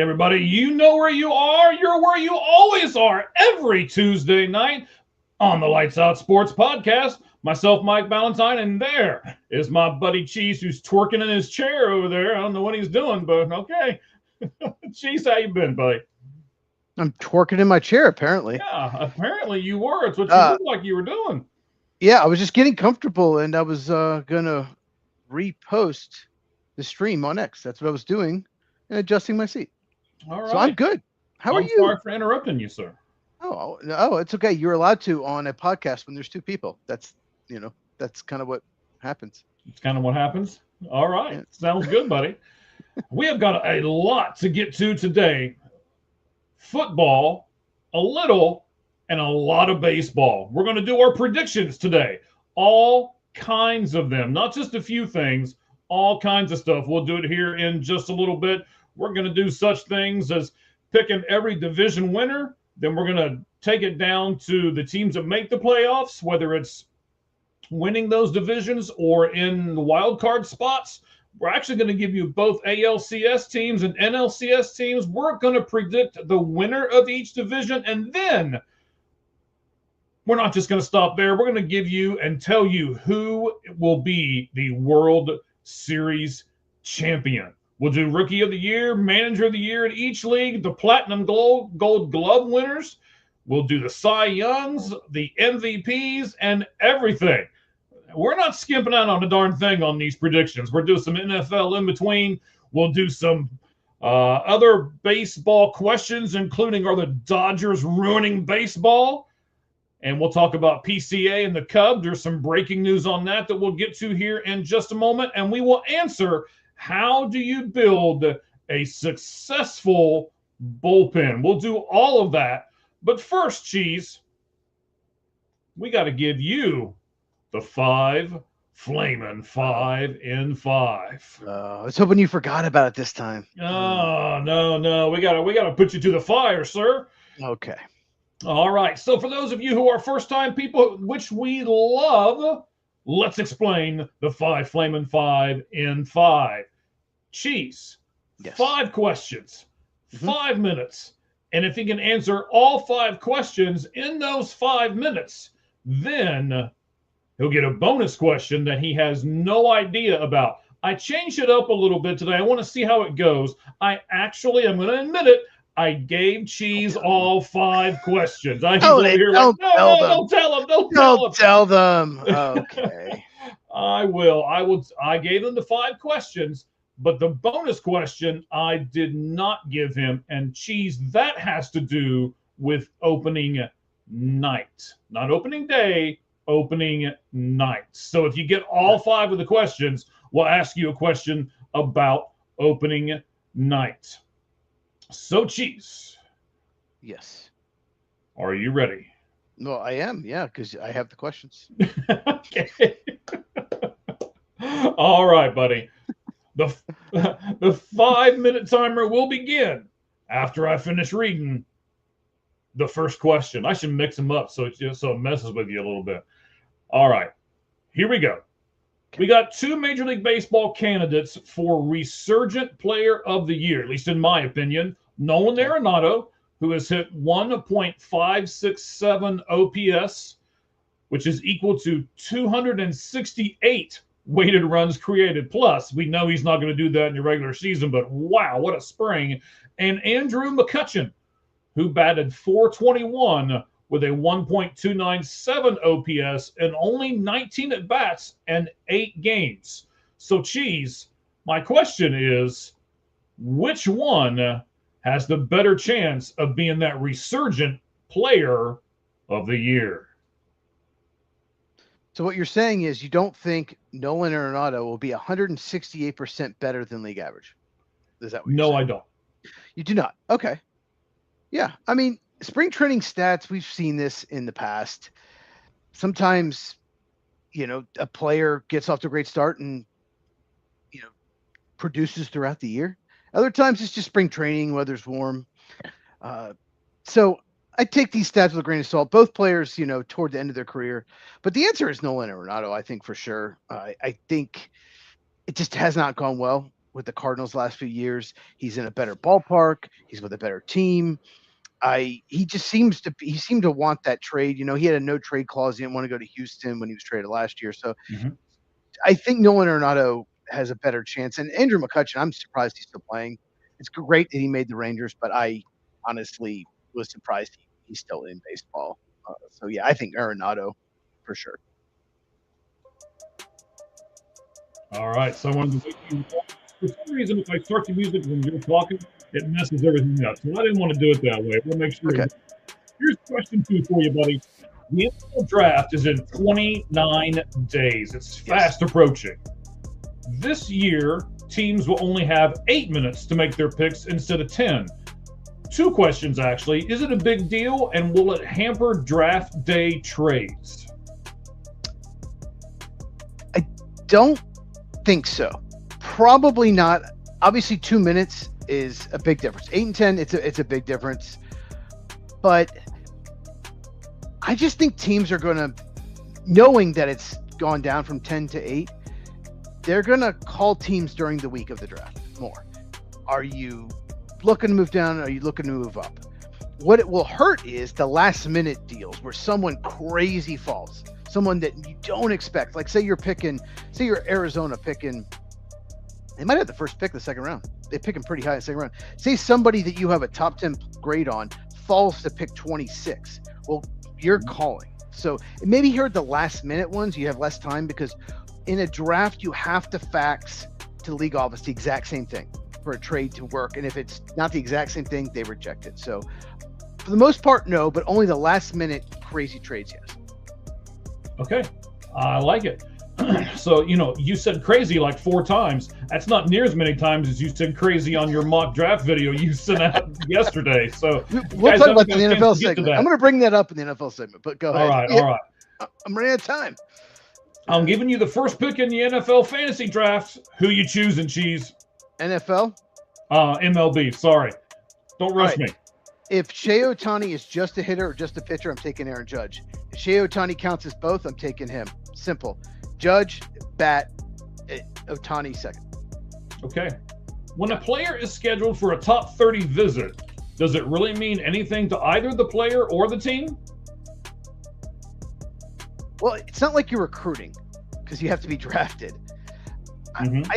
everybody. You know where you are. You're where you always are every Tuesday night on the Lights Out Sports Podcast. Myself, Mike Valentine, and there is my buddy Cheese, who's twerking in his chair over there. I don't know what he's doing, but okay. Cheese, how you been, buddy? I'm twerking in my chair, apparently. Yeah, apparently you were. It's what you looked like you were doing. Yeah, I was just getting comfortable, and I was gonna repost the stream on X. That's what I was doing, and adjusting my seat. All right. So I'm good. How are I'm you? sorry for interrupting you, sir. Oh, no, it's okay. You're allowed to on a podcast when there's two people. That's kind of what happens. It's kind of what happens. All right. Yeah. Sounds good, buddy. We have got a lot to get to today. Football, a little, and a lot of baseball. We're going to do our predictions today. All kinds of them, not just a few things, all kinds of stuff. We'll do it here in just a little bit. We're going to do such things as picking every division winner. Then we're going to take it down to the teams that make the playoffs, whether it's winning those divisions or in the wild card spots. We're actually going to give you both ALCS teams and NLCS teams. We're going to predict the winner of each division. And then we're not just going to stop there. We're going to give you and tell you who will be the World Series champion. We'll do Rookie of the Year, Manager of the Year in each league, the Platinum Gold Glove winners. We'll do the Cy Youngs, the MVPs, and everything. We're not skimping out on a darn thing on these predictions. We're doing some NFL in between. We'll do some other baseball questions, including are the Dodgers ruining baseball? And we'll talk about PCA and the Cubs. There's some breaking news on that we'll get to here in just a moment. And we will answer, how do you build a successful bullpen? We'll do all of that. But first, Cheese, we got to give you the 5 Flamin' 5 in 5. I was hoping you forgot about it this time. Oh, no. We gotta put you to the fire, sir. Okay. All right. So for those of you who are first-time people, which we love, let's explain the 5 Flamin' 5 in 5. Cheese. Yes. 5 questions, 5 minutes. And if he can answer all 5 questions in those 5 minutes, then he'll get a bonus question that he has no idea about. I changed it up a little bit today. I want to see how it goes. I'm going to admit it, I gave Cheese all 5 questions. Don't tell them. Okay. I will. I gave him the 5 questions, but the bonus question I did not give him. And Cheese, that has to do with opening night, not opening day, opening night. So if you get all 5 of the questions, we'll ask you a question about opening night. So, Cheese. Yes. Are you ready? No, I am. Yeah, because I have the questions. Okay. All right, buddy. The 5-minute timer will begin after I finish reading the first question. I should mix them up so it messes with you a little bit. All right, here we go. We got 2 Major League Baseball candidates for Resurgent Player of the Year, at least in my opinion. Nolan Arenado, who has hit 1.567 OPS, which is equal to 268 weighted runs created. Plus, we know he's not going to do that in the regular season, but wow, what a spring. And Andrew McCutchen, who batted .421 with a 1.297 OPS and only 19 at-bats and 8 games. So, Cheese, my question is, which one has the better chance of being that resurgent player of the year? So what you're saying is you don't think Nolan Arenado will be 168% better than league average? Is that what you're saying? I don't. You do not. Okay. Yeah. I mean, spring training stats, we've seen this in the past. Sometimes, a player gets off to a great start and, produces throughout the year. Other times it's just spring training, weather's warm. So I take these stats with a grain of salt. Both players, toward the end of their career. But the answer is Nolan Arenado, I think, for sure. I think it just has not gone well with the Cardinals last few years. He's in a better ballpark. He's with a better team. He just he seemed to want that trade. You know, he had a no trade clause. He didn't want to go to Houston when he was traded last year. So I think Nolan Arenado has a better chance. And Andrew McCutchen, I'm surprised he's still playing. It's great that he made the Rangers, but I honestly was surprised he's still in baseball. So yeah, I think Arenado for sure. All right. So I wanted to for some reason, if I start the music when you're talking, it messes everything up. So I didn't want to do it that way. We'll make sure. Okay. Here's question 2 for you, buddy. The NFL draft is in 29 days. It's fast approaching. This year, teams will only have 8 minutes to make their picks instead of 10. 2 questions, actually. Is it a big deal, and will it hamper draft day trades? I don't think so. Probably not. Obviously, 2 minutes is a big difference. 8 and 10, it's a big difference. But I just think teams are going to, knowing that it's gone down from 10 to 8, they're going to call teams during the week of the draft more. Are you looking to move down? Are you looking to move up? What it will hurt is the last minute deals where someone crazy falls, someone that you don't expect. Like say you're Arizona picking, they might have the first pick of the second round. They pick him pretty high in the second round. Say somebody that you have a top 10 grade on falls to pick 26. Well, you're calling. So maybe here at the last minute ones, you have less time because in a draft, you have to fax to the league office the exact same thing for a trade to work. And if it's not the exact same thing, they reject it. So for the most part, no, but only the last minute crazy trades, yes. Okay. I like it. So, you said crazy like 4 times. That's not near as many times as you said crazy on your mock draft video you sent out yesterday. So we'll talk about the NFL segment. I'm going to bring that up in the NFL segment, but go ahead. All right. I'm running out of time. I'm giving you the first pick in the NFL fantasy draft. Who you choosing, Cheese? NFL? MLB. Sorry. Don't rush me. If Shohei Ohtani is just a hitter or just a pitcher, I'm taking Aaron Judge. If Shohei Ohtani counts as both, I'm taking him. Simple. Judge, bat, Ohtani second. Okay. When a player is scheduled for a top 30 visit, does it really mean anything to either the player or the team? Well, it's not like you're recruiting because you have to be drafted. Mm-hmm.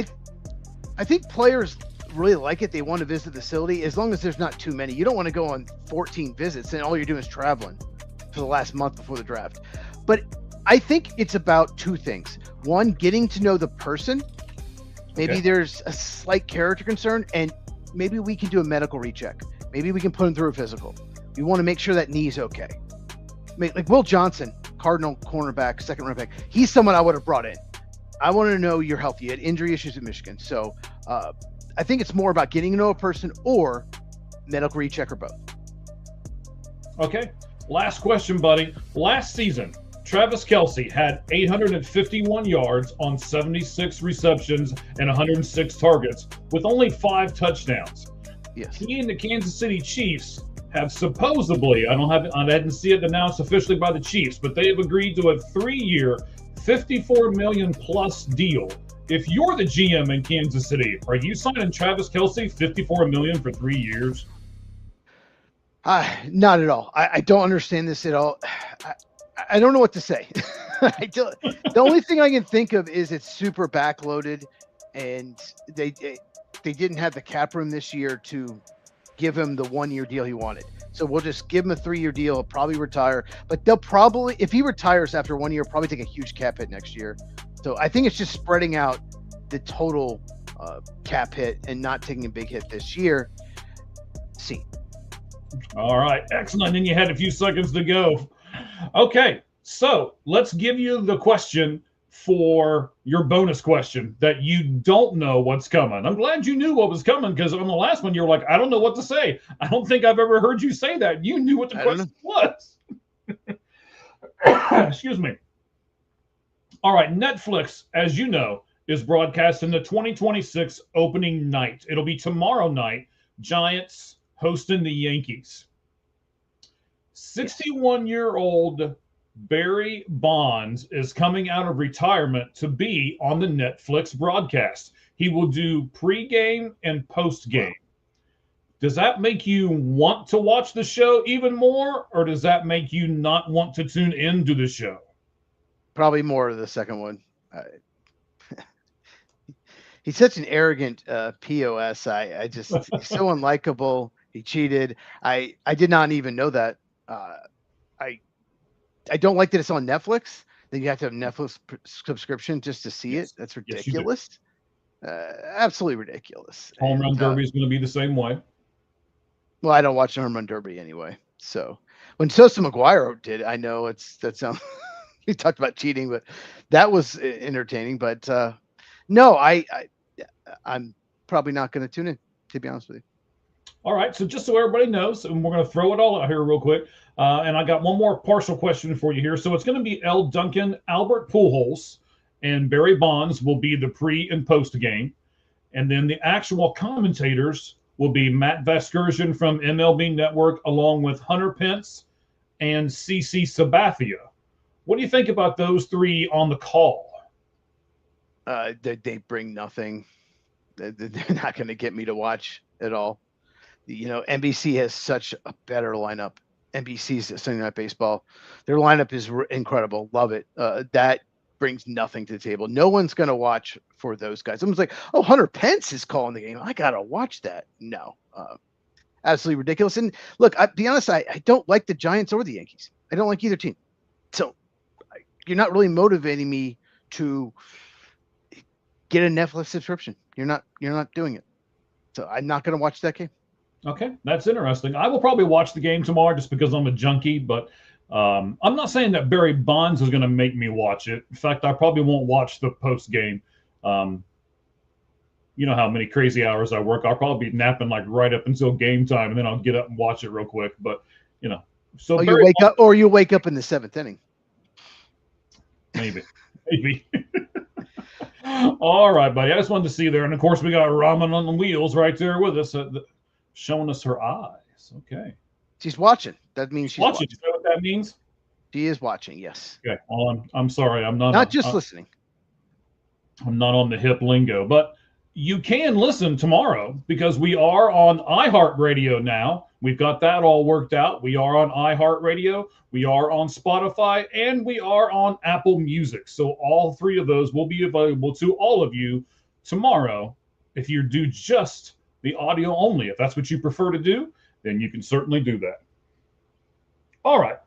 I think players really like it. They want to visit the facility as long as there's not too many. You don't want to go on 14 visits and all you're doing is traveling for the last month before the draft. But I think it's about 2 things. One, getting to know the person. Maybe there's a slight character concern, and maybe we can do a medical recheck. Maybe we can put him through a physical. We want to make sure that knee's okay. Like Will Johnson, Cardinal cornerback, second round pick. He's someone I would have brought in. I want to know you're healthy. You had injury issues at Michigan. So I think it's more about getting to know a person or medical recheck or both. Okay. Last question, buddy. Last season, Travis Kelce had 851 yards on 76 receptions and 106 targets with only 5 touchdowns. Yes. He and the Kansas City Chiefs have supposedly, I didn't see it announced officially by the Chiefs, but they have agreed to a 3-year, $54 million plus deal. If you're the GM in Kansas City, are you signing Travis Kelce $54 million for 3 years? Not at all. I don't understand this at all. I don't know what to say. The only thing I can think of is it's super backloaded, and they didn't have the cap room this year to give him the 1-year deal he wanted. So we'll just give him a 3-year deal. He'll probably retire, but they'll probably, if he retires after 1 year, probably take a huge cap hit next year. So I think it's just spreading out the total cap hit and not taking a big hit this year. See. All right, excellent. And you had a few seconds to go. Okay, so let's give you the question for your bonus question that you don't know what's coming. I'm glad you knew what was coming because on the last one, you were like, I don't know what to say. I don't think I've ever heard you say that. You knew what the question was. Excuse me. All right, Netflix, as you know, is broadcasting the 2026 opening night. It'll be tomorrow night, Giants hosting the Yankees. 61-year-old Barry Bonds is coming out of retirement to be on the Netflix broadcast. He will do pre-game and post-game. Wow. Does that make you want to watch the show even more, or does that make you not want to tune into the show? Probably more of the second one. He's such an arrogant POS. I just he's so unlikable. He cheated. I did not even know that. I I don't like that it's on Netflix. Then you have to have Netflix subscription just to see it. Yes. That's Yes, you do. ridiculous. Absolutely ridiculous. Home Run And Derby is going to be the same way. well, I don't watch the Home Run Derby anyway. So when Sosa McGuire did, I know that sounds. We talked about cheating, but that was entertaining. But no, I'm probably not going to tune in, to be honest with you. All right, so just so everybody knows, and we're going to throw it all out here real quick. And I got one more partial question for you here. So it's going to be L. Duncan, Albert Pujols, and Barry Bonds will be the pre and post game. And then the actual commentators will be Matt Vasgersian from MLB Network, along with Hunter Pence and CC Sabathia. What do you think about those three on the call? They bring nothing. They're not going to get me to watch at all. NBC has such a better lineup. NBC's Sunday Night Baseball. Their lineup is incredible. Love it. That brings nothing to the table. No one's going to watch for those guys. Someone's like, oh, Hunter Pence is calling the game. I got to watch that. No. Absolutely ridiculous. And look, I'll be honest, I don't like the Giants or the Yankees. I don't like either team. So you're not really motivating me to get a Netflix subscription. You're not doing it. So I'm not going to watch that game. Okay, that's interesting. I will probably watch the game tomorrow just because I'm a junkie, but I'm not saying that Barry Bonds is going to make me watch it. In fact, I probably won't watch the post game. You know how many crazy hours I work. I'll probably be napping like right up until game time, and then I'll get up and watch it real quick. But so you wake up in the seventh inning. Maybe. All right, buddy. I just wanted to see there, and of course we got Ramen on the wheels right there with us. Showing us her eyes. Okay. She's watching. That means she's watching. You know what that means? She is watching, yes. Okay. Well, I'm sorry. I'm not just listening. I'm not on the hip lingo, but you can listen tomorrow because we are on iHeartRadio now. We've got that all worked out. We are on iHeartRadio. We are on Spotify, and we are on Apple Music. So all three of those will be available to all of you tomorrow if you do just the audio only. If that's what you prefer to do, then you can certainly do that. All right.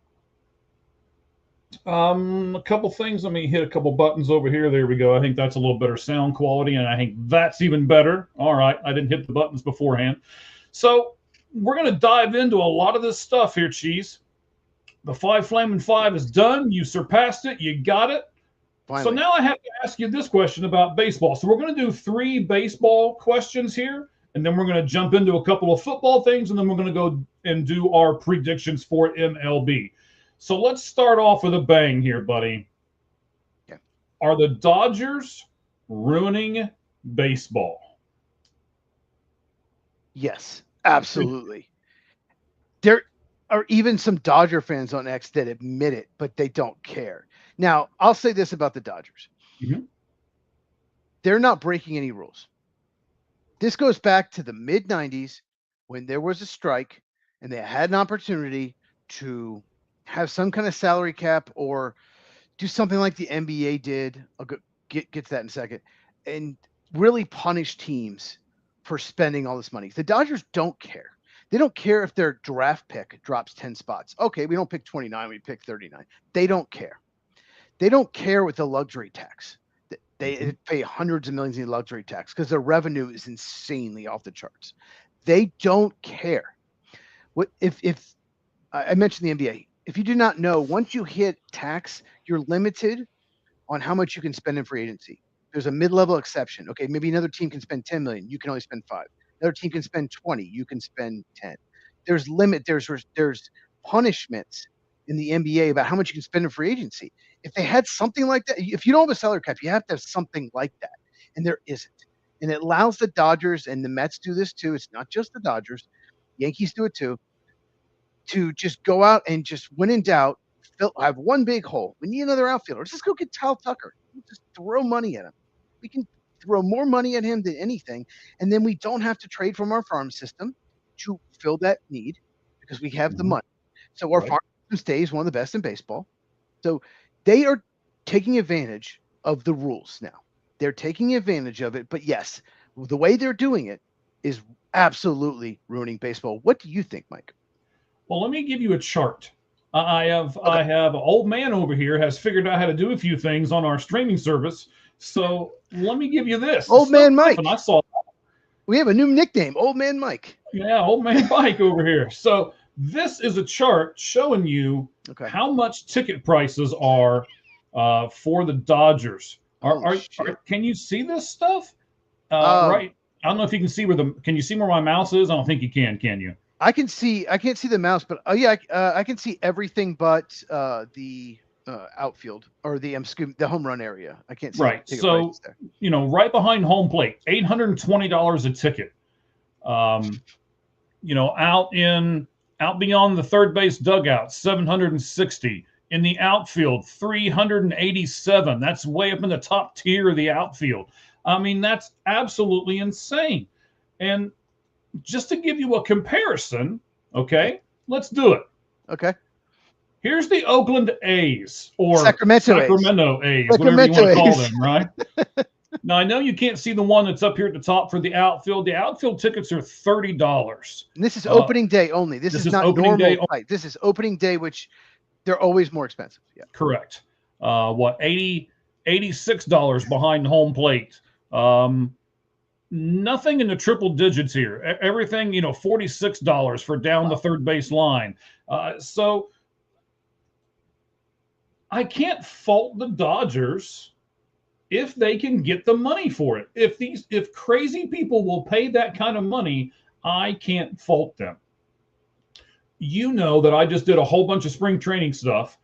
A couple things. Let me hit a couple buttons over here. There we go. I think that's a little better sound quality, and I think that's even better. All right. I didn't hit the buttons beforehand. So we're going to dive into a lot of this stuff here, Cheese. The 5 Flamin' 5 is done. You surpassed it. You got it. Finally. So now I have to ask you this question about baseball. So we're going to do 3 baseball questions here. And then we're going to jump into a couple of football things, and then we're going to go and do our predictions for MLB. So let's start off with a bang here, buddy. Okay. Are the Dodgers ruining baseball? Yes, absolutely. There are even some Dodger fans on X that admit it, but they don't care. Now, I'll say this about the Dodgers. Mm-hmm. They're not breaking any rules. This goes back to the mid-90s when there was a strike and they had an opportunity to have some kind of salary cap or do something like the NBA did. I'll get to that in a second. And really punish teams for spending all this money. The Dodgers don't care. They don't care if their draft pick drops 10 spots. Okay, we don't pick 29, we pick 39. They don't care. They don't care with the luxury tax. They pay hundreds of millions in luxury tax because their revenue is insanely off the charts. They don't care. What if I mentioned the NBA? If you do not know, once you hit tax, you're limited on how much you can spend in free agency. There's a mid-level exception. Okay, maybe another team can spend 10 million. You can only spend 5. Another team can spend 20. You can spend 10. There's limit. There's punishments in the NBA about how much you can spend in free agency. If they had something like that, if you don't have a salary cap, you have to have something like that. And there isn't. And it allows the Dodgers, and the Mets do this too. It's not just the Dodgers. Yankees do it too. To just go out and just when in doubt, have one big hole. We need another outfielder. Let's just go get Kyle Tucker. Just throw money at him. We can throw more money at him than anything, and then we don't have to trade from our farm system to fill that need because we have the money. So our farm system stays one of the best in baseball. So they are taking advantage of the rules now. They're taking advantage of it, but yes, the way they're doing it is absolutely ruining baseball. What do you think, Mike? Well, let me give you a chart. I have an old man over here has figured out how to do a few things on our streaming service. So let me give you this. Old man Mike. And I saw we have a new nickname, Old Man Mike. Yeah, Old Man Mike over here. So this is a chart showing you how much ticket prices are for the Dodgers. Can you see this stuff? Right. I don't know if you can see can you see where my mouse is? I don't think you can you? I can't see the mouse, but I can see everything but the outfield or the home run area. I can't see. Right. So, right behind home plate, $820 a ticket. Out beyond the third base dugout, $760. In the outfield, $387. That's way up in the top tier of the outfield. I mean, that's absolutely insane. And just to give you a comparison, okay, let's do it. Okay. Here's the Oakland A's or Sacramento A's, whatever you want to call them, right? Now, I know you can't see the one that's up here at the top for the outfield. The outfield tickets are $30. And this is opening day only. This is not normal. Right. This is opening day, which they're always more expensive. Yeah. Correct. $86 behind home plate. Nothing in the triple digits here. Everything, $46 for down the third base line. So I can't fault the Dodgers if they can get the money for it. If crazy people will pay that kind of money, I can't fault them. You know that I just did a whole bunch of spring training stuff.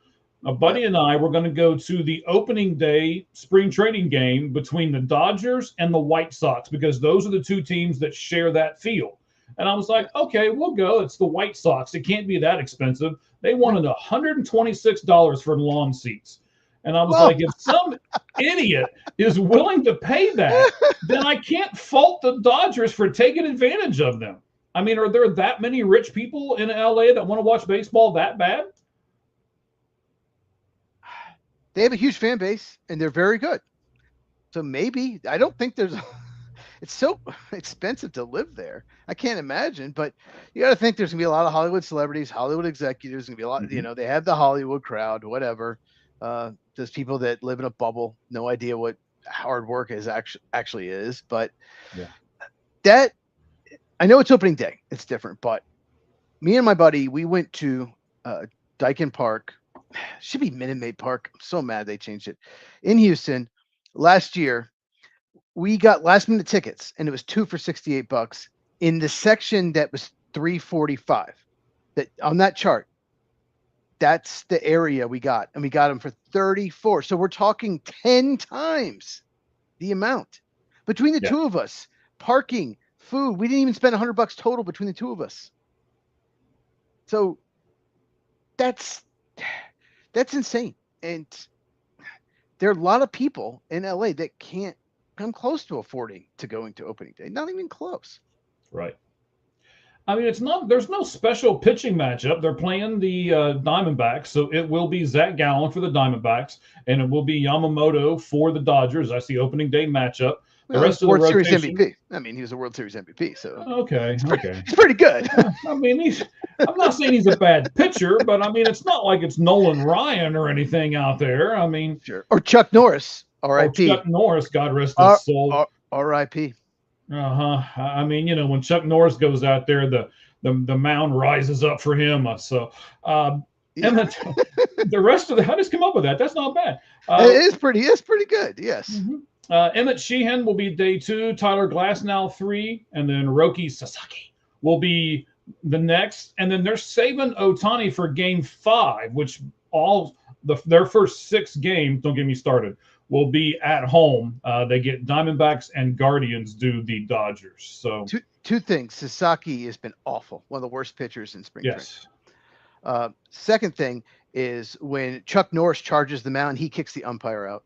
A buddy and I were going to go to the opening day spring training game between the Dodgers and the White Sox because those are the two teams that share that field. And I was like, okay, we'll go. It's the White Sox. It can't be that expensive. They wanted $126 for lawn seats. And I was like, if some idiot is willing to pay that, then I can't fault the Dodgers for taking advantage of them. I mean, are there that many rich people in LA that want to watch baseball that bad? They have a huge fan base, and they're very good. So maybe, I don't think it's so expensive to live there. I can't imagine, but you got to think there's going to be a lot of Hollywood celebrities, Hollywood executives, going to be a lot, they have the Hollywood crowd, whatever. There's people that live in a bubble, no idea what hard work is actually is, but that, I know it's opening day. It's different, but me and my buddy, we went to Dyken Park. Should be Minute Maid Park. I'm so mad they changed it. In Houston last year, we got last minute tickets and it was 2 for $68 in the section that was $345. That on that chart, that's the area we got, and we got them for $34. So we're talking 10 times the amount between the two of us. Parking, food. We didn't even spend $100 total between the two of us. So that's insane. And there are a lot of people in LA that can't come close to affording to going to opening day. Not even close. Right. I mean, there's no special pitching matchup. They're playing the Diamondbacks. So it will be Zach Gallen for the Diamondbacks and it will be Yamamoto for the Dodgers. That's the opening day matchup. The rest of the World Series MVP. I mean, he was a World Series MVP, so okay. He's pretty good. I mean, I'm not saying he's a bad pitcher, but I mean, it's not like it's Nolan Ryan or anything out there. I mean, sure. Or Chuck Norris, R.I.P. Chuck Norris, God rest his soul. R.I.P. I mean, when Chuck Norris goes out there, the mound rises up for him. So, and the rest of I just come up with that. That's not bad. It's pretty good. Yes. Mm-hmm. Emmett Sheehan will be day 2, Tyler Glasnow 3, and then Roki Sasaki will be the next. And then they're saving Ohtani for game 5, which their first 6 games, don't get me started, will be at home. They get Diamondbacks and Guardians do the Dodgers. So two things. Sasaki has been awful. One of the worst pitchers in spring training. Yes. Second thing is when Chuck Norris charges the mound, he kicks the umpire out.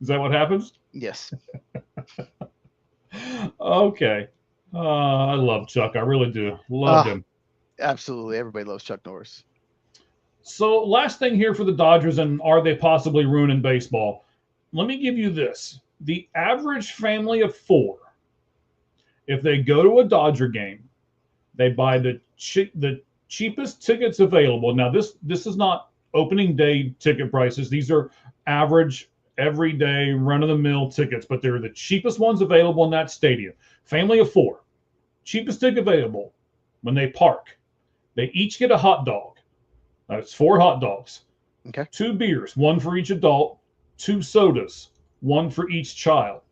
Is that what happens? Yes. Okay. I love Chuck. I really do. Loved Ah, him. absolutely. Everybody loves Chuck Norris. So, last thing here for the Dodgers, and are they possibly ruining baseball? Let me give you this. The average family of four, if they go to a Dodger game, they buy the cheapest tickets available. Now, this is not opening day ticket prices. These are average, everyday, run of the mill tickets, but they're the cheapest ones available in that stadium. Family of four, cheapest ticket available. When they park, they each get a hot dog. That's four hot dogs, Okay. two beers, one for each adult, two sodas, one for each child.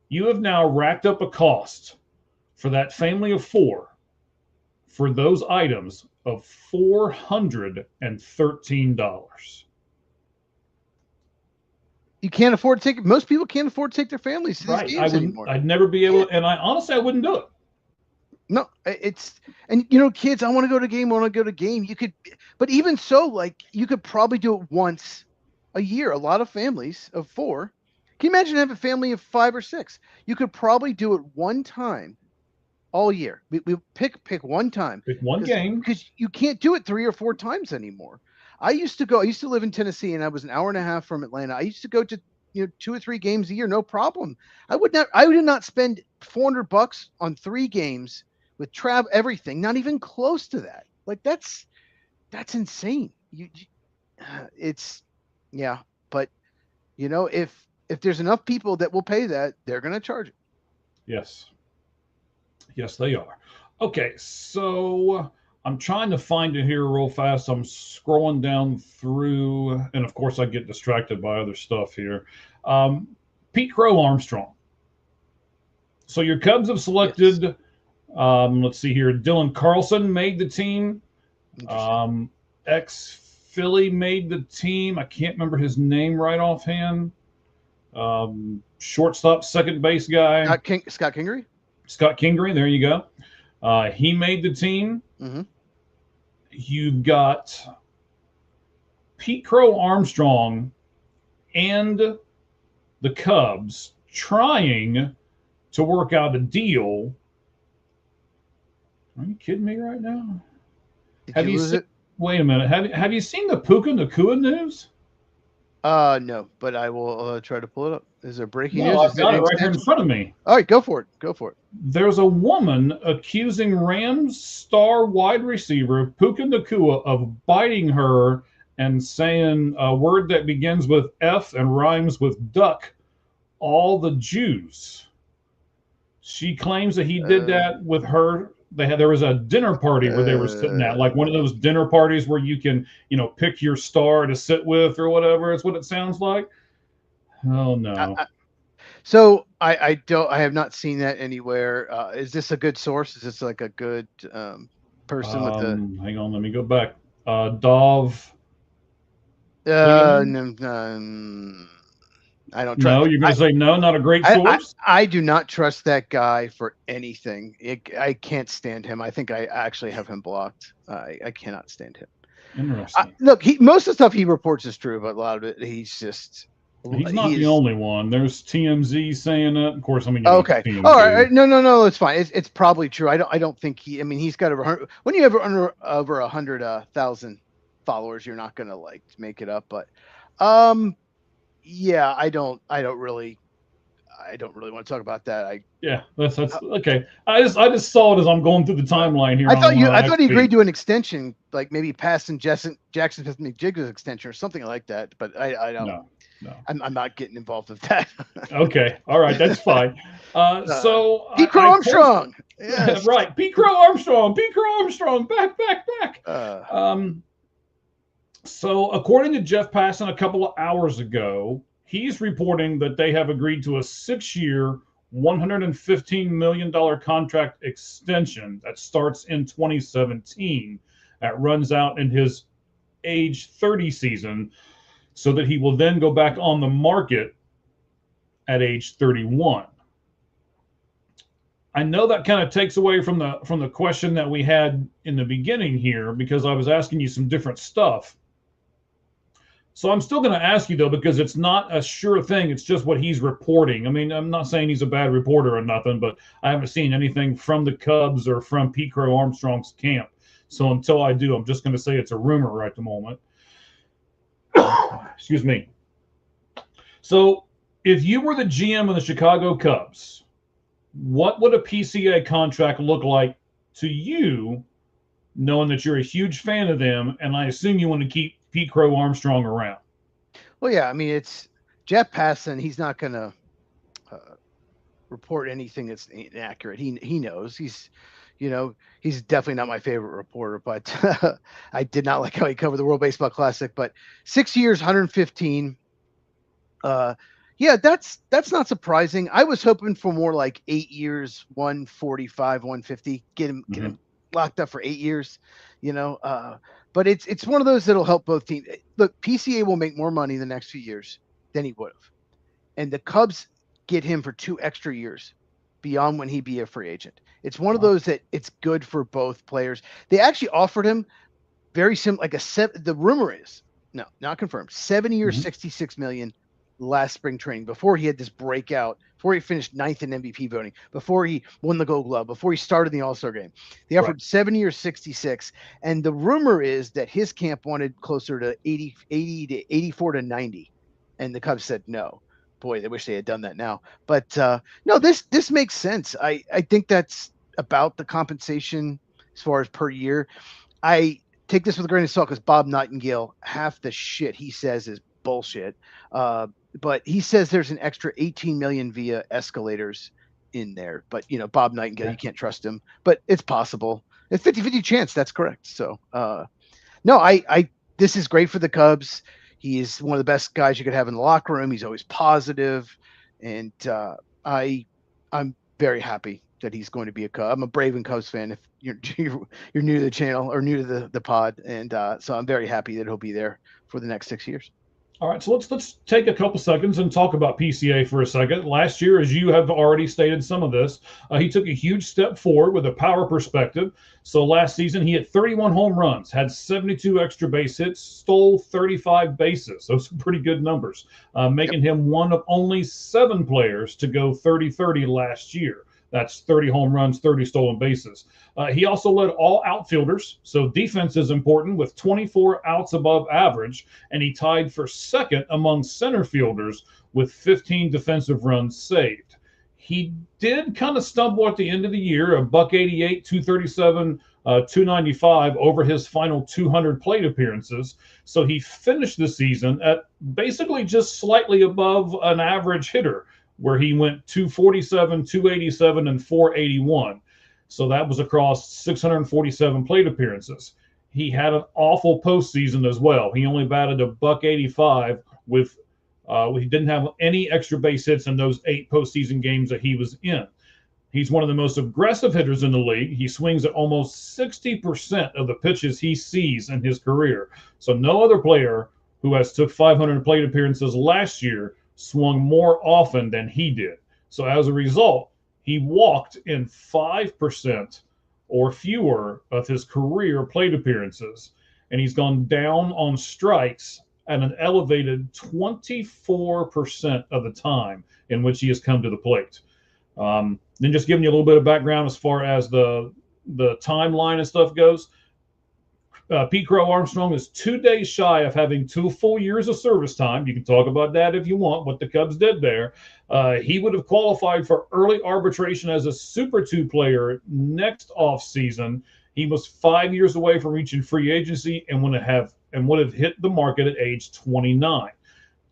You have now racked up a cost for that family of four for those items of $413. You can't afford to take. Most people can't afford to take their families to these Right. I games wouldn't, anymore. I'd never be able to, and I honestly, I wouldn't do it. No, it's and kids. I want to go to a game. I want to go to a game. You could, but even so, like you could probably do it once a year. A lot of families of four. Can you imagine having a family of 5 or 6? You could probably do it one time all year. We pick one time Pick one game. because you can't do it 3 or 4 times anymore. I used to live in Tennessee, and I was an hour and a half from Atlanta. I used to go to 2 or 3 games a year, no problem. I would not spend $400 on 3 games with everything, not even close to that. Like that's insane. It's yeah, but if there's enough people that will pay that, they're going to charge it. Yes. Yes, they are. Okay, so I'm trying to find it here real fast. I'm scrolling down through, and of course, I get distracted by other stuff here. Pete Crow Armstrong. So your Cubs have selected, Yes. Let's see here, Dylan Carlson made the team. Ex Philly made the team. I can't remember his name right offhand. Shortstop, second base guy. Scott Kingery. Scott Kingery, there you go. He made the team. Mm-hmm. You've got Pete Crow Armstrong and the Cubs trying to work out a deal. Are you kidding me right now? Did you lose it? Wait a minute. Have you seen the Puka Nacua news? No, but I will try to pull it up. Is there breaking news? I've got it right here in front of me. All right, go for it. Go for it. There's a woman accusing Rams star wide receiver Puka Nacua of biting her and saying a word that begins with F and rhymes with duck, all the Jews. She claims that he did that with her. There was a dinner party where they were sitting at, like one of those dinner parties where you can, pick your star to sit with or whatever. It's what it sounds like. Oh no. So I have not seen that anywhere. Is this a good source? Is this like a good person with the? Hang on, let me go back. Dov. I don't trust. No, you're going to say no, not a great source? I do not trust that guy for anything. I can't stand him. I think I actually have him blocked. I cannot stand him. Interesting. Look, most of the stuff he reports is true, but a lot of it, he's not the only one. There's TMZ saying that. Of course, I mean. Okay. All right. No. It's fine. It's probably true. I don't think he. I mean, he's got when you have over 100,000 followers, you're not gonna make it up. But, yeah, I don't really want to talk about that. That's okay. I just saw it as I'm going through the timeline here. I thought he agreed to an extension, like maybe passing Jackson McJigga's extension or something like that. But I don't. No. I'm not getting involved with that. Okay. All right. That's fine. So Pete Crow Armstrong. Yes. Right. Pete Crow Armstrong. Back. So according to Jeff Passan a couple of hours ago, he's reporting that they have agreed to a 6-year, $115 million contract extension that starts in 2017. That runs out in his age 30 season, so that he will then go back on the market at age 31. I know that kind of takes away from the question that we had in the beginning here, because I was asking you some different stuff. So I'm still going to ask you, though, because it's not a sure thing. It's just what he's reporting. I mean, I'm not saying he's a bad reporter or nothing, but I haven't seen anything from the Cubs or from Pete Crow Armstrong's camp. So until I do, I'm just going to say it's a rumor right at the moment. Excuse me. So if you were the GM of the Chicago Cubs, what would a PCA contract look like to you, knowing that you're a huge fan of them, and I assume you want to keep Pete Crow Armstrong around? Well, yeah, I mean, it's Jeff Passan. He's not going to report anything that's inaccurate. He knows. He's definitely not my favorite reporter, but I did not like how he covered the World Baseball Classic. But 6 years, 115. Yeah, that's not surprising. I was hoping for more like 8 years, 145, 150. Get him locked up for 8 years, But it's one of those that'll help both teams. Look, PCA will make more money the next few years than he would have, and the Cubs get him for 2 extra years beyond when he'd be a free agent. It's one of those that it's good for both players. They actually offered him very similar, like the rumor is, no, not confirmed, 7 years, 66 million last spring training, before he had this breakout, before he finished 9th in MVP voting, before he won the Gold Glove, before he started the All-Star game. They offered 7 years, 66, and the rumor is that his camp wanted closer to 80 to 84 to 90, and the Cubs said no. Boy, they wish they had done that now. But no, this makes sense. I think that's about the compensation as far as per year. I take this with a grain of salt because Bob Nightingale, half the shit he says is bullshit. But he says there's an extra 18 million via escalators in there. But, Bob Nightingale, you can't trust him. But it's possible. It's 50-50 chance. That's correct. So, no, this is great for the Cubs. He is one of the best guys you could have in the locker room. He's always positive. And I'm very happy that he's going to be a Cub. I'm a Braven Cubs fan if you're new to the channel or new to the pod. And so I'm very happy that he'll be there for the next 6 years. All right, so let's take a couple seconds and talk about PCA for a second. Last year, as you have already stated some of this, he took a huge step forward with a power perspective. So last season, he hit 31 home runs, had 72 extra base hits, stole 35 bases. Those are pretty good numbers, making him one of only 7 players to go 30-30 last year. That's 30 home runs, 30 stolen bases. He also led all outfielders, so defense is important, with 24 outs above average, and he tied for second among center fielders with 15 defensive runs saved. He did kind of stumble at the end of the year, a $188, 237, 295 over his final 200 plate appearances. So he finished the season at basically just slightly above an average hitter, where he went 247, 287, and 481. So that was across 647 plate appearances. He had an awful postseason as well. He only batted a $185 with he didn't have any extra base hits in those 8 postseason games that he was in. He's one of the most aggressive hitters in the league. He swings at almost 60% of the pitches he sees in his career. So no other player who has took 500 plate appearances last year swung more often than he did. So as a result, he walked in 5% or fewer of his career plate appearances, and he's gone down on strikes at an elevated 24% of the time in which he has come to the plate. Then just giving you a little bit of background as far as the timeline and stuff goes. Pete Crow Armstrong is 2 days shy of having 2 full years of service time. You can talk about that if you want, what the Cubs did there. He would have qualified for early arbitration as a Super 2 player next offseason. He was 5 years away from reaching free agency and would have hit the market at age 29.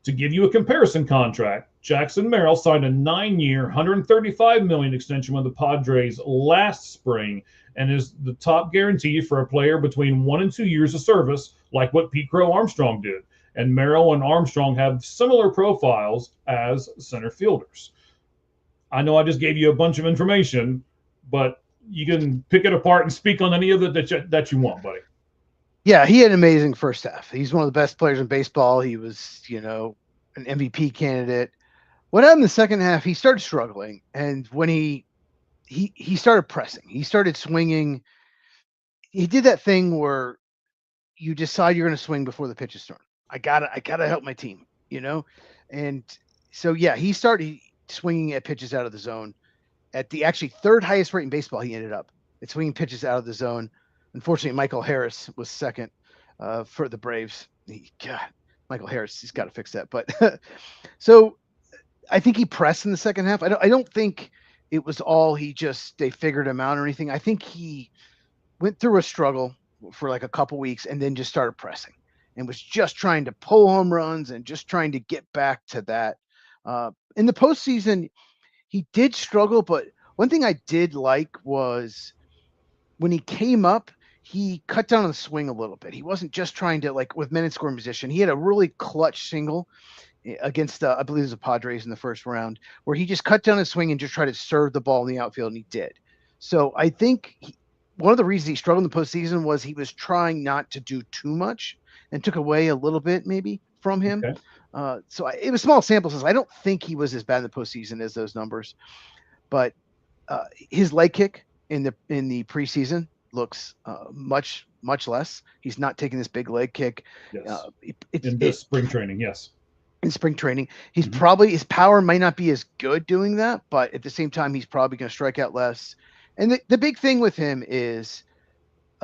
To give you a comparison contract, Jackson Merrill signed a 9-year, $135 million extension with the Padres last spring, and is the top guarantee for a player between 1 and 2 years of service, like what Pete Crow Armstrong did. And Merrill and Armstrong have similar profiles as center fielders. I know I just gave you a bunch of information, but you can pick it apart and speak on any of it that you want, buddy. Yeah, he had an amazing first half. He's one of the best players in baseball. He was, an MVP candidate. What happened in the second half, he started struggling. And when he started pressing, he started swinging. He did that thing where you decide you're going to swing before the pitch is thrown. I gotta help my team, and so yeah, he started swinging at pitches out of the zone at the actually third highest rate in baseball. He ended up at swinging pitches out of the zone. Unfortunately, Michael Harris was second for the Braves. God, Michael Harris, he's got to fix that. But so I think he pressed in the second half. I don't think it was all they figured him out or anything. I think he went through a struggle for like a couple weeks and then just started pressing and was just trying to pull home runs and just trying to get back to that. In the postseason, he did struggle, but one thing I did like was when he came up, he cut down on the swing a little bit. He wasn't just trying to, like with men in scoring position. He had a really clutch single against I believe it was the Padres in the first round, where he just cut down his swing and just tried to serve the ball in the outfield, and he did. So I think one of the reasons he struggled in the postseason was he was trying not to do too much and took away a little bit maybe from him. Okay. It was small sample size. I don't think he was as bad in the postseason as those numbers, but his leg kick in the preseason looks much less. He's not taking this big leg kick. Yes. In this spring training, yes. In spring training, he's probably, his power might not be as good doing that, but at the same time, he's probably going to strike out less. And the big thing with him is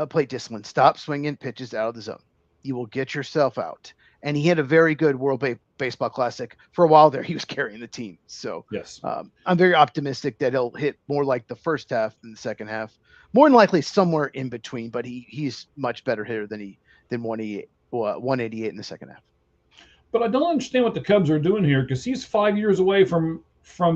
plate discipline. Stop swinging pitches out of the zone. You will get yourself out. And he had a very good World Baseball Classic. For a while there, he was carrying the team. So yes, I'm very optimistic that he'll hit more like the first half than the second half. More than likely somewhere in between, but he's much better hitter than 188 in the second half. But I don't understand what the Cubs are doing here, because he's 5 years away from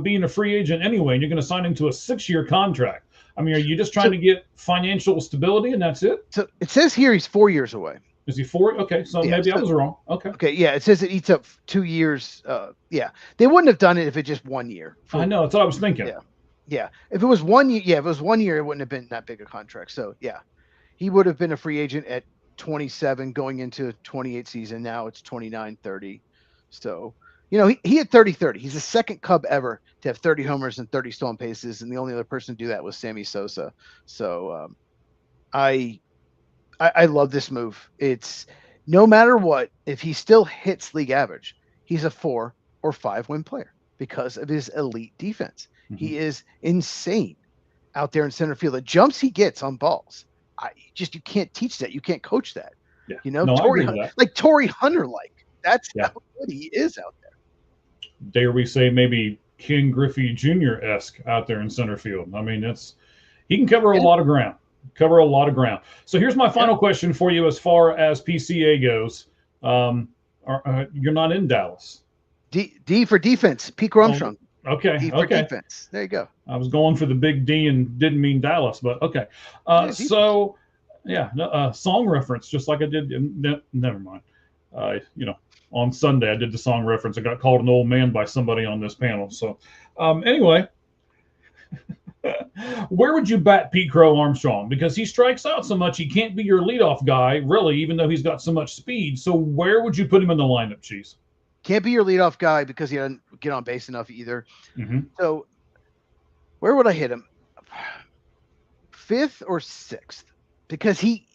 being a free agent anyway, and you're going to sign him to a 6-year contract. I mean, are you just trying to get financial stability and that's it? So it says here he's 4 years away. Is he 4? Okay, so yeah, maybe I was wrong. Okay, yeah, it says it eats up 2 years. Yeah, they wouldn't have done it if it just 1 year. I know, that's what I was thinking. Yeah. If it was 1 year, if it was 1 year, it wouldn't have been that big a contract. So yeah, he would have been a free agent at 27 going into 28 season. Now it's 29, 30. So, he had 30-30. He's the second Cub ever to have 30 homers and 30 stolen bases, and the only other person to do that was Sammy Sosa. So, I love this move. It's no matter what, if he still hits league average, he's a 4 or 5 win player because of his elite defense. Mm-hmm. He is insane out there in center field. The jumps he gets on balls, you can't teach that. You can't coach that. Yeah. Torrey Hunter, that's how good he is out there. Dare we say maybe Ken Griffey Jr.-esque out there in center field. I mean, he can cover a lot of ground. So here's my final question for you as far as PCA goes. You're not in Dallas. D for defense, Pete Armstrong. Okay. D for defense. There you go. I was going for the big D and didn't mean Dallas, but okay. Song reference, just like I did. Never mind. On Sunday I did the song reference. I got called an old man by somebody on this panel. So anyway, where would you bat Pete Crow Armstrong? Because he strikes out so much, he can't be your leadoff guy, really, even though he's got so much speed. So where would you put him in the lineup, Cheese? Can't be your leadoff guy because he doesn't get on base enough either. Mm-hmm. So where would I hit him? 5th or 6th? Because he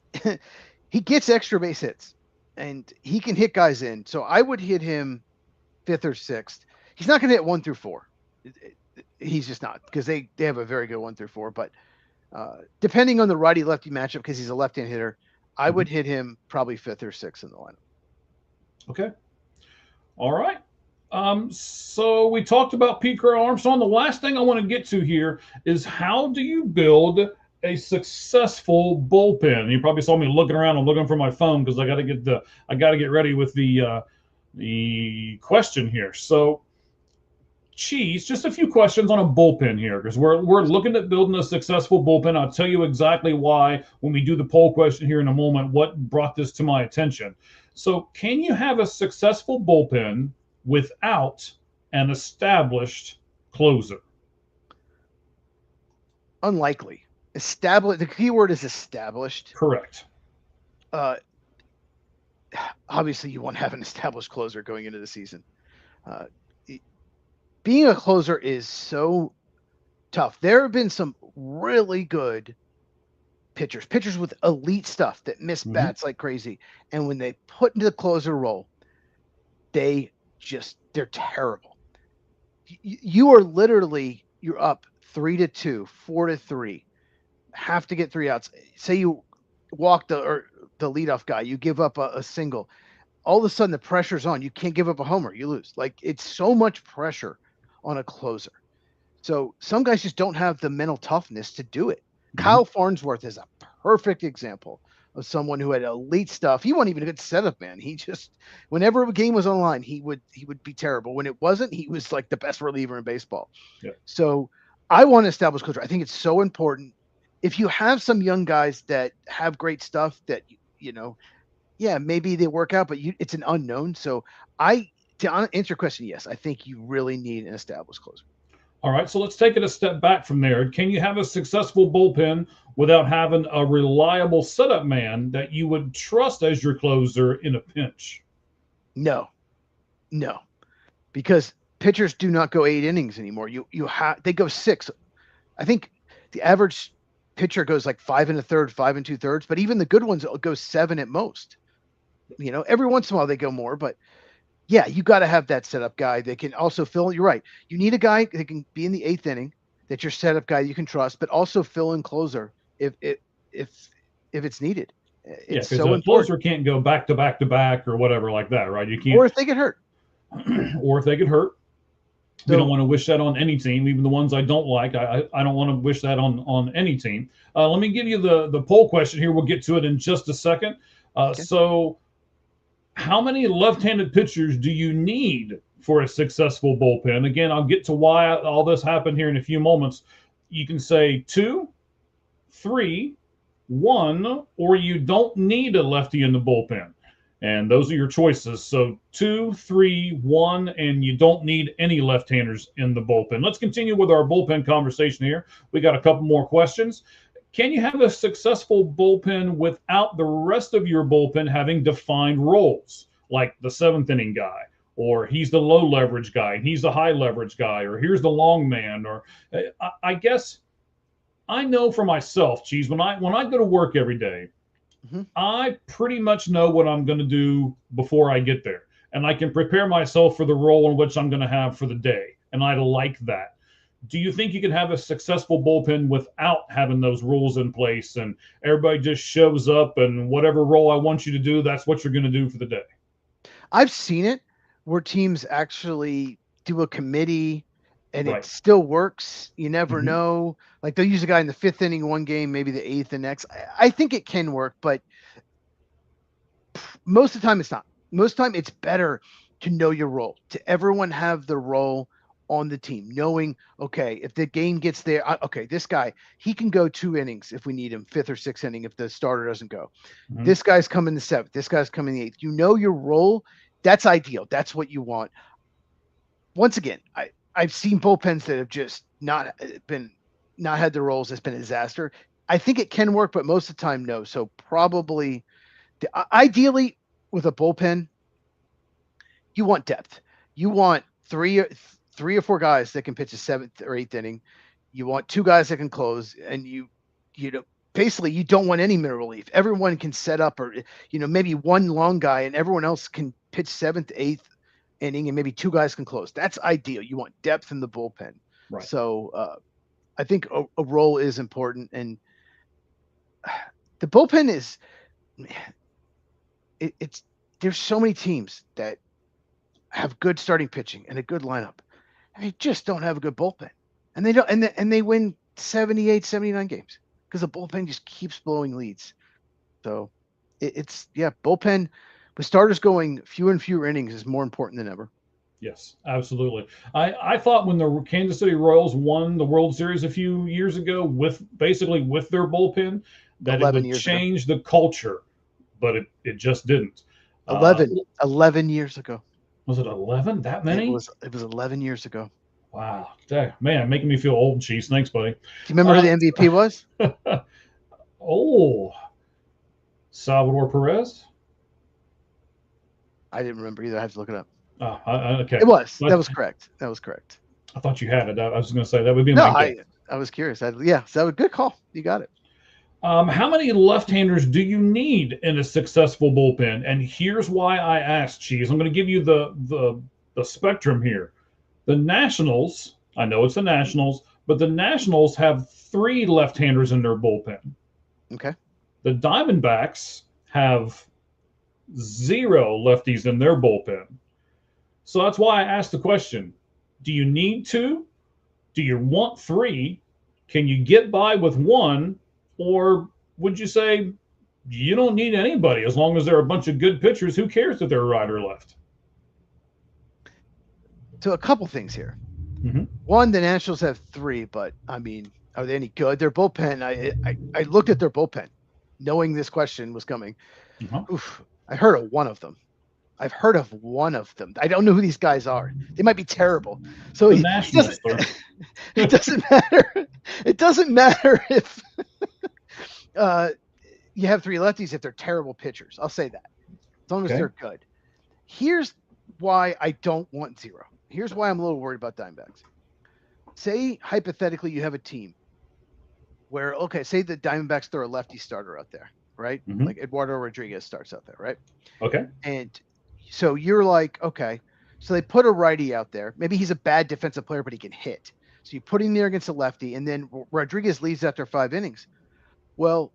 gets extra base hits and he can hit guys in. So I would hit him 5th or 6th. He's not going to hit 1 through 4. He's just not, because they have a very good 1 through 4. But depending on the righty lefty matchup, because he's a left-hand hitter, I would hit him probably 5th or 6th in the lineup. Okay. All right. So we talked about Pete Crow Armstrong. The last thing I want to get to here is, how do you build a successful bullpen? You probably saw me looking around and looking for my phone because I got to get ready with the question here. So, Cheese, just a few questions on a bullpen here, because we're looking at building a successful bullpen. I'll tell you exactly why when we do the poll question here in a moment, what brought this to my attention. So can you have a successful bullpen without an established closer? Unlikely. Established. The key word is established. Correct. Obviously, you want to have an established closer going into the season. Being a closer is so tough. There have been some really good pitchers with elite stuff that miss bats like crazy. And when they put into the closer role, they're terrible. You are literally, you're up 3-2, 4-3, have to get 3 outs. Say you walk the leadoff guy, you give up a single. All of a sudden the pressure's on. You can't give up a homer. You lose. Like, it's so much pressure on a closer. So some guys just don't have the mental toughness to do it. Mhm. Kyle Farnsworth is a perfect example of someone who had elite stuff. He wasn't even a good setup man. He just, whenever a game was on the line, he would be terrible. When it wasn't, he was like the best reliever in baseball. Yeah. So I want to establish culture. I think it's so important. If you have some young guys that have great stuff that, yeah, maybe they work out, but it's an unknown. So to answer your question, yes, I think you really need an established closer. All right, so let's take it a step back from there. Can you have a successful bullpen without having a reliable setup man that you would trust as your closer in a pinch? No, because pitchers do not go 8 innings anymore. They go 6. I think the average pitcher goes like 5 1/3, 5 2/3, but even the good ones go 7 at most. Every once in a while they go more, but yeah, you got to have that setup guy that can also fill. You're right. You need a guy that can be in the 8th inning, that's your setup guy you can trust, but also fill in closer if it's needed. It's so important. Closer can't go back to back to back or whatever like that, right? You can't. Or if they get hurt. We don't want to wish that on any team, even the ones I don't like. I don't want to wish that on any team. Let me give you the poll question here. We'll get to it in just a second. Okay. So how many left-handed pitchers do you need for a successful bullpen? Again, I'll get to why all this happened here in a few moments. You can say 2, 3, 1, or you don't need a lefty in the bullpen. And those are your choices. So 2, 3, 1, and you don't need any left-handers in the bullpen. Let's continue with our bullpen conversation here. We got a couple more questions. Can you have a successful bullpen without the rest of your bullpen having defined roles, like the 7th inning guy, or he's the low leverage guy and he's the high leverage guy, or here's the long man? Or I guess I know for myself, Cheese, when I go to work every day, mm-hmm. I pretty much know what I'm going to do before I get there, and I can prepare myself for the role in which I'm going to have for the day, and I like that. Do you think you can have a successful bullpen without having those rules in place and everybody just shows up and whatever role I want you to do, that's what you're going to do for the day? I've seen it where teams actually do a committee and Right. It still works. You never Mm-hmm. know. Like they'll use a guy in the 5th inning one game, maybe the 8th the next. I think it can work, but most of the time it's not. Most of the time it's better to know your role, to everyone have the role on the team, knowing, okay, if the game gets there, okay, this guy, he can go 2 innings if we need him, 5th or 6th inning if the starter doesn't go. Mm-hmm. This guy's coming the 7th. This guy's coming the 8th. You know your role. That's ideal. That's what you want. Once again, I've seen bullpens that have just not had the roles. It's been a disaster. I think it can work, but most of the time, no. So probably, ideally, with a bullpen, you want depth. You want 3 or 4 guys that can pitch a 7th or 8th inning. You want 2 guys that can close, and you basically you don't want any middle relief. Everyone can set up, or maybe one long guy and everyone else can pitch 7th, 8th inning, and maybe 2 guys can close. That's ideal. You want depth in the bullpen. Right. So I think a role is important, and the bullpen is it's there's so many teams that have good starting pitching and a good lineup. They just don't have a good bullpen, and they don't, and they win 78, 79 games because the bullpen just keeps blowing leads. So bullpen with starters going fewer and fewer innings is more important than ever. Yes, absolutely. I thought when the Kansas City Royals won the World Series a few years ago with their bullpen, that it would change the culture, but it just didn't. 11 years ago. Was it 11? That many? It was 11 years ago. Wow. Dang, man, making me feel old, Chiefs. Thanks, buddy. Do you remember who the MVP was? Oh, Salvador Perez? I didn't remember either. I have to look it up. Okay. It was. That was correct. I thought you had it. I was going to say that would be no. I was curious. So that was a good call. You got it. How many left-handers do you need in a successful bullpen? And here's why I asked, Cheese. I'm going to give you the spectrum here. The Nationals, I know it's the Nationals, but the Nationals have 3 left-handers in their bullpen. Okay. The Diamondbacks have 0 lefties in their bullpen. So that's why I asked the question, do you need 2? Do you want 3? Can you get by with 1? Or would you say you don't need anybody as long as there are a bunch of good pitchers? Who cares if they're right or left? So a couple things here. Mm-hmm. One, the Nationals have 3, but I mean, are they any good? Their bullpen, I looked at their bullpen, knowing this question was coming. Uh-huh. Oof, I heard of one of them. I've heard of one of them. I don't know who these guys are. They might be terrible. So The Nationals, it doesn't matter. It doesn't matter if you have 3 lefties if they're terrible pitchers. I'll say that. As long as they're good. Here's why I don't want 0. Here's why I'm a little worried about Diamondbacks. Say, hypothetically, you have a team where, okay, say the Diamondbacks throw a lefty starter out there, right? Mm-hmm. Like Eduardo Rodriguez starts out there, right? Okay. And so you're like, okay, so they put a righty out there. Maybe he's a bad defensive player, but he can hit. So you put him there against a lefty, and then Rodriguez leaves after 5 innings. Well,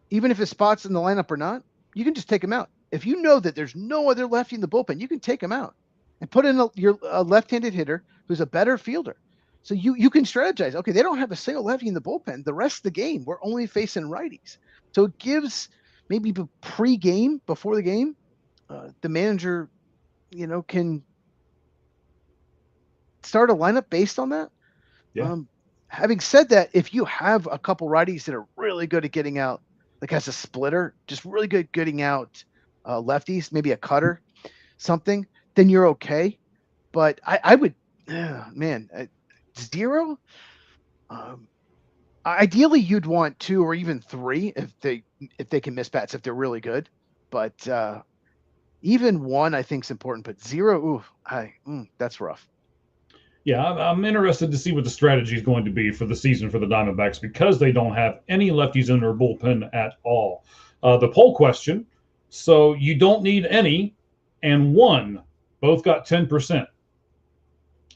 even if his spot's in the lineup or not, you can just take him out. If you know that there's no other lefty in the bullpen, you can take him out and put in your left-handed hitter who's a better fielder. So you can strategize. Okay, they don't have a single lefty in the bullpen. The rest of the game, we're only facing righties. So it gives maybe pre-game, before the game, the manager, can start a lineup based on that. Yeah. Having said that, if you have a couple righties that are really good at getting out, like has a splitter, just really good getting out lefties, maybe a cutter, something, then you're okay. But I would, man, 0. Ideally, you'd want 2 or even 3 if they can miss bats, if they're really good. But even 1, I think, is important. But 0, that's rough. Yeah, I'm interested to see what the strategy is going to be for the season for the Diamondbacks because they don't have any lefties in their bullpen at all. The poll question, so you don't need any, and 1 both got 10%.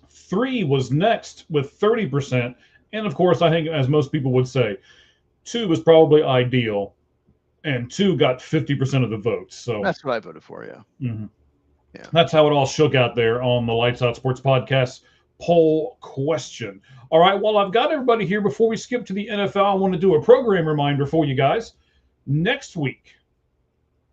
3 was next with 30%. And of course, I think, as most people would say, 2 was probably ideal, and 2 got 50% of the votes. So that's what I voted for, yeah. Mm-hmm. Yeah. That's how it all shook out there on the Lights Out Sports Podcast poll question. All right, well, I've got everybody here. Before we skip to the NFL, I want to do a program reminder for you guys. Next week,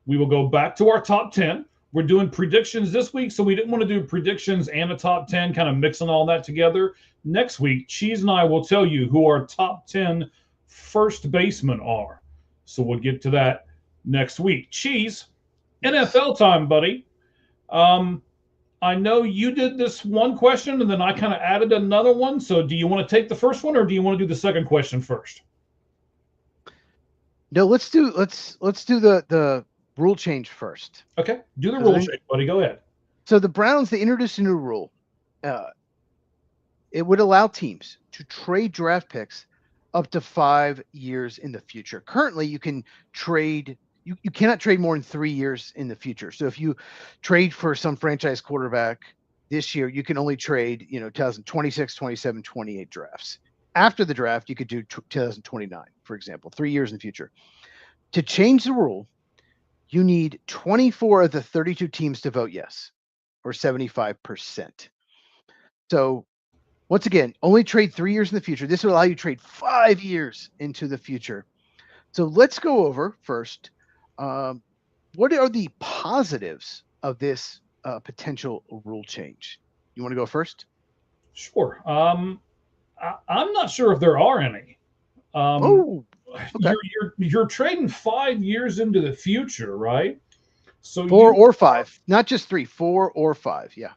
we will go back to our top 10. We're doing predictions this week, so we didn't want to do predictions and a top 10, kind of mixing all that together. Next week, Cheese and I will tell you who our top 10 first basemen are. So we'll get to that next week. Cheese, NFL time, buddy. I know you did this one question, and then I kind of added another one. So do you want to take the first one, or do you want to do the second question first? No, let's do the rule change first. Okay, do the rule change, buddy. Go ahead. So the Browns, they introduced a new rule. It would allow teams to trade draft picks up to 5 years in the future. Currently, you can trade. You cannot trade more than 3 years in the future. So if you trade for some franchise quarterback this year, you can only trade, 2026, 27, 28 drafts. After the draft, you could do 2029, for example, 3 years in the future. To change the rule, you need 24 of the 32 teams to vote yes, or 75%. So once again, only trade 3 years in the future. This will allow you to trade 5 years into the future. So let's go over first. What are the positives of this potential rule change? You want to go first? Sure. I'm not sure if there are any. Okay. You're trading 5 years into the future, right? So 4 or 5, not just 3, 4 or 5. Yeah,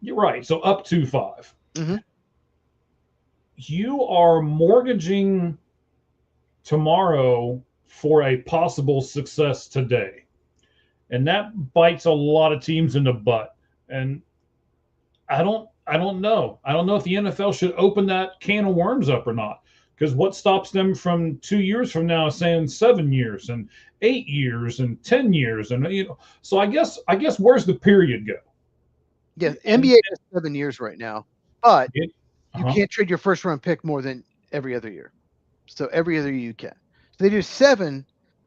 you're right. So up to 5. Mm-hmm. You are mortgaging tomorrow for a possible success today. And that bites a lot of teams in the butt. And I don't know. I don't know if the NFL should open that can of worms up or not. Because what stops them from 2 years from now saying 7 years and 8 years and 10 years, and so I guess where's the period go? Yeah, And NBA has 7 years right now, but it, you uh-huh. can't trade your first round pick more than every other year. So every other year you can. So they do 7,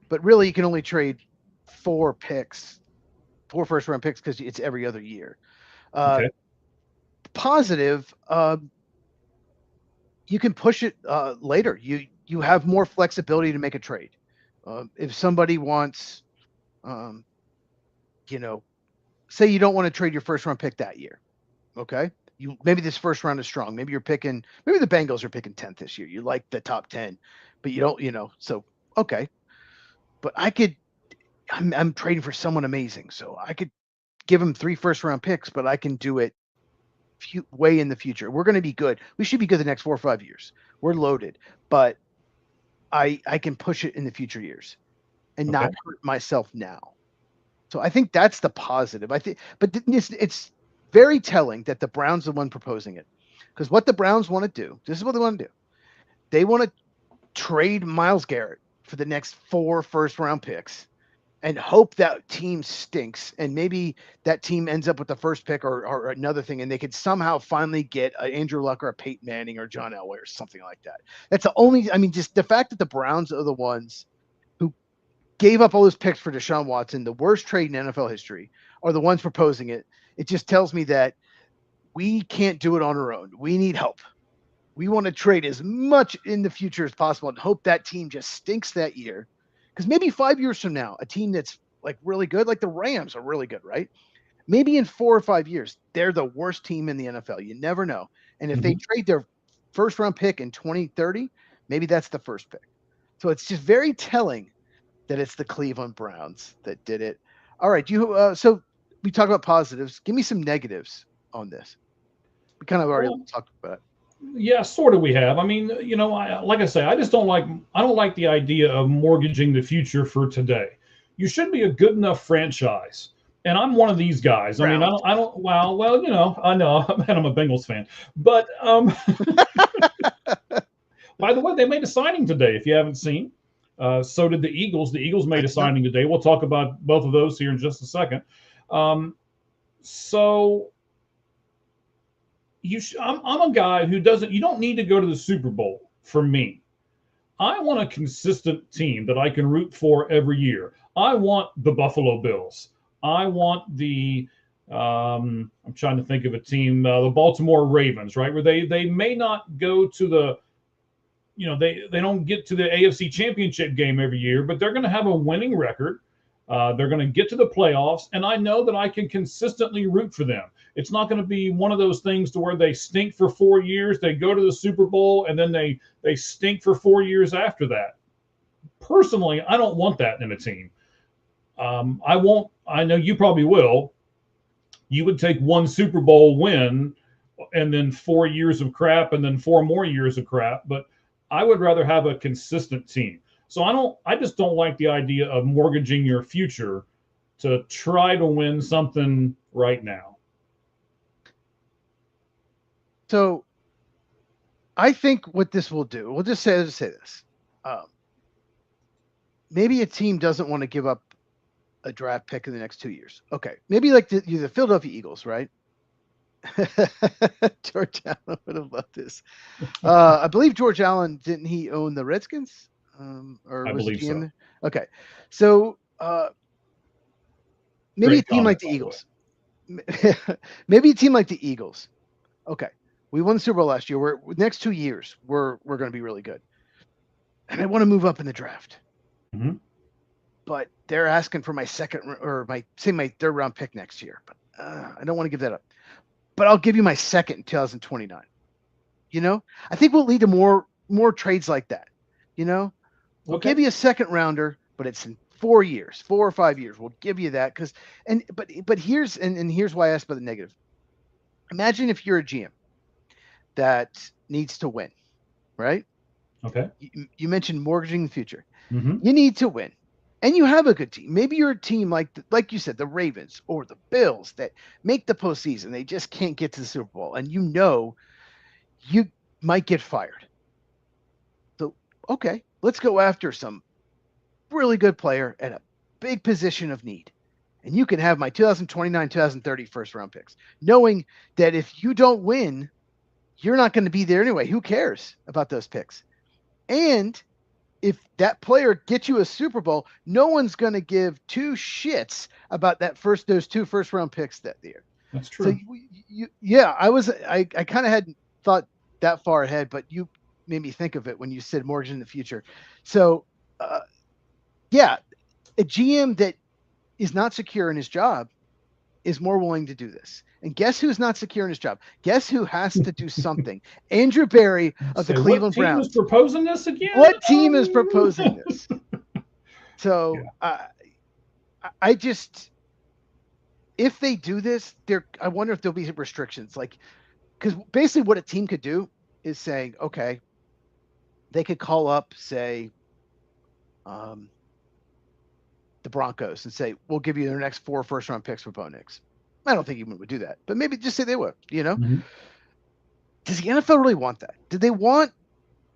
but really you can only trade 4 picks, 4 first round picks because it's every other year. Okay. Positive, you can push it later. You have more flexibility to make a trade. If somebody wants, um, you know, say you don't want to trade your first round pick that year, okay? Maybe this first round is strong. Maybe maybe the Bengals are picking 10th this year. You like the top 10, but you don't, so okay. But I'm trading for someone amazing, so I could give him 3 first round picks, but I can do it way in the future. We're going to be good. We should be good the next 4 or 5 years. We're loaded, but I can push it in the future years and Okay. not hurt myself now. So I think that's the positive. I think, but it's very telling that the Browns are the one proposing it, because what the Browns want to do, this is what they want to do. They want to trade Myles Garrett for the next 4 first round picks and hope that team stinks, and maybe that team ends up with the first pick or another thing, and they could somehow finally get Andrew Luck or a Peyton Manning or John Elway or something like that. That's the only. I mean, just the fact that the Browns are the ones who gave up all those picks for Deshaun Watson, the worst trade in NFL history, are the ones proposing it. It just tells me that we can't do it on our own. We need help. We want to trade as much in the future as possible and hope that team just stinks that year. Because maybe 5 years from now, a team that's like really good, like the Rams are really good, right? Maybe in 4 or 5 years, they're the worst team in the NFL. You never know. And if they Mm-hmm. trade their first round pick in 2030, maybe that's the first pick. So it's just very telling that it's the Cleveland Browns that did it. All right, so we talked about positives. Give me some negatives on this. We kind of already Well, talked about it. yeah, sort of. We have. I mean, like I say, I don't like the idea of mortgaging the future for today. You should be a good enough franchise, and I'm one of these guys. I mean, Browns. I don't. Well, I know, and I'm a Bengals fan, but by the way, they made a signing today. If you haven't seen, so did the Eagles. The Eagles I made a didn't know. signing today. We'll talk about both of those here in just a second. Um, so I'm a guy who doesn't. You don't need to go to the Super Bowl for me. I want a consistent team that I can root for every year. I want the Buffalo Bills. I want I'm trying to think of a team, the Baltimore Ravens, right? Where they may not go to they don't get to the AFC Championship game every year, but they're going to have a winning record. They're going to get to the playoffs, and I know that I can consistently root for them. It's not going to be one of those things to where they stink for 4 years, they go to the Super Bowl, and then they stink for 4 years after that. Personally, I don't want that in a team. I won't. I know you probably will. You would take one Super Bowl win and then 4 years of crap and then 4 more years of crap, but I would rather have a consistent team. So I just don't like the idea of mortgaging your future to try to win something right now. So I think what this will do, we'll just say this. Maybe a team doesn't want to give up a draft pick in the next 2 years. Okay. Maybe like the Philadelphia Eagles, right? George Allen would have loved this. I believe George Allen, didn't he own the Redskins? Or I was believe he GM? so. Okay. So maybe Great a team comment, like the by the Eagles. Maybe a team like the Eagles. Okay. We won the Super Bowl last year. We're next 2 years, we're going to be really good. And I want to move up in the draft. Mhm. But they're asking for my second or my third round pick next year. But I don't want to give that up. But I'll give you my second in 2029. I think we'll lead to more trades like that. We'll Okay. give you a second rounder, but it's in 4 years, 4 or 5 years. We'll give you that but here's why I asked about the negative. Imagine if you're a GM that needs to win, right? Okay. You mentioned mortgaging the future. Mm-hmm. You need to win. And you have a good team. Maybe you're a team like you said, the Ravens or the Bills that make the postseason. They just can't get to the Super Bowl. And you might get fired. okay, let's go after some really good player at a big position of need. And you can have my 2029, 2030 first round picks, knowing that if you don't win, you're not going to be there anyway. Who cares about those picks? And if that player gets you a Super Bowl, no one's going to give two shits about those two first round picks that year. That's true. So yeah, I kind of hadn't thought that far ahead, but you made me think of it when you said mortgage in the future. So yeah, a GM that is not secure in his job is more willing to do this. And guess who's not secure in his job? Guess who has to do something? Andrew Berry of the Cleveland Browns. What team is proposing this again? What team is proposing this? So I just, if they do this, I wonder if there'll be restrictions. Like, because basically what a team could do is saying, okay, they could call up, say, the Broncos and say, we'll give you their next 4 first-round picks for Bo Nix. I don't think anyone would do that, but maybe just say they would, Mm-hmm. Does the NFL really want that? Do they want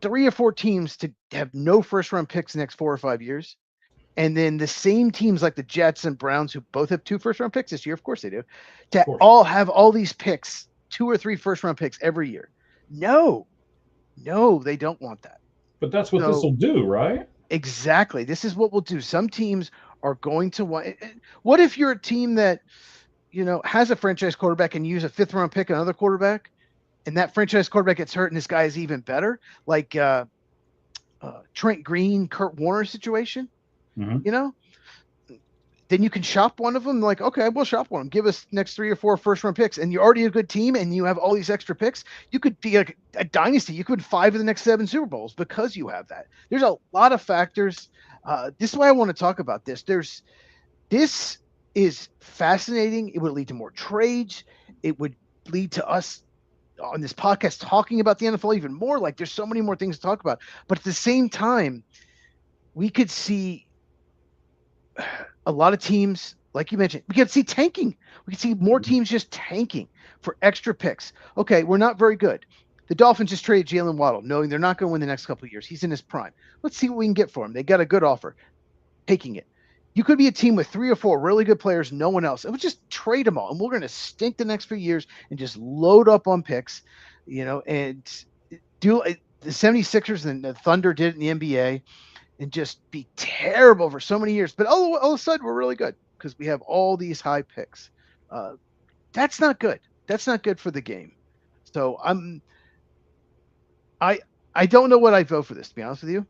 3 or 4 teams to have no first-round picks the next 4 or 5 years? And then the same teams like the Jets and Browns, who both have 2 first-round picks this year, of course they do, to all have all these picks, 2 or 3 first-round picks every year. No, they don't want that. But that's what this will do, right? Exactly. This is what we'll do. Some teams are going to want. What if you're a team that, has a franchise quarterback and use a 5th round pick, another quarterback, and that franchise quarterback gets hurt and this guy is even better, like Trent Green, Kurt Warner situation, Mm-hmm. Then you can shop one of them. Like, okay, we'll shop one of them. Give us next 3 or 4 first round picks, and you're already a good team, and you have all these extra picks. You could be a dynasty. You could win 5 of the next 7 Super Bowls because you have that. There's a lot of factors. This is why I want to talk about this. This is fascinating. It would lead to more trades. It would lead to us on this podcast talking about the NFL even more. Like, there's so many more things to talk about. But at the same time, we could see a lot of teams, like you mentioned, we could see tanking. We could see more teams just tanking for extra picks. Okay, we're not very good. The Dolphins just traded Jalen Waddle, knowing they're not going to win the next couple of years. He's in his prime. Let's see what we can get for him. They got a good offer. Taking it. You could be a team with 3 or 4 really good players, no one else. And we'll just trade them all. And we're going to stink the next few years and just load up on picks, and do the 76ers and the Thunder did it in the NBA and just be terrible for so many years. But all of a sudden, we're really good because we have all these high picks. That's not good. That's not good for the game. So I don't know what I'd vote for this, to be honest with you.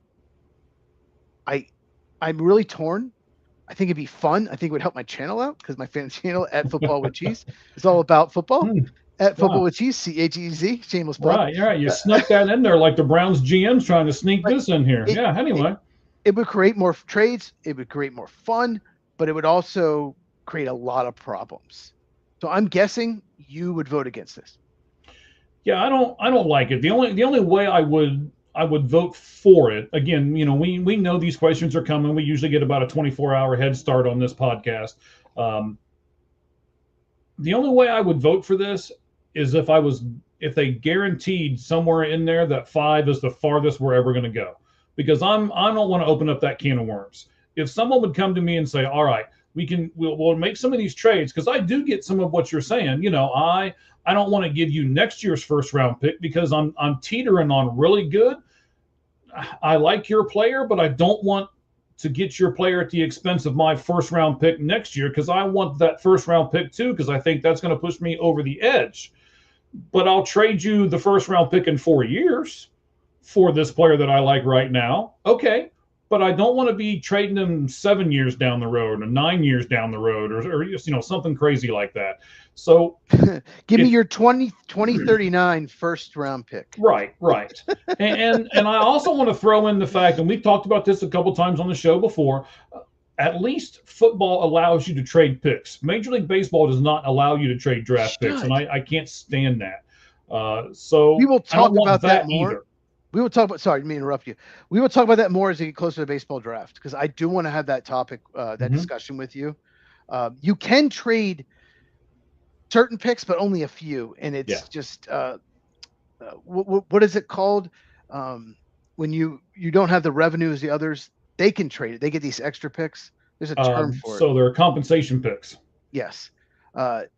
I'm really torn. I think it'd be fun. I think it would help my channel out because my fan channel at Football with Cheese is all about football. At Football with Cheese, CHEZ, shameless plug. Right, you're right. You snuck that in there like the Browns GM's trying to sneak this in here. Anyway. It would create more trades. It would create more fun, but it would also create a lot of problems. So I'm guessing you would vote against this. Yeah, I don't like it. The only way I would vote for it, again, we know these questions are coming. We usually get about a 24-hour head start on this podcast. The only way I would vote for this is if they guaranteed somewhere in there that 5 is the farthest we're ever going to go. Because I don't want to open up that can of worms. If someone would come to me and say, all right, we'll make some of these trades, because I do get some of what you're saying. I don't want to give you next year's first round pick because I'm teetering on really good. I like your player, but I don't want to get your player at the expense of my first round pick next year, because I want that first round pick too, because I think that's going to push me over the edge. But I'll trade you the first round pick in 4 years for this player that I like right now. Okay. But I don't want to be trading them 7 years down the road or 9 years down the road or something crazy like that. So give me your 2039 first round pick. Right. and I also want to throw in the fact, and we've talked about this a couple times on the show before, at least football allows you to trade picks. Major League Baseball does not allow you to trade draft picks, and I can't stand that. So we will talk about that more. Either. We will talk about. Sorry, let me interrupt you. We will talk about that more as we get closer to the baseball draft, because I do want to have that topic, discussion with you. You can trade certain picks, but only a few, and it's just what is it called when when you don't have the revenue as the others, they can trade it. They get these extra picks. There's a term for it. So they're compensation picks. Yes.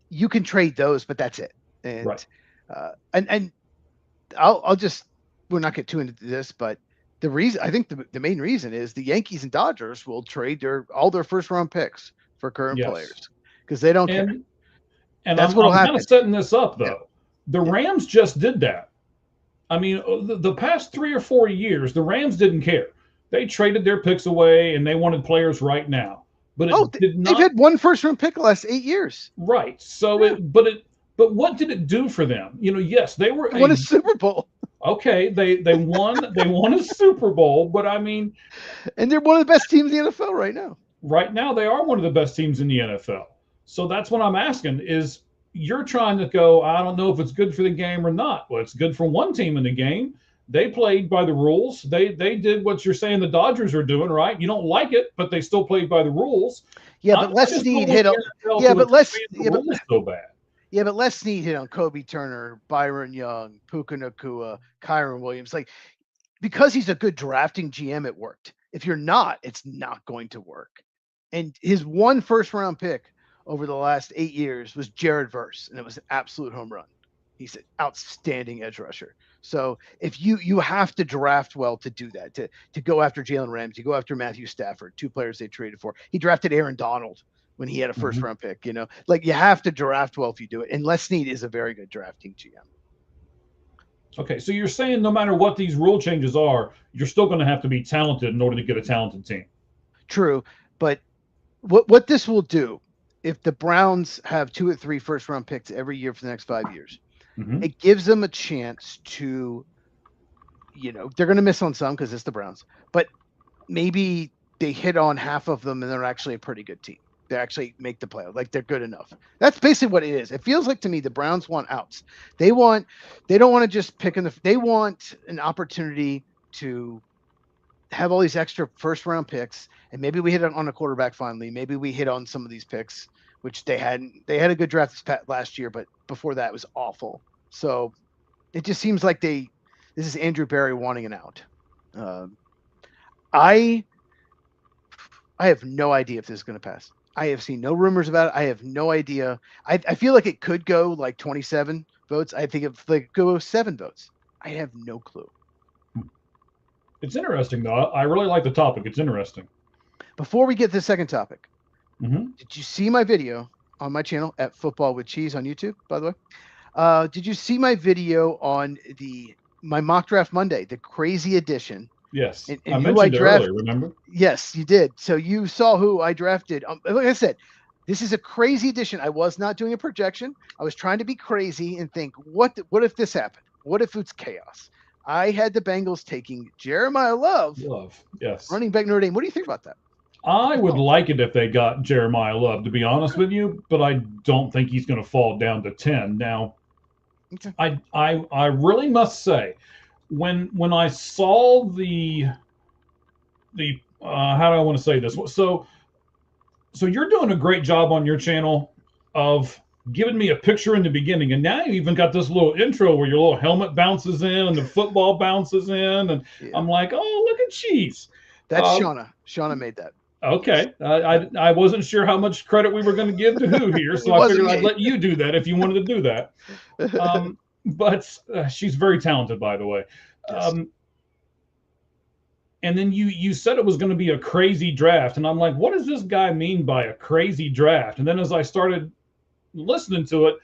You can trade those, but that's it. And Right. And I'll just, we'll not get too into this, but the reason, I think the main reason is the Yankees and Dodgers will trade all their first round picks for current players because they don't care. And that's I'm kind of setting this up though. Yeah. The Rams just did that. I mean, the past 3 or 4 years, the Rams didn't care. They traded their picks away and they wanted players right now. But it did not. They've had one first round pick the last 8 years. Right. So but what did it do for them? Yes, they won a Super Bowl. Okay, they won a Super Bowl, but I mean, and they're one of the best teams in the NFL right now. Right now, they are one of the best teams in the NFL. So that's what I'm asking is you're trying to go, I don't know if it's good for the game or not. Well, it's good for one team in the game. They played by the rules. They did what you're saying the Dodgers are doing, right? You don't like it, but they still played by the rules. Yeah, but Les Snead hit on. Yeah, but so bad. Yeah, but Les Snead hit on Kobe Turner, Byron Young, Puka Nacua, Kyron Williams. Like, because he's a good drafting GM, it worked. If you're not, it's not going to work. And his one first round pick over the last 8 years was Jared Verse, and it was an absolute home run. He's an outstanding edge rusher. So if you have to draft well to do that, to go after Jalen Ramsey, go after Matthew Stafford, 2 players they traded for. He drafted Aaron Donald when he had a first round pick, like you have to draft well if you do it. And Les Snead is a very good drafting GM. Okay, so you're saying no matter what these rule changes are, you're still going to have to be talented in order to get a talented team. True, but what this will do, if the Browns have 2 or 3 first round picks every year for the next 5 years, it gives them a chance to, they're going to miss on some because it's the Browns, but maybe they hit on half of them and they're actually a pretty good team. They actually make the play. Like they're good enough. That's basically what it is. It feels like to me the Browns want outs. They don't want to just pick they want an opportunity to have all these extra first round picks, and maybe we hit on a quarterback finally. Maybe we hit on some of these picks, which they hadn't. They had a good draft last year, but before that it was awful. So it just seems like this is Andrew Berry wanting an out. I have no idea if this is going to pass. I have seen no rumors about it. I have no idea. I feel like it could go like 27 votes. I think if like go 7 votes. I have no clue. It's interesting though. I really like the topic. It's interesting. Before we get to the second topic, did you see my video on my channel at Football with Cheese on YouTube, by the way? Did you see my video on my mock draft Monday, the crazy edition? Yes, and I mentioned it earlier, remember? Yes, you did. So you saw who I drafted. Like I said, this is a crazy edition. I was not doing a projection. I was trying to be crazy and think, what if this happened? What if it's chaos? I had the Bengals taking Jeremiah Love, yes, running back Notre Dame. What do you think about that? I would like it if they got Jeremiah Love, to be honest with you, but I don't think he's going to fall down to 10. Now, I really must say, when I saw the how do I want to say this? So you're doing a great job on your channel of giving me a picture in the beginning, and now you even got this little intro where your little helmet bounces in and the football bounces in, and I'm like, oh, look at Cheese. That's Shauna. Shauna made that. Okay, I wasn't sure how much credit we were going to give to who here, so I figured I'd let you do that if you wanted to do that. But she's very talented, by the way. Yes. And then you said it was going to be a crazy draft, and I'm like, what does this guy mean by a crazy draft? And then as I started listening to it,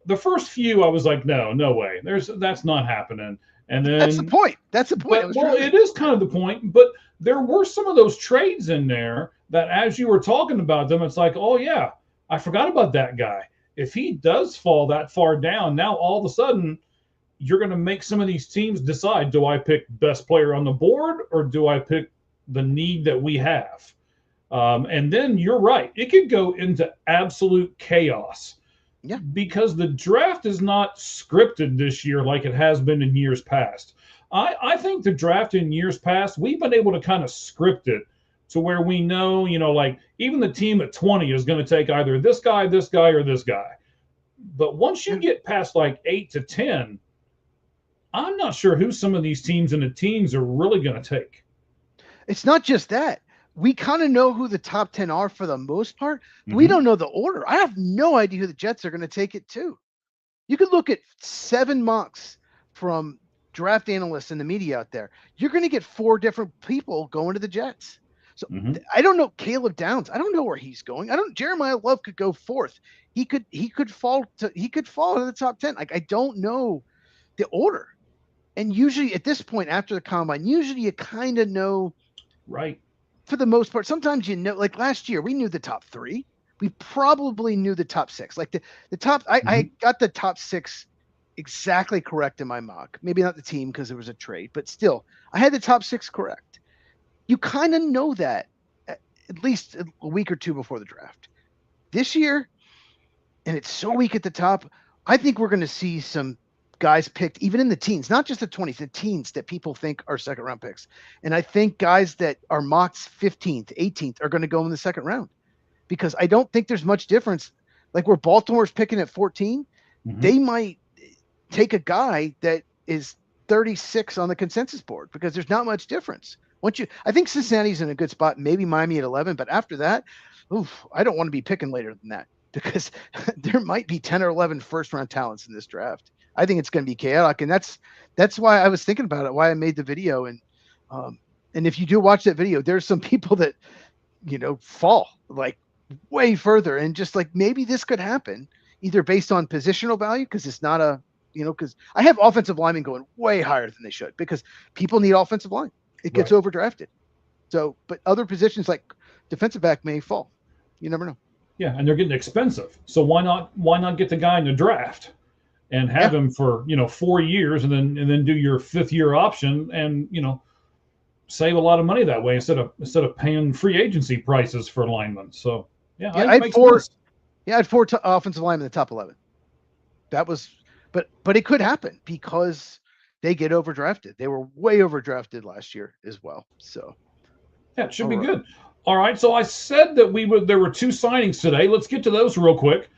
the first few I was like, no way, that's not happening. And then that's the point. That's the point. Well, it is kind of the point, but there were some of those trades in there that, as you were talking about them, it's like, oh yeah, I forgot about that guy. If he does fall that far down, now all of a sudden you're going to make some of these teams decide, do I pick best player on the board or do I pick the need that we have? And then you're right. It could go into absolute chaos. Yeah. Because the draft is not scripted this year like it has been in years past. I think the draft in years past, we've been able to kind of script it to where we know, like even the team at 20 is going to take either this guy, or this guy. But once you get past like 8 to 10, I'm not sure who some of these teams in the teens are really going to take. It's not just that. We kind of know who the top 10 are for the most part, but we don't know the order. I have no idea who the Jets are going to take it to. You could look at 7 mocks from draft analysts and the media out there. You're going to get 4 different people going to the Jets. So I don't know Caleb Downs. I don't know where he's going. Jeremiah Love could go 4th. He could fall to the top 10. Like, I don't know the order. And usually at this point after the combine, usually you kind of know, right? For the most part. Sometimes you know, like last year, we knew the top 3. We probably knew the top 6. Like the top, I got the top 6 exactly correct in my mock. Maybe not the team because it was a trade, but still, I had the top 6 correct. You kind of know that at least a week or 2 before the draft. This year, and it's so weak at the top, I think we're going to see some guys picked even in the teens, not just the 20s, the teens that people think are second round picks. And I think guys that are mocked 15th, 18th are going to go in the second round because I don't think there's much difference. Like where Baltimore's picking at 14, they might take a guy that is 36 on the consensus board because there's not much difference. I think Cincinnati's in a good spot, maybe Miami at 11, but after that, I don't want to be picking later than that because there might be 10 or 11 first round talents in this draft. I think it's going to be chaotic, and that's why I was thinking about it, why I made the video. And if you do watch that video, there's some people that, fall like way further, and just like maybe this could happen either based on positional value because it's not because I have offensive linemen going way higher than they should because people need offensive line. It gets overdrafted. So, but other positions like defensive back may fall. You never know. Yeah, and they're getting expensive. So why not get the guy in the draft? And have him for 4 years, and then do your 5th year option, and save a lot of money that way instead of paying free agency prices for linemen. So I had 4. Yeah, I had 4 offensive linemen in the top 11. That was, but it could happen because they get overdrafted. They were way overdrafted last year as well. So yeah, it should be good. All right. So I said that there were 2 signings today. Let's get to those real quick.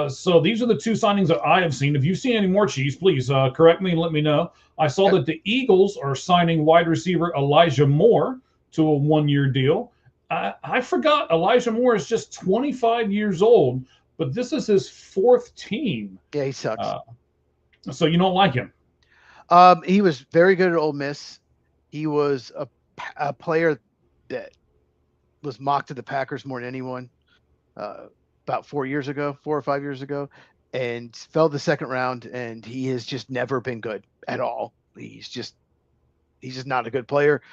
So these are the 2 signings that I have seen. If you've seen any more, Cheese, please correct me and let me know. I saw that the Eagles are signing wide receiver Elijah Moore to a 1-year deal. I forgot Elijah Moore is just 25 years old, but this is his 4th team. Yeah, he sucks. So you don't like him? He was very good at Ole Miss. He was a player that was mocked to the Packers more than anyone. About 4 or 5 years ago, and fell the second round, and he has just never been good at all. He's just not a good player.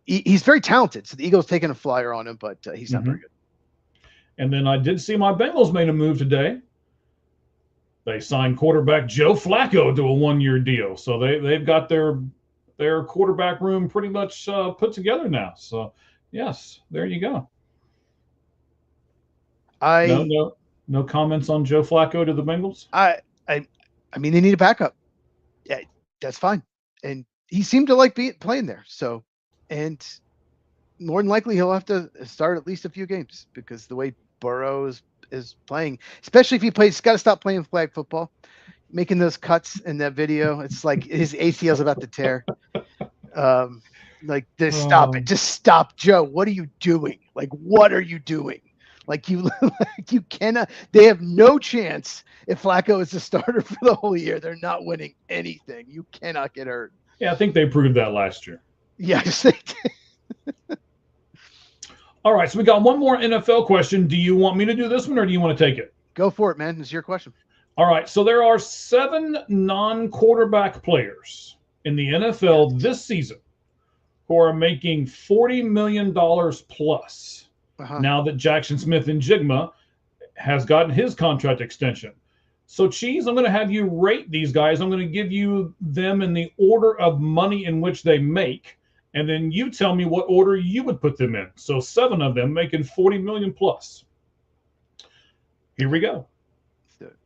He's very talented, so the Eagles taking a flyer on him, but he's not very good. And then I did see my Bengals made a move today. They signed quarterback Joe Flacco to a 1-year deal, so they've got their quarterback room pretty much put together now. So yes, there you go. No comments on Joe Flacco to the Bengals? I mean, they need a backup. Yeah, that's fine. And he seemed to like playing there. So, and more than likely he'll have to start at least a few games because the way Burrow is playing, especially if he's got to stop playing flag football, making those cuts in that video. It's like his ACL's about to tear. Stop it. Just stop, Joe. What are you doing? Like, what are you doing? Like you cannot. They have no chance if Flacco is the starter for the whole year. They're not winning anything. You cannot get hurt. Yeah, I think they proved that last year. Yes, they did. All right, so we got one more NFL question. Do you want me to do this one, or do you want to take it? Go for it, man. It's your question. All right, so there are 7 non-quarterback players in the NFL this season who are making $40 million plus. Now that Jackson Smith-Njigba has gotten his contract extension. So, Cheese, I'm going to have you rate these guys. I'm going to give you them in the order of money in which they make, and then you tell me what order you would put them in. So 7 of them making $40 million plus. Here we go.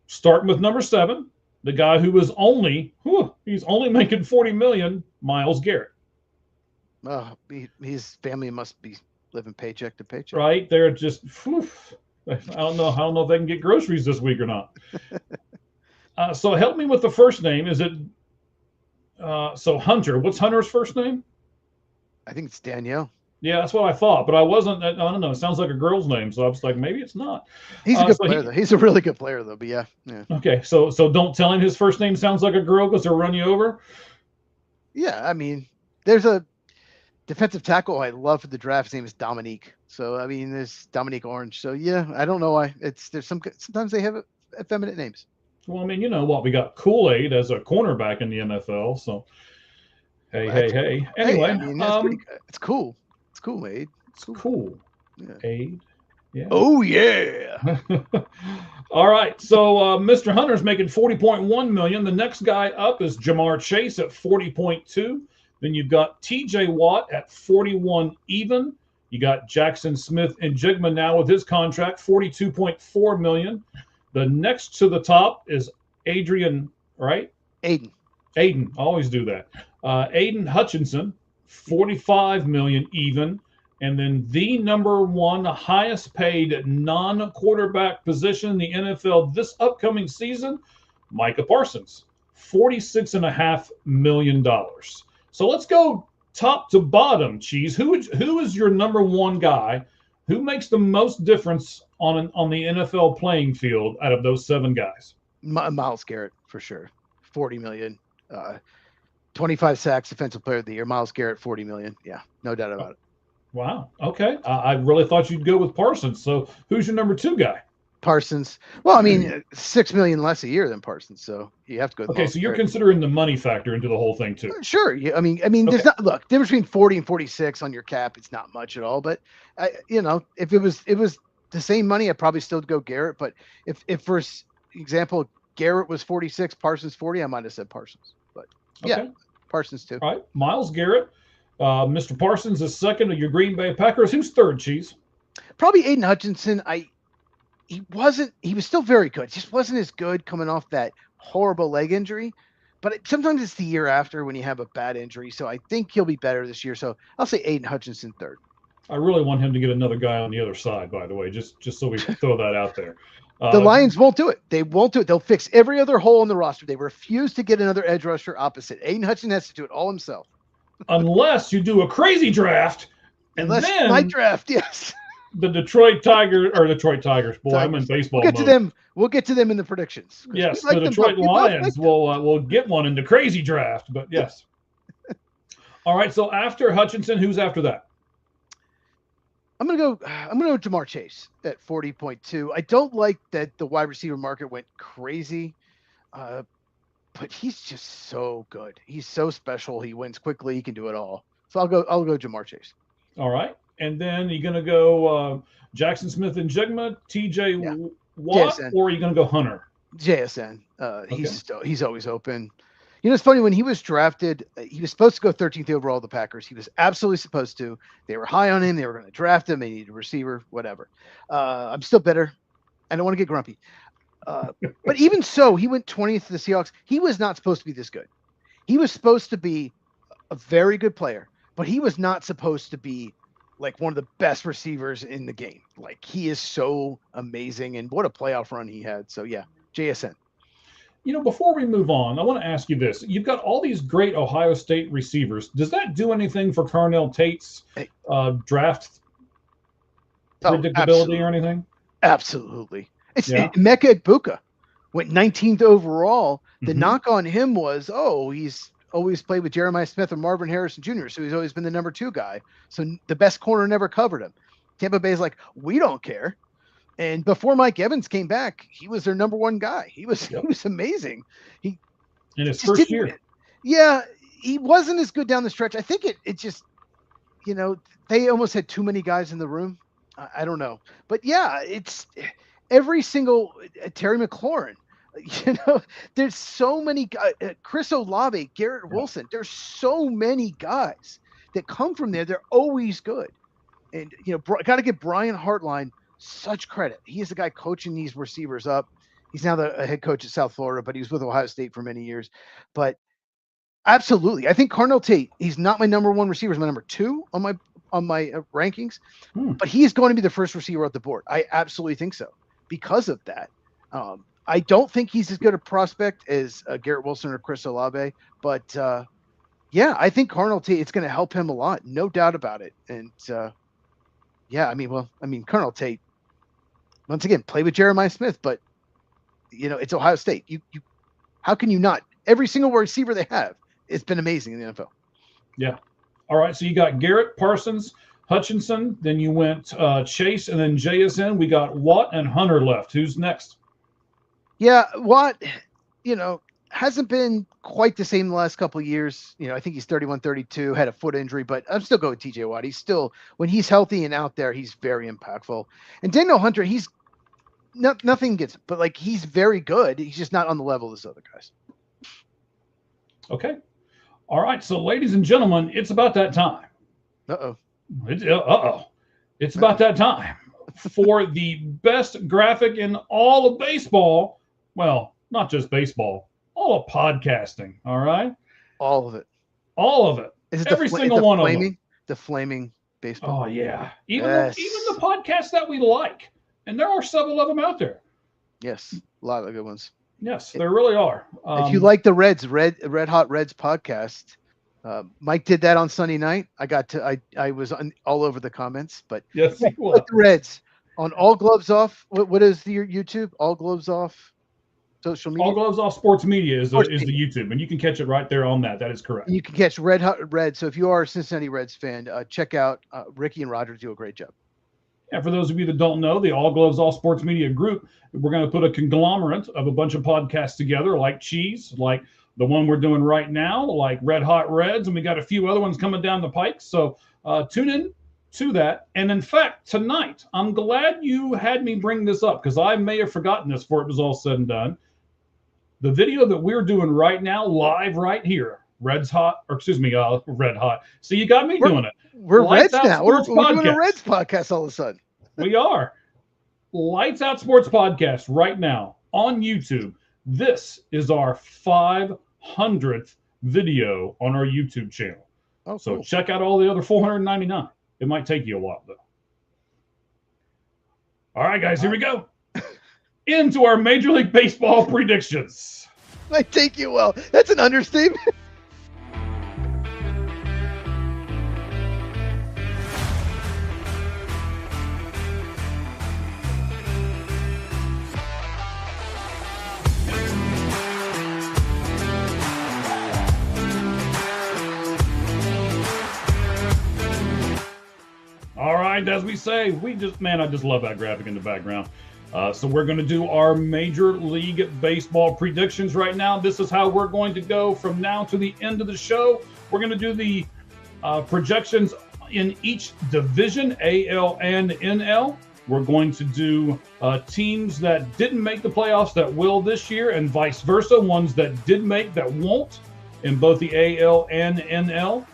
Starting with number 7, the guy who is he's only making $40 million, Myles Garrett. His family must be living paycheck to paycheck. Right? They're just, I don't know if they can get groceries this week or not. So help me with the first name. Is it So Hunter, what's Hunter's first name? I think it's Danielle. Yeah, that's what I thought, but I wasn't. I don't know. It sounds like a girl's name, so I was like, maybe it's not. He's a good So player, though. He's a really good player, though. But yeah, yeah, okay. So don't tell him his first name sounds like a girl because they'll run you over. yeah. I mean, there's a defensive tackle I love for the draft. His name is Dominique. So I mean, there's Dominique Orange. So yeah, I don't know why. There's sometimes they have effeminate names. Well, I mean, you know what? We got Kool-Aid as a cornerback in the NFL. So hey, Well, hey, hey. Anyway, I mean, that's pretty good. It's cool. It's cool, Aid. It's cool. Yeah. Aid. Yeah. Oh yeah. All right. So Mr. Hunter's making 40.1 million. The next guy up is Jamar Chase at 40.2. Then you've got TJ Watt at 41 even. You got Jackson Smith and Jigma now with his contract, 42.4 million. The next to the top is Adrian, right? Aiden. Always do that. Aiden Hutchinson, 45 million even. And then the number one highest paid non-quarterback position in the NFL this upcoming season, Micah Parsons, $46.5 million. So let's go top to bottom, Cheese. Who is your number one guy? Who makes the most difference on the NFL playing field out of those 7 guys? Myles Garrett for sure. 40 million. 25 sacks, defensive player of the year. Myles Garrett, 40 million. Yeah, no doubt about it. Wow. Okay. I really thought you'd go with Parsons. So who's your number 2 guy? Parsons. Well, I mean, 6 million less a year than Parsons, so you have to go. Okay, so you're considering the money factor into the whole thing too. Sure. Yeah. I mean, there's not difference between 40 and 46 on your cap. It's not much at all. But if it was the same money, I'd probably still go Garrett. But if for example, Garrett was 46, Parsons 40, I might have said Parsons. But yeah, Parsons too. All right, Myles Garrett. Mr. Parsons is second of your Green Bay Packers. Who's third, Cheese? Probably Aiden Hutchinson. He was still very good. Just wasn't as good coming off that horrible leg injury. But sometimes it's the year after when you have a bad injury. So I think he'll be better this year. So I'll say Aiden Hutchinson third. I really want him to get another guy on the other side, by the way, just so we throw that out there. The Lions won't do it. They won't do it. They'll fix every other hole in the roster. They refuse to get another edge rusher opposite. Aiden Hutchinson has to do it all himself. Unless you do a crazy draft. Then my draft, yes. The Detroit Tigers. Boy, I'm in baseball mode. We'll get to them in the predictions. Yes, the Detroit Lions will get one in the crazy draft, but yes. All right, so after Hutchinson, who's after that? I'm gonna go Jamar Chase at 40.2. I don't like that the wide receiver market went crazy, but he's just so good. He's so special. He wins quickly. He can do it all. So I'll go Jamar Chase. All right. And then you're going to go Jackson Smith and Jigma, TJ Watt, JSN. Or are you going to go Hunter? JSN. He's always open. You know, it's funny, when he was drafted, he was supposed to go 13th overall to the Packers. He was absolutely supposed to. They were high on him. They were going to draft him. They needed a receiver, whatever. I'm still bitter. I don't want to get grumpy. But even so, he went 20th to the Seahawks. He was not supposed to be this good. He was supposed to be a very good player, but he was not supposed to be like one of the best receivers in the game. Like, he is so amazing, and what a playoff run he had. So yeah, JSN. You know, before we move on, I want to ask you this. You've got all these great Ohio State receivers. Does that do anything for Carnell Tate's draft predictability or anything? Absolutely. Emeka Egbuka went 19th overall. The knock on him was, he's always played with Jeremiah Smith and Marvin Harrison Jr., so he's always been the number 2 guy. So the best corner never covered him. Tampa Bay's like, we don't care. And before Mike Evans came back, he was their number 1 guy. He was amazing. In his first year. Yeah, he wasn't as good down the stretch. I think it just, they almost had too many guys in the room. I don't know. But yeah, it's every single Terry McLaurin. There's so many guys, Chris Olave, Garrett Wilson. There's so many guys that come from there. They're always good. And, got to give Brian Hartline such credit. He is the guy coaching these receivers up. He's now the head coach at South Florida, but he was with Ohio State for many years. But absolutely, I think Carnell Tate, he's not my number 1 receiver. He's my number 2 on my rankings, but he's going to be the first receiver off the board. I absolutely think so. Because of that, I don't think he's as good a prospect as Garrett Wilson or Chris Olave, but yeah, I think Carnell Tate, it's going to help him a lot, no doubt about it. And yeah, I mean, Carnell Tate, once again, play with Jeremiah Smith, but it's Ohio State. You how can you not? Every single receiver they have, it's been amazing in the NFL. Yeah. All right. So you got Garrett, Parsons, Hutchinson. Then you went Chase, and then JSN. We got Watt and Hunter left. Who's next? Yeah, Watt, hasn't been quite the same the last couple of years. I think he's 31, 32, had a foot injury, but I'm still going with TJ Watt. He's still, when he's healthy and out there, he's very impactful. And Daniel Hunter, he's nothing gets, but like he's very good. He's just not on the level of those other guys. Okay. All right. So, ladies and gentlemen, it's about that time. It's about that time for the best graphic in all of baseball. Well, not just baseball, all of podcasting. All right. All of it. All of it. Is it every single one of them? The flaming baseball. Oh yeah. Even the podcasts that we like, and there are several of them out there. Yes, a lot of good ones. Yes, there really are. If you like the Red Hot Reds podcast, Mike did that on Sunday night. I was all over the comments, but yes, like the Reds on All Gloves Off. What is your YouTube? All Gloves Off social media. All Gloves Off Sports Media is the YouTube, and you can catch it right there on that. That is correct. And you can catch Red Hot Red. So if you are a Cincinnati Reds fan, check out Ricky and Roger do a great job. And for those of you that don't know, the All Gloves All Sports Media Group, we're going to put a conglomerate of a bunch of podcasts together, like Cheese, like the one we're doing right now, like Red Hot Reds, and we got a few other ones coming down the pike. So tune in to that. And in fact, tonight, I'm glad you had me bring this up because I may have forgotten this before it was all said and done. The video that we're doing right now, live right here, Red Hot. So you got me doing it. We're Lights Reds Out now. We're Sports doing a Podcast. Reds podcast all of a sudden. We are. Lights Out Sports Podcast right now on YouTube. This is our 500th video on our YouTube channel. Oh, so cool. check out all the other 499. It might take you a while, though. All right, guys, here we go. Into our Major League Baseball predictions. Might take you a while. That's an understatement. All right, as we say, I just love that graphic in the background. So we're going to do our Major League Baseball predictions right now. This is how we're going to go from now to the end of the show. We're going to do the projections in each division, AL and NL. We're going to do teams that didn't make the playoffs that will this year, and vice versa, ones that did make that won't in both the AL and NL.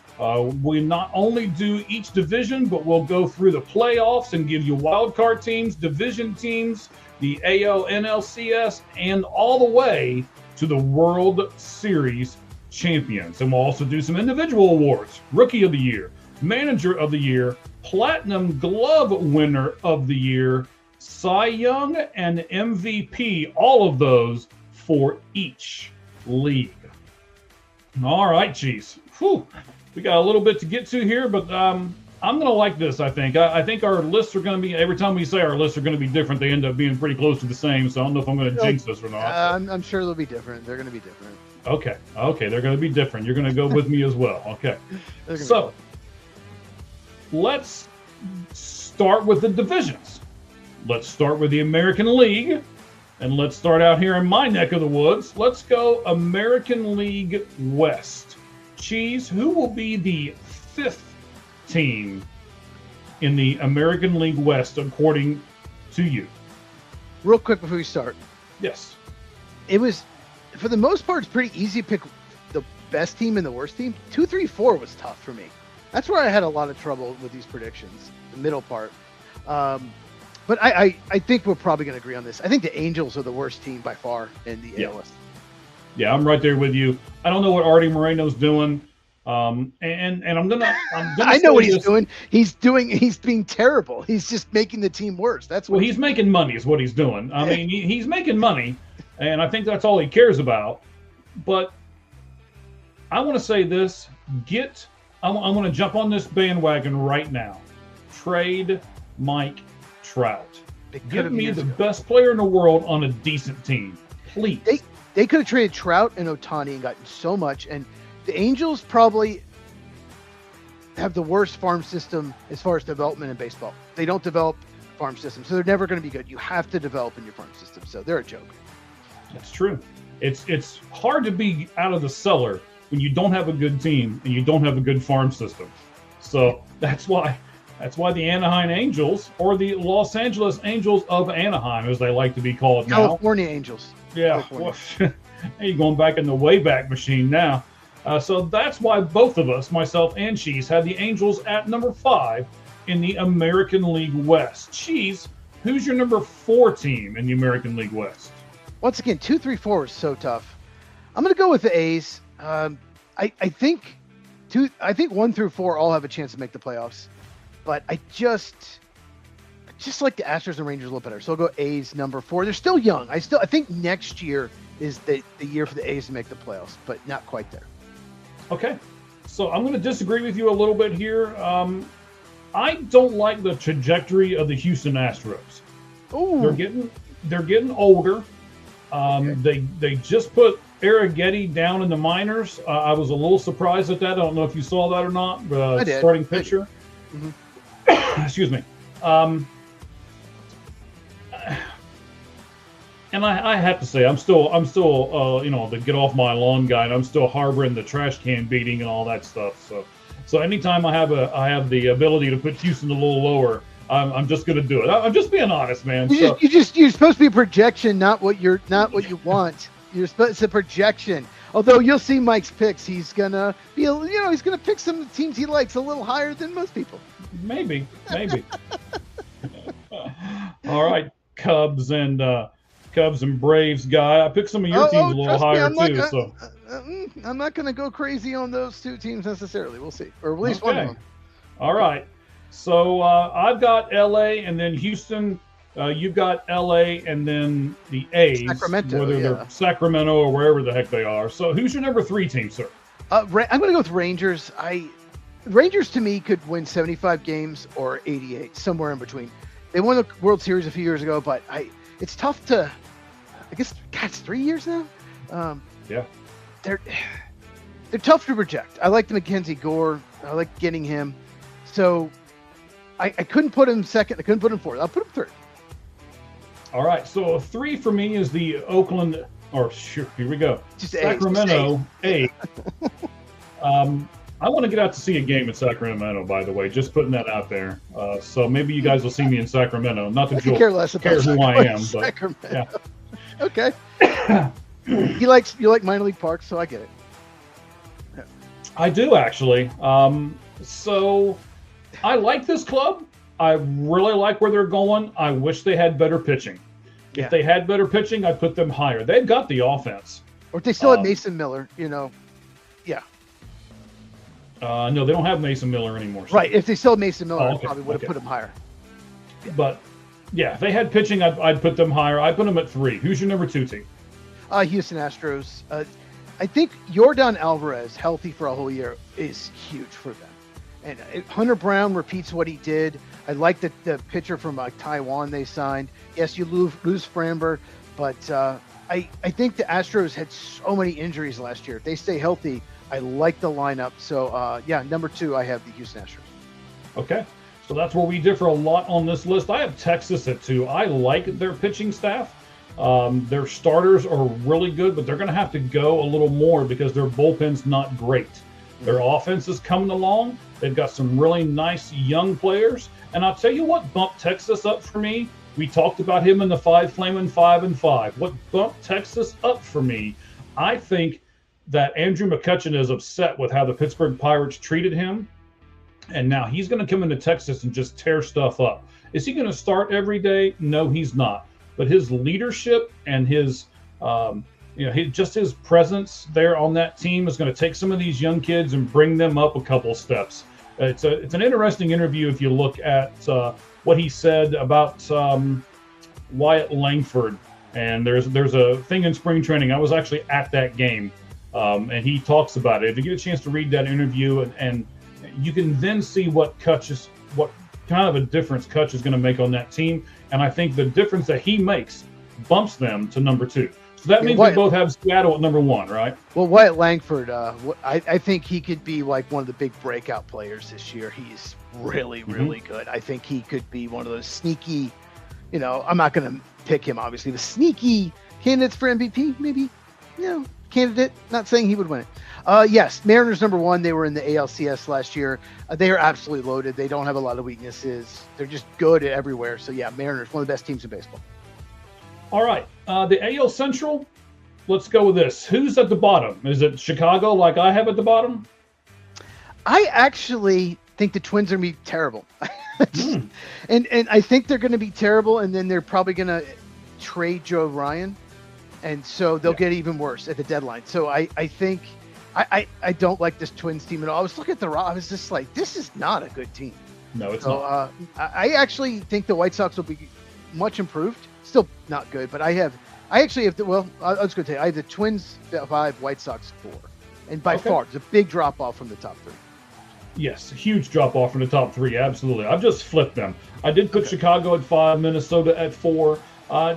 We not only do each division, but we'll go through the playoffs and give you wild card teams, division teams, the AL, NLCS, and all the way to the World Series champions. And we'll also do some individual awards: Rookie of the Year, Manager of the Year, Platinum Glove Winner of the Year, Cy Young, and MVP. All of those for each league. All right, Cheese. Whew. We got a little bit to get to here, but I'm going to like this, I think. I think our lists are going to be, every time we say our lists are going to be different, they end up being pretty close to the same, so I don't know if I'm going to jinx this or not. I'm sure they'll be different. They're going to be different. Okay, they're going to be different. You're going to go with me as well. Okay. So, let's start with the divisions. Let's start with the American League, and let's start out here in my neck of the woods. Let's go American League West. Cheese, who will be the 5th team in the American League West, according to you? Real quick before we start. Yes. It was, for the most part, it's pretty easy to pick the best team and the worst team. 2, 3, 4 was tough for me. That's where I had a lot of trouble with these predictions, the middle part. But I think we're probably going to agree on this. I think the Angels are the worst team by far in the AL West. Yeah, I'm right there with you. I don't know what Artie Moreno's doing. And I'm gonna I know what he's doing. He's being terrible. He's just making the team worse. That's what he's making money is what he's doing. I mean, he's making money, and I think that's all he cares about. But I want to say this: I'm going to jump on this bandwagon right now. Trade Mike Trout. Give me the best player in the world on a decent team, please. They could have traded Trout and Ohtani and gotten so much. And the Angels probably have the worst farm system as far as development in baseball. They don't develop farm systems, so they're never going to be good. You have to develop in your farm system, so they're a joke. That's true. It's hard to be out of the cellar when you don't have a good team and you don't have a good farm system. So that's why the Anaheim Angels, or the Los Angeles Angels of Anaheim, as they like to be called now. California Angels. Yeah. Well, you're going back in the Wayback Machine now. So that's why both of us, myself and Cheese, had the Angels at number 5 in the American League West. Cheese, who's your number 4 team in the American League West? Once again, 2, 3, 4 is so tough. I'm going to go with the A's. I think 1 through 4 all have a chance to make the playoffs, but I just like the Astros and Rangers a little better. So I'll go A's number 4. They're still young. I think next year is the year for the A's to make the playoffs, but not quite there. Okay, so I'm going to disagree with you a little bit here. I don't like the trajectory of the Houston Astros. Ooh. They're getting older. Okay. They just put Arrighetti down in the minors. I was a little surprised at that. I don't know if you saw that or not. I did. Starting pitcher. Mm-hmm. Excuse me. And I have to say, I'm still the get off my lawn guy, and I'm still harboring the trash can beating and all that stuff. So anytime I have the ability to put Houston a little lower, I'm just going to do it. I'm just being honest, man. You're supposed to be a projection, not what you want. It's a projection. Although you'll see Mike's picks, he's gonna be, he's gonna pick some teams he likes a little higher than most people. Maybe. All right, Cubs and Braves guy. I picked some of your teams a little higher too. I'm not gonna go crazy on those 2 teams necessarily. We'll see, or at least one of them. All right. So I've got LA and then Houston. You've got LA and then the A's, Sacramento, whether they're Sacramento or wherever the heck they are. So who's your number 3 team, sir? I'm going to go with Rangers. Rangers to me could win 75 games or 88, somewhere in between. They won the World Series a few years ago, but it's tough to. I guess it's 3 years now. Yeah, they're tough to project. I like the Mackenzie Gore. I like getting him. So I couldn't put him second. I couldn't put him fourth. I'll put him third. All right, so 3 for me is the Oakland, here we go. Sacramento A's. I want to get out to see a game in Sacramento, by the way. Just putting that out there. So maybe you guys will see me in Sacramento. Not that you'll care who I am, but Sacramento. Yeah. Okay. You like minor league parks, so I get it. Yeah. I do actually. So I like this club. I really like where they're going. I wish they had better pitching. Yeah. If they had better pitching, I'd put them higher. They've got the offense. Or if they still had Mason Miller, yeah. No, they don't have Mason Miller anymore. So. Right. If they still had Mason Miller, I probably would have put them higher. Yeah. But, yeah, if they had pitching, I'd put them higher. I'd put them at 3. Who's your number 2 team? Houston Astros. I think Yordan Alvarez, healthy for a whole year, is huge for them. And Hunter Brown repeats what he did. I like the pitcher from Taiwan they signed. Yes, you lose Framber, but I think the Astros had so many injuries last year. If they stay healthy, I like the lineup. So, number 2, I have the Houston Astros. Okay, so that's where we differ a lot on this list. I have Texas at 2. I like their pitching staff. Their starters are really good, but they're going to have to go a little more because their bullpen's not great. Their offense is coming along. They've got some really nice young players. And I'll tell you what bumped Texas up for me. We talked about him in the Flaming 5-5. What bumped Texas up for me, I think that Andrew McCutchen is upset with how the Pittsburgh Pirates treated him. And now he's going to come into Texas and just tear stuff up. Is he going to start every day? No, he's not. But his leadership and his his presence there on that team is going to take some of these young kids and bring them up a couple steps. It's an interesting interview if you look at what he said about Wyatt Langford And there's a thing in spring training. I was actually at that game, and he talks about it. If you get a chance to read that interview, and you can then see what kind of a difference Kutch is going to make on that team. And I think the difference that he makes bumps them to number 2. So that means we both have Seattle at number 1, right? Well, Wyatt Langford, I think he could be like one of the big breakout players this year. He's really, really good. I think he could be one of those sneaky, I'm not going to pick him, obviously, the sneaky candidates for MVP, maybe, candidate. Not saying he would win it. Yes, Mariners number 1. They were in the ALCS last year. They are absolutely loaded. They don't have a lot of weaknesses. They're just good everywhere. So yeah, Mariners, one of the best teams in baseball. All right, the AL Central. Let's go with this. Who's at the bottom? Is it Chicago, like I have at the bottom? I actually think the Twins are going to be terrible. And I think they're going to be terrible, and then they're probably going to trade Joe Ryan, and so they'll get even worse at the deadline. So I think I don't like this Twins team at all. I was looking at I was just like, this is not a good team. No, it's not. I actually think the White Sox will be much improved. Still not good, but I actually have I was going to tell you, I have the Twins 5, White Sox 4, and by far it's a big drop off from the top 3. Yes, huge drop off from the top 3. Absolutely, I've just flipped them. I did put Chicago at 5, Minnesota at 4,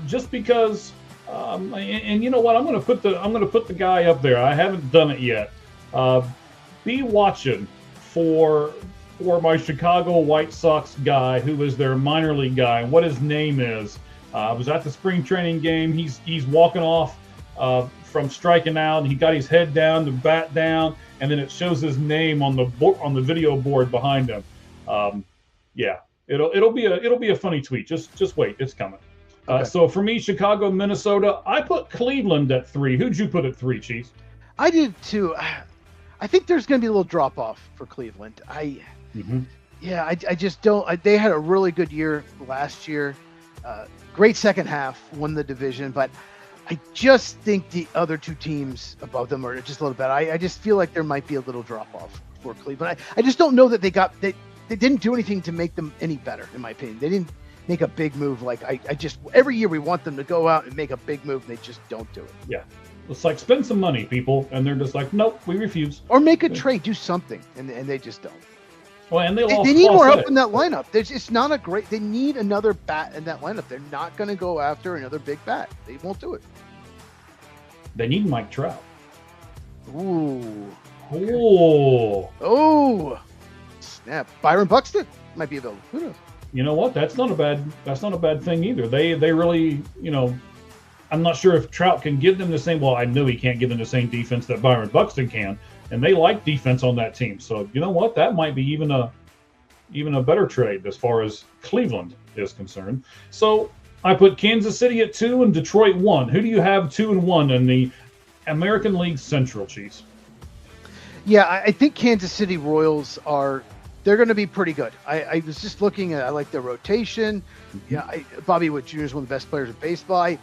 just because. And you know what? I'm going to put the guy up there. I haven't done it yet. Be watching for my Chicago White Sox guy, who is their minor league guy, and what his name is. I was at the spring training game. He's walking off from striking out, and he got his head down, the bat down, and then it shows his name on the video board behind him. Yeah, it'll be a funny tweet. Just wait, it's coming. So for me, Chicago, Minnesota, I put Cleveland at 3. Who'd you put at 3, Chiefs? I did too. I think there's going to be a little drop off for Cleveland. I just don't. They had a really good year last year. Great second half, won the division, but I just think the other 2 teams above them are just a little bit. I just feel like there might be a little drop off for Cleveland. I just don't know that they didn't do anything to make them any better, in my opinion. They didn't make a big move. Like I just every year we want them to go out and make a big move, and they just don't do it. Yeah, it's like spend some money, people, and they're just like, nope, we refuse. Or make a trade, do something, and they just don't. Well, and they need more help in that lineup. It's not a great. They need another bat in that lineup. They're not going to go after another big bat. They won't do it. They need Mike Trout. Ooh. Oh. Oh. Snap. Byron Buxton might be available. Who knows? You know what? That's not a bad thing either. They really, I'm not sure if Trout can give them the same. Well, I know he can't give them the same defense that Byron Buxton can. And they like defense on that team. So you know what? That might be even a better trade as far as Cleveland is concerned. So I put Kansas City at 2 and Detroit 1. Who do you have 2 and 1 in the American League Central, Chiefs? Yeah, I think Kansas City Royals they're going to be pretty good. I was just looking at, I like their rotation. Yeah, Bobby Witt Jr. is one of the best players in baseball.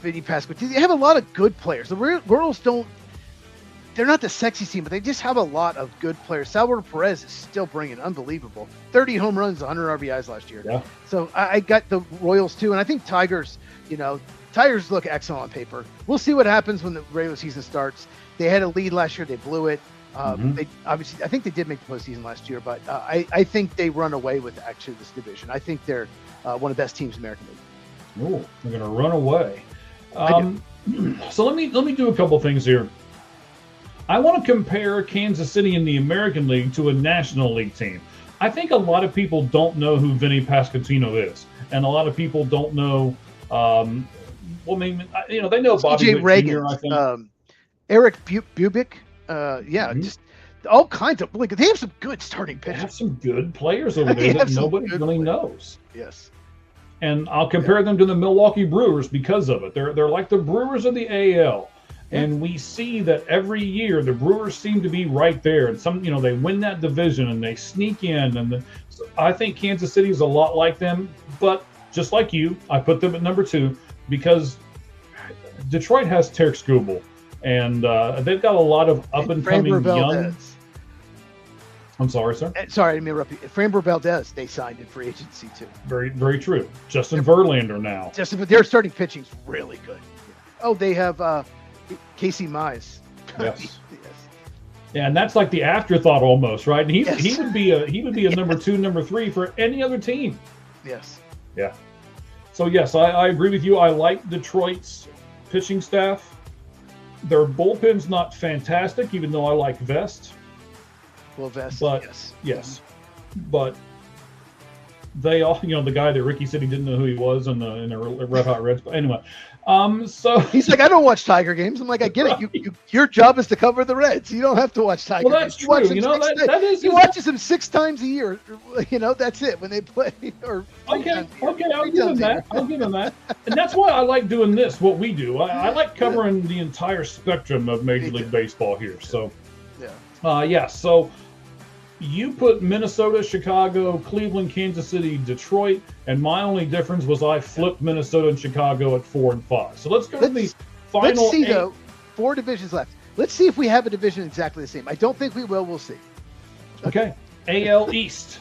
Vinny Pasquantino. They have a lot of good players. The Royals they're not the sexy team, but they just have a lot of good players. Salvador Perez is still bringing unbelievable 30 home runs, 100 RBIs last year. Yeah. So I got the Royals too, and I think Tigers look excellent on paper. We'll see what happens when the regular season starts. They had a lead last year, they blew it. They obviously, I think they did make the postseason last year, but I think they run away with actually this division. I think they're one of the best teams in the American League. Oh, they're going to run away. So let me do a couple things here. I want to compare Kansas City in the American League to a National League team. I think a lot of people don't know who Vinny Pasquantino is, and a lot of people don't know. They know Bobby Witt Reagan, Jr., I think. Eric Bubic. Just all kinds of they have some good starting pitchers. They have some good players over there that nobody really knows. Yes. And I'll compare them to the Milwaukee Brewers because of it. They're like the Brewers of the AL. And we see that every year the Brewers seem to be right there. And they win that division and they sneak in. And so I think Kansas City is a lot like them. But just like you, I put them at number 2 because Detroit has Tarek Skubal. And they've got a lot of up-and-coming young. I'm sorry, sir. Sorry, I didn't interrupt you. Framber Valdez, they signed in free agency too. Very, very true. Justin Verlander now. But their starting pitching's really good. Oh, they have Casey Mize. Yes. Yes. Yeah, and that's like the afterthought almost, right? And Yes. he would be a number 2, number 3 for any other team. Yes. Yeah. So yes, I agree with you. I like Detroit's pitching staff. Their bullpen's not fantastic, even though I like Vest. Well, Vest. But yes. But they all, the guy that Ricky said he didn't know who he was in the Red Hot Reds. But anyway, so he's like, I don't watch Tiger games. I'm like, I get it. Your job is to cover the Reds. You don't have to watch Tiger. Well, that's games. true. That is. He watches them 6 times a year. That's it when they play. Or okay, I'll give him that. And that's why I like doing this. What we do, I like covering the entire spectrum of Major League Baseball here. So, yeah. So you put Minnesota, Chicago, Cleveland, Kansas City, Detroit, and my only difference was I flipped Minnesota and Chicago at 4 and 5. So let's go to the final. Let's see 8. though. 4 divisions left. Let's see if we have a division exactly the same. I don't think we will. We'll see. Okay. AL East.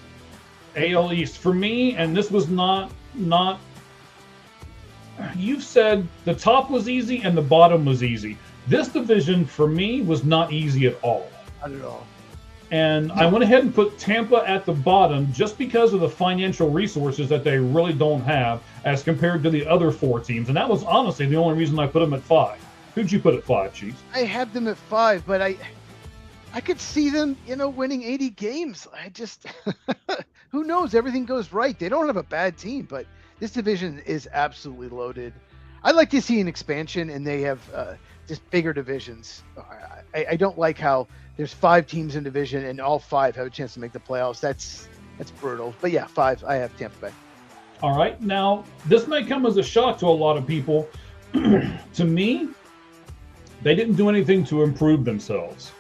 AL East for me, and this was not. You've said the top was easy and the bottom was easy. This division for me was not easy at all. Not at all. And I went ahead and put Tampa at the bottom just because of the financial resources that they really don't have as compared to the other 4 teams. And that was honestly the only reason I put them at 5. Who'd you put at 5, Chiefs? I have them at 5, but I could see them, winning 80 games. I just, who knows? Everything goes right. They don't have a bad team, but this division is absolutely loaded. I'd like to see an expansion, and they have just bigger divisions. I don't like how there's 5 teams in division, and all 5 have a chance to make the playoffs. That's brutal. But yeah, 5. I have Tampa Bay. All right. Now, this may come as a shock to a lot of people. To me, they didn't do anything to improve themselves.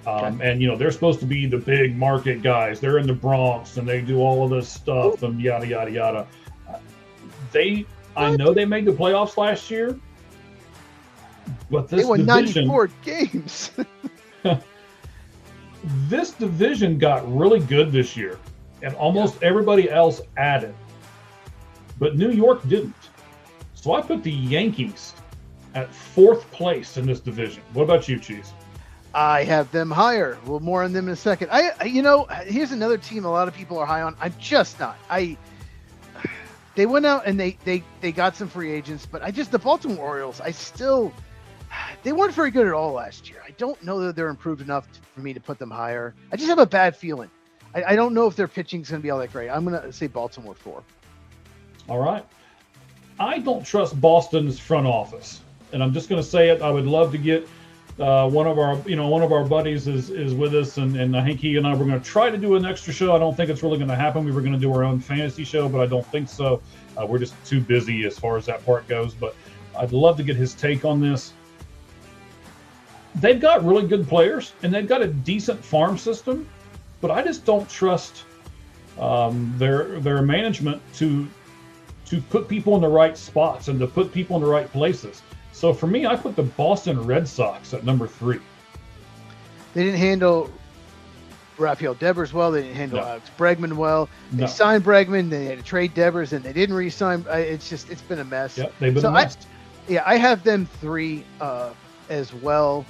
And, they're supposed to be the big market guys. They're in the Bronx, and they do all of this stuff, and yada, yada, yada. I know they made the playoffs last year, but this they won division, 94 games. This division got really good this year, and almost everybody else added. But New York didn't. So I put the Yankees at 4th place in this division. What about you, Cheese? I have them higher. Well, more on them in a second. Here's another team a lot of people are high on. I'm just not. They went out and they got some free agents, but the Baltimore Orioles, they weren't very good at all last year. I don't know that they're improved enough for me to put them higher. I just have a bad feeling. I don't know if their pitching is going to be all that great. I'm going to say Baltimore 4. All right. I don't trust Boston's front office, and I'm just going to say it. I would love to get one of our buddies is with us, and I think he and I were going to try to do an extra show. I don't think it's really going to happen. We were going to do our own fantasy show, but I don't think so. We're just too busy as far as that part goes. But I'd love to get his take on this. They've got really good players, and they've got a decent farm system, but I just don't trust their management to put people in the right spots and to put people in the right places. So for me, I put the Boston Red Sox at number 3. They didn't handle Rafael Devers well. They didn't handle Alex Bregman well. They signed Bregman. They had to trade Devers, and they didn't re-sign. It's been a mess. Yep, they've been a mess. I have them 3 as well.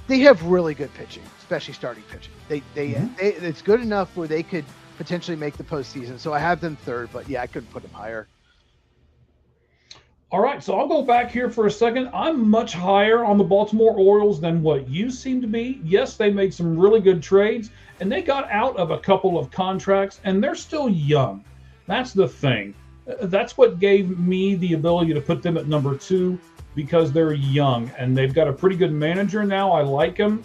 They have really good pitching, especially starting pitching. It's good enough where they could potentially make the postseason. So I have them 3rd, but I couldn't put them higher. All right, so I'll go back here for a second. I'm much higher on the Baltimore Orioles than what you seem to be. Yes, they made some really good trades, and they got out of a couple of contracts, and they're still young. That's the thing. That's what gave me the ability to put them at number 2, because they're young, and they've got a pretty good manager now. I like him,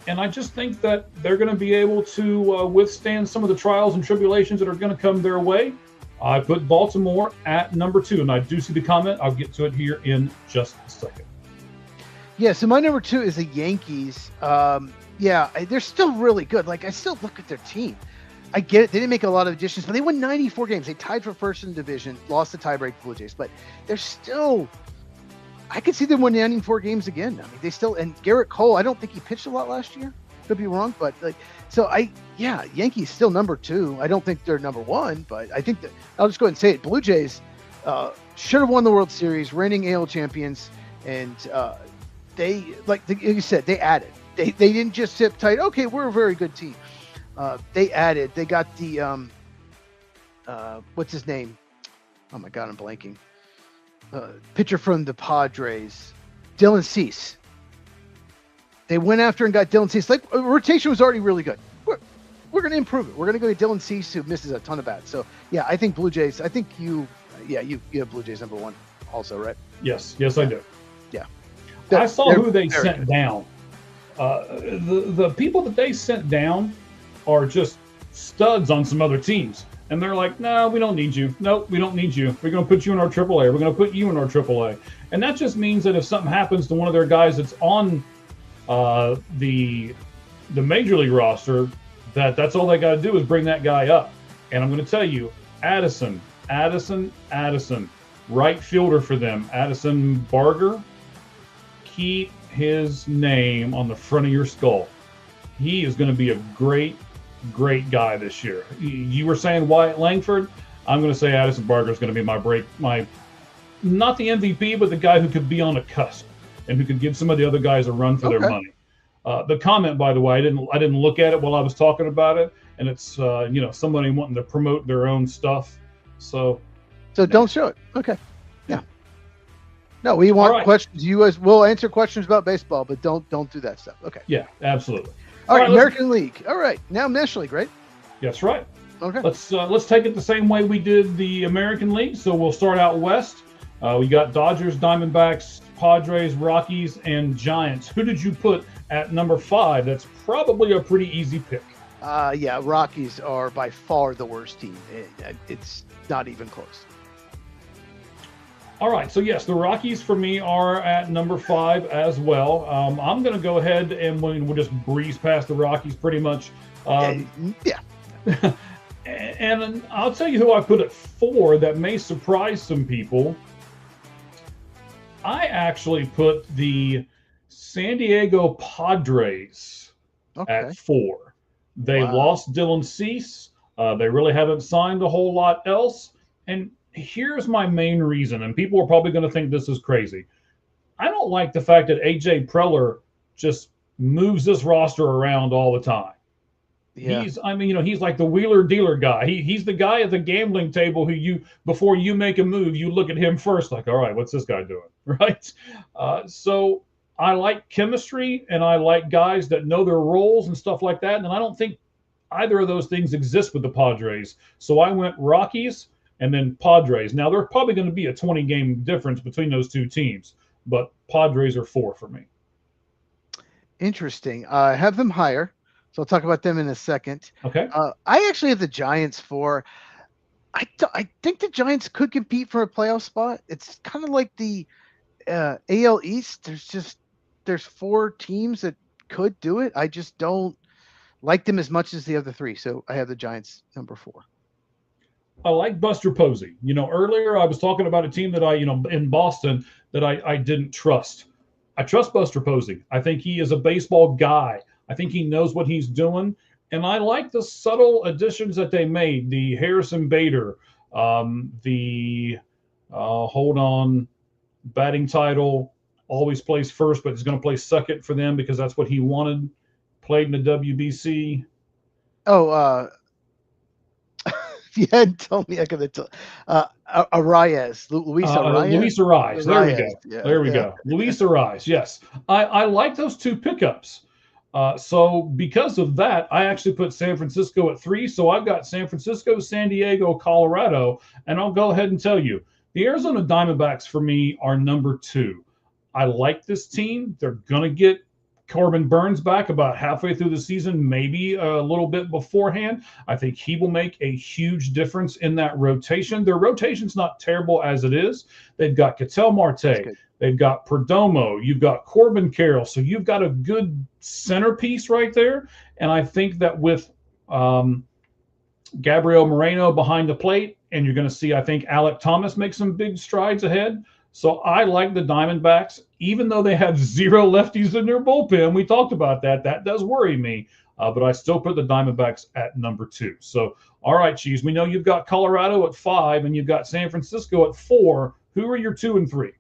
and I just think that they're going to be able to withstand some of the trials and tribulations that are going to come their way. I put Baltimore at number 2, and I do see the comment. I'll get to it here in just a second. Yeah, so my number 2 is the Yankees. They're still really good. I still look at their team. I get it. They didn't make a lot of additions, but they won 94 games. They tied for first in the division, lost the tiebreak to Blue Jays, but they're still – I could see them winning 94 games again. I mean, and Garrett Cole, I don't think he pitched a lot last year. Could be wrong, but Yankees still number 2. I don't think they're number 1, but I think that I'll just go ahead and say it. Blue Jays should have won the World Series, reigning AL champions, and they, like you said, they added. They didn't just sit tight. Okay, we're a very good team. They added. They got the what's his name? Oh my God, I'm blanking. Pitcher from the Padres, Dylan Cease. They went after and got Dylan Cease. Like, rotation was already really good. We're going to improve it. We're going to go to Dylan Cease, who misses a ton of bats. So yeah, I think Blue Jays. I think you have Blue Jays number 1 also, right? Yes, I do. Yeah. I saw who they sent down. The people that they sent down are just studs on some other teams. And they're like, no, we don't need you. Nope, we don't need you. We're going to put you in our AAA. We're going to put you in our AAA. And that just means that if something happens to one of their guys that's on the major league roster, that's all they got to do is bring that guy up. And I'm going to tell you, Addison, right fielder for them, Addison Barger, keep his name on the front of your skull. He is going to be a great guy this year. You were saying Wyatt Langford. I'm going to say Addison Barger is going to be my not the MVP, but the guy who could be on a cusp and who could give some of the other guys a run for their money. The comment, by the way, I didn't look at it while I was talking about it, and it's somebody wanting to promote their own stuff. So don't show it. Okay. Yeah. No, we want questions. You guys will answer questions about baseball, but don't do that stuff. Okay. Yeah, absolutely. All right, American League. All right, now National League, right? That's right. Okay. Let's take it the same way we did the American League. So we'll start out west. We got Dodgers, Diamondbacks, Padres, Rockies, and Giants. Who did you put at number 5? That's probably a pretty easy pick. Yeah, Rockies are by far the worst team. It's not even close. All right, so yes, the Rockies for me are at number 5 as well. I'm going to go ahead and we'll just breeze past the Rockies pretty much. Yeah. And I'll tell you who I put at 4 that may surprise some people. I actually put the San Diego Padres at 4. They lost Dylan Cease. They really haven't signed a whole lot else. And here's my main reason, and people are probably going to think this is crazy. I don't like the fact that AJ Preller just moves this roster around all the time. Yeah. He's like the wheeler dealer guy. He's the guy at the gambling table who before you make a move, you look at him first, like, all right, what's this guy doing, right? So I like chemistry, and I like guys that know their roles and stuff like that. And I don't think either of those things exist with the Padres. So I went Rockies and then Padres. Now, there's probably going to be a 20-game difference between those two teams, but Padres are 4 for me. Interesting. I have them higher, so I'll talk about them in a second. Okay. I actually have the Giants 4. I think the Giants could compete for a playoff spot. It's kind of like the AL East. There's 4 teams that could do it. I just don't like them as much as the other 3, so I have the Giants number 4. I like Buster Posey. Earlier I was talking about a team that in Boston that I didn't trust. I trust Buster Posey. I think he is a baseball guy. I think he knows what he's doing. And I like the subtle additions that they made. The Harrison Bader, batting title, always plays first, but he's going to play second for them because that's what he wanted. Played in the WBC. If you hadn't told me, I could have told. Arraez, Luis Arraez. Luis Arraez. There we go. Yeah, there we go. Luis Arraez. Yes, I like those 2 pickups. So because of that, I actually put San Francisco at 3. So I've got San Francisco, San Diego, Colorado, and I'll go ahead and tell you the Arizona Diamondbacks for me are number 2. I like this team. They're gonna get Corbin Burns back about halfway through the season, maybe a little bit beforehand. I think he will make a huge difference in that rotation. Their rotation's not terrible as it is. They've got Ketel Marte. They've got Perdomo. You've got Corbin Carroll. So you've got a good centerpiece right there. And I think that with Gabriel Moreno behind the plate, and you're going to see, I think, Alek Thomas make some big strides ahead. So I like the Diamondbacks even though they have zero lefties in their bullpen, we talked about that. That does worry me. But I still put the Diamondbacks at number 2. So, all right, Cheese, we know you've got Colorado at 5 and you've got San Francisco at 4. Who are your 2 and 3?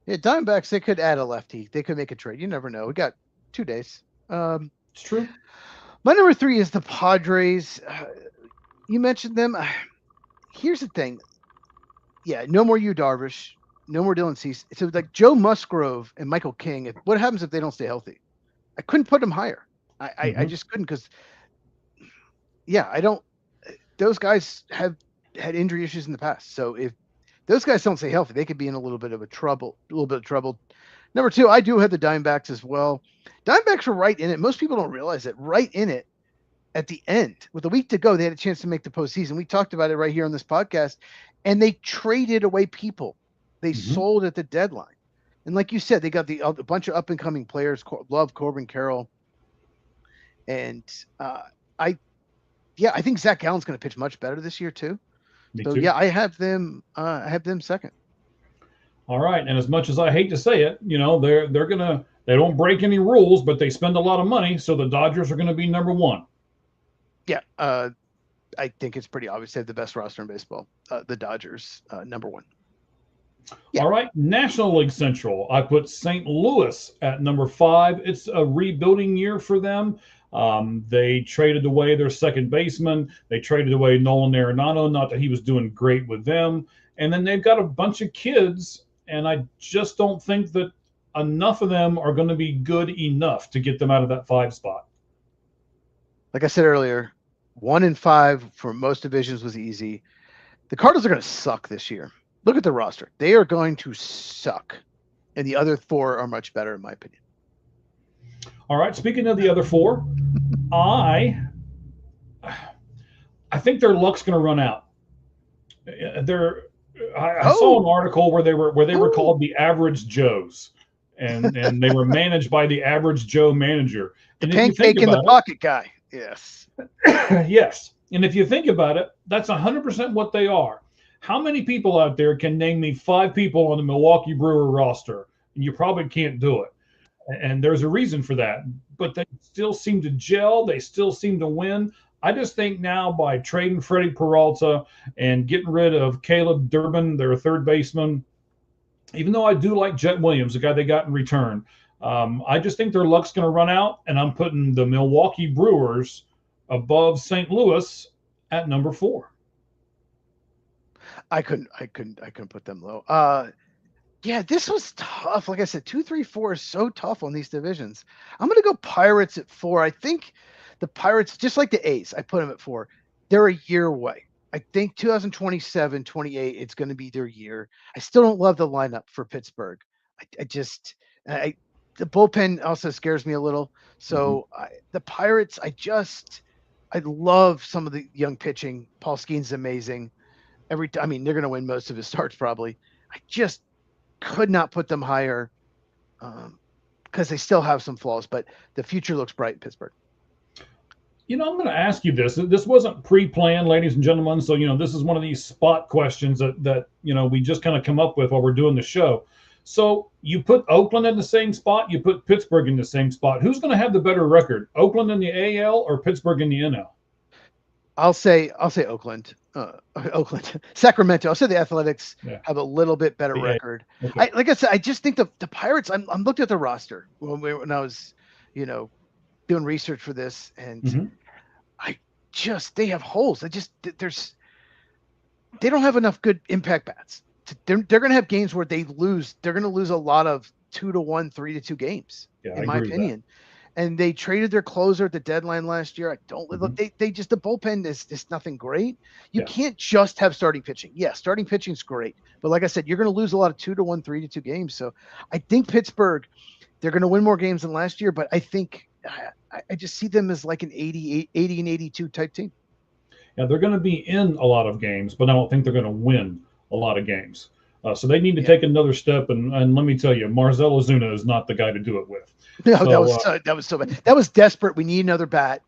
Yeah, Diamondbacks, they could add a lefty. They could make a trade. You never know. We got 2 days. It's true. My number 3 is the Padres. You mentioned them. Here's the thing. Yeah, no more Yu Darvish. No more Dylan Cease. So like Joe Musgrove and Michael King. What happens if they don't stay healthy? I couldn't put them higher. I just couldn't because, yeah, I don't. Those guys have had injury issues in the past. So if those guys don't stay healthy, they could be in a little bit of trouble. Number 2, I do have the Diamondbacks as well. Diamondbacks were right in it. Most people don't realize it. Right in it at the end. With a week to go, they had a chance to make the postseason. We talked about it right here on this podcast. And they traded away people. They sold at the deadline. And like you said, they got a bunch of up-and-coming players. Love Corbin Carroll. And I think Zach Gallen's going to pitch much better this year too. Me so too. Yeah, I have them second. All right, and as much as I hate to say it, they don't break any rules, but they spend a lot of money, so the Dodgers are going to be number 1. Yeah, I think it's pretty obvious they have the best roster in baseball. The Dodgers, number 1. Yeah. All right, National League Central. I put St. Louis at number 5. It's a rebuilding year for them. They traded away their second baseman. They traded away Nolan Arenado, not that he was doing great with them. And then they've got a bunch of kids, and I just don't think that enough of them are going to be good enough to get them out of that 5 spot. Like I said earlier, 1 and 5 for most divisions was easy. The Cardinals are going to suck this year. Look at the roster. They are going to suck. And the other 4 are much better, in my opinion. All right. Speaking of the other 4, I think their luck's going to run out. I saw an article where they were called the Average Joes, and they were managed by the Average Joe manager. The pancake in the pocket guy. Yes. Yes. And if you think about it, that's 100% what they are. How many people out there can name me 5 people on the Milwaukee Brewer roster? And you probably can't do it. And there's a reason for that. But they still seem to gel. They still seem to win. I just think now by trading Freddie Peralta and getting rid of Caleb Durbin, their third baseman, even though I do like Jet Williams, the guy they got in return, I just think their luck's going to run out. And I'm putting the Milwaukee Brewers above St. Louis at number 4. I couldn't put them low. Yeah, this was tough. Like I said, 2, 3, 4 is so tough on these divisions. I'm going to go Pirates at 4. I think the Pirates, just like the A's, I put them at 4. They're a year away. I think 2027, 28, it's going to be their year. I still don't love the lineup for Pittsburgh. The bullpen also scares me a little. So the Pirates, I love some of the young pitching. Paul Skeens amazing. They're going to win most of his starts probably. I just could not put them higher because they still have some flaws, but the future looks bright in Pittsburgh. I'm going to ask you this. This wasn't pre-planned, ladies and gentlemen. So, this is one of these spot questions that we just kind of come up with while we're doing the show. So you put Oakland in the same spot, you put Pittsburgh in the same spot. Who's going to have the better record, Oakland in the AL or Pittsburgh in the NL? I'll say Oakland. Oakland, Sacramento. I'll say the Athletics have a little bit better record. Okay. Like I said, I just think the Pirates. I'm looking at the roster when I was, doing research for this, and they have holes. They don't have enough good impact bats. They're going to have games where they lose. They're going to lose a lot of 2-1, 3-2 games, in my opinion. And they traded their closer at the deadline last year. I don't look. They just, the bullpen is nothing great. You can't just have starting pitching. Yeah, starting pitching is great, but like I said, you're going to lose a lot of 2-1, 3-2 games. So I think Pittsburgh, they're going to win more games than last year, but I think I just see them as like an 80 and 82 type team. Yeah, they're going to be in a lot of games, but I don't think they're going to win a lot of games. So they need to take another step. And let me tell you, Marcell Ozuna is not the guy to do it with. No, so, that was so bad. That was desperate. We need another bat.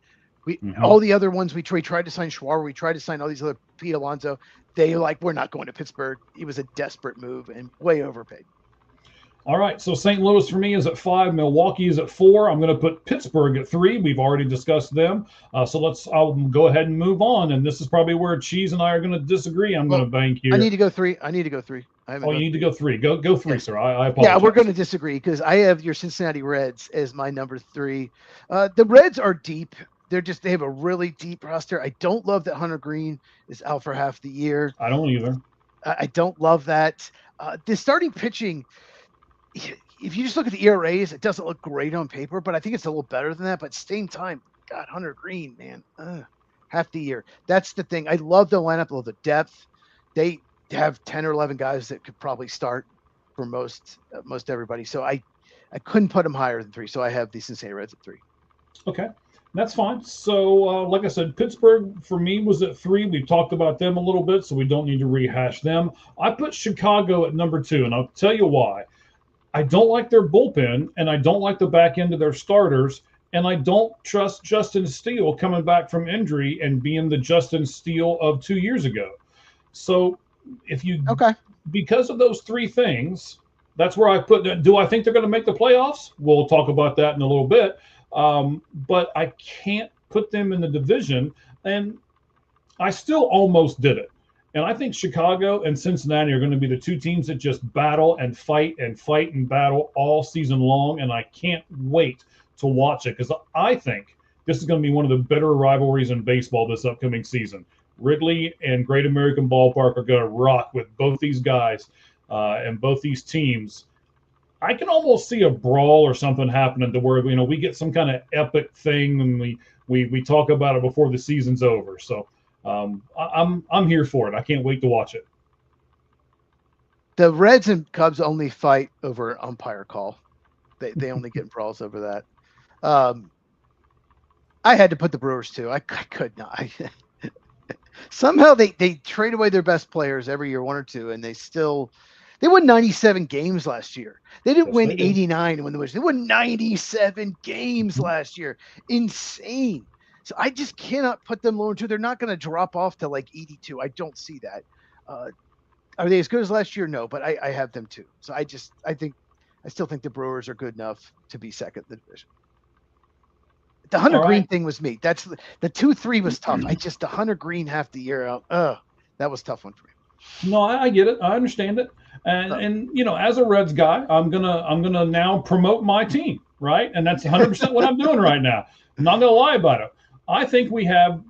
All the other ones we tried to sign Schwarber. We tried to sign all these other Pete Alonso. We're not going to Pittsburgh. It was a desperate move and way overpaid. All right, so St. Louis for me is at 5. Milwaukee is at 4. I'm going to put Pittsburgh at 3. We've already discussed them. I'll go ahead and move on. And this is probably where Cheese and I are going to disagree. I'm going to bank here. I need to go 3. I need to go 3. You need to go 3. Go 3, sir. I apologize. Yeah, we're going to disagree because I have your Cincinnati Reds as my number 3. The Reds are deep. They have a really deep roster. I don't love that Hunter Green is out for half the year. I don't either. I don't love that. The starting pitching, if you just look at the ERAs, it doesn't look great on paper, but I think it's a little better than that. But at the same time, God, Hunter Green, man, half the year. That's the thing. I love the lineup, I love the depth. They have 10 or 11 guys that could probably start for most everybody. So I couldn't put them higher than 3. So I have the Cincinnati Reds at 3. Okay. That's fine. So, like I said, Pittsburgh for me was at 3. We've talked about them a little bit, so we don't need to rehash them. I put Chicago at number 2, and I'll tell you why. I don't like their bullpen, and I don't like the back end of their starters, and I don't trust Justin Steele coming back from injury and being the Justin Steele of 2 years ago. So, because of those 3 things, that's where I put. Do I think they're going to make the playoffs? We'll talk about that in a little bit. But I can't put them in the division, and I still almost did it. And I think Chicago and Cincinnati are going to be the 2 teams that just battle and fight and battle all season long, and I can't wait to watch it because I think this is going to be one of the better rivalries in baseball this upcoming season. Wrigley and Great American Ballpark are going to rock with both these guys and both these teams. I can almost see a brawl or something happening to where we get some kind of epic thing and we talk about it before the season's over. So I'm here for it. I can't wait to watch it. The Reds and Cubs only fight over an umpire call. They only get brawls over that. I had to put the Brewers too. I could not. Somehow they trade away their best players every year, 1 or 2, and they won 97 games last year. They didn't win 89 when they won 97 games last year. Insane. So I just cannot put them lower 2. They're not going to drop off to like 82. I don't see that. Are they as good as last year? No, but I have them too. So I still think the Brewers are good enough to be second in the division. The Hunter Green thing was me. That's the 2-3 was tough. The Hunter Green half the year out. That was a tough one for me. No, I get it. I understand it. And as a Reds guy, I'm gonna now promote my team, right? And that's 100% what I'm doing right now. I'm not gonna lie about it. I think we have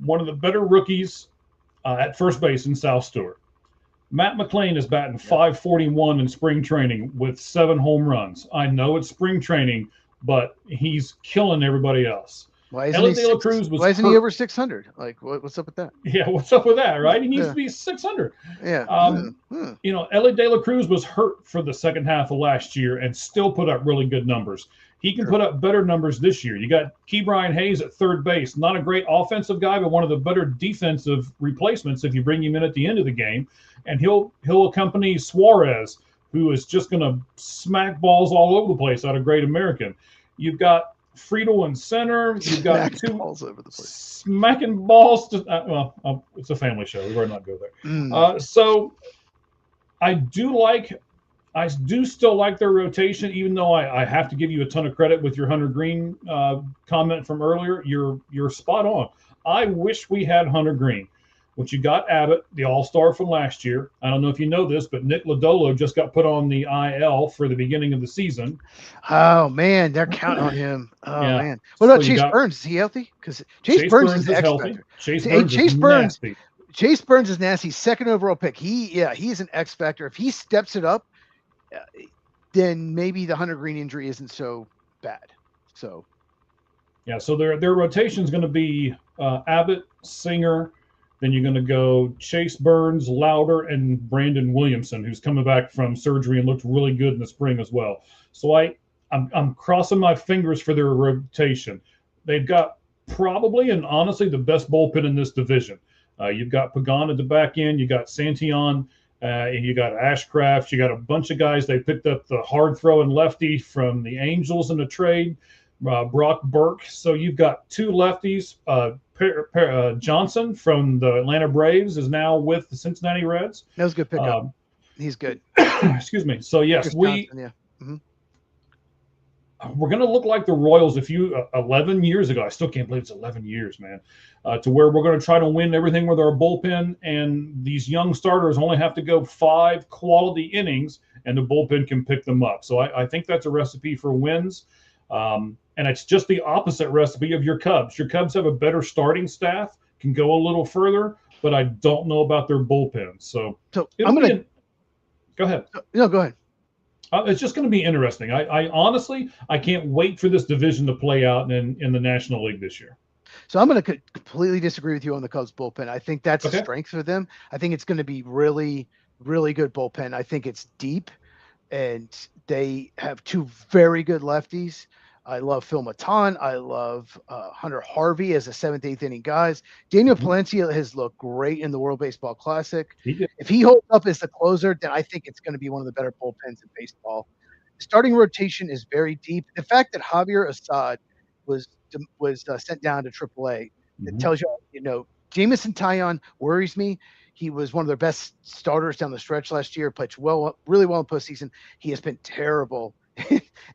one of the better rookies at first base in South Stewart. Matt McLain is batting .541 in spring training with 7 home runs. I know it's spring training, but he's killing everybody else. Why isn't he over 600? Like, what's up with that? Yeah, what's up with that, right? He needs to be 600. Yeah. Ellie De La Cruz was hurt for the second half of last year and still put up really good numbers. He can put up better numbers this year. You got Ke'Bryan Hayes at third base. Not a great offensive guy, but one of the better defensive replacements if you bring him in at the end of the game. And he'll accompany Suarez, who is just going to smack balls all over the place out of Great American. You've got Friedel in center. You've got 2 balls over the place. Smacking balls. It's a family show. We better not go there. So I do still like their rotation, even though I have to give you a ton of credit with your Hunter Green comment from earlier. You're spot on. I wish we had Hunter Green. But you got Abbott, the all-star from last year. I don't know if you know this, but Nick Lodolo just got put on the IL for the beginning of the season. Oh, man, they're counting on him. Oh, man. What about Chase Burns? Is he healthy? Because Chase Burns is healthy. Chase Burns is nasty. Second overall pick. He's an X factor. If he steps it up, then maybe the Hunter Green injury isn't so bad. So their rotation is going to be Abbott, Singer. Then you're going to go Chase Burns, Lauder, and Brandon Williamson, who's coming back from surgery and looked really good in the spring as well. So I'm crossing my fingers for their rotation. They've got probably and honestly the best bullpen in this division. You've got Pagan at the back end. You got Santillan. You got Ashcraft. You got a bunch of guys. They picked up the hard throwing lefty from the Angels in the trade, Brock Burke. So you've got 2 lefties. Johnson from the Atlanta Braves is now with the Cincinnati Reds. That was a good pickup. He's good. Excuse me. So yes, Chris Johnson, yeah. we're going to look like the Royals 11 years ago. I still can't believe it's 11 years, man. To where we're going to try to win everything with our bullpen, and these young starters only have to go 5 quality innings, and the bullpen can pick them up. So I think that's a recipe for wins. And it's just the opposite recipe of your Cubs. Your Cubs have a better starting staff, can go a little further, but I don't know about their bullpen. So I'm going to go ahead. No, go ahead. It's just going to be interesting. I honestly, I can't wait for this division to play out in the National League this year. So I'm going to completely disagree with you on the Cubs bullpen. I think that's a strength for them. I think it's going to be really, really good bullpen. I think it's deep, and they have 2 very good lefties. I love Phil Maton. I love Hunter Harvey as a 7th, 8th inning guys. Daniel Palencia has looked great in the World Baseball Classic. If he holds up as the closer, then I think it's going to be one of the better bullpens in baseball. Starting rotation is very deep. The fact that Javier Assad was sent down to AAA, it tells you, Jameson Taillon worries me. He was one of their best starters down the stretch last year, pitched really well in postseason. He has been terrible.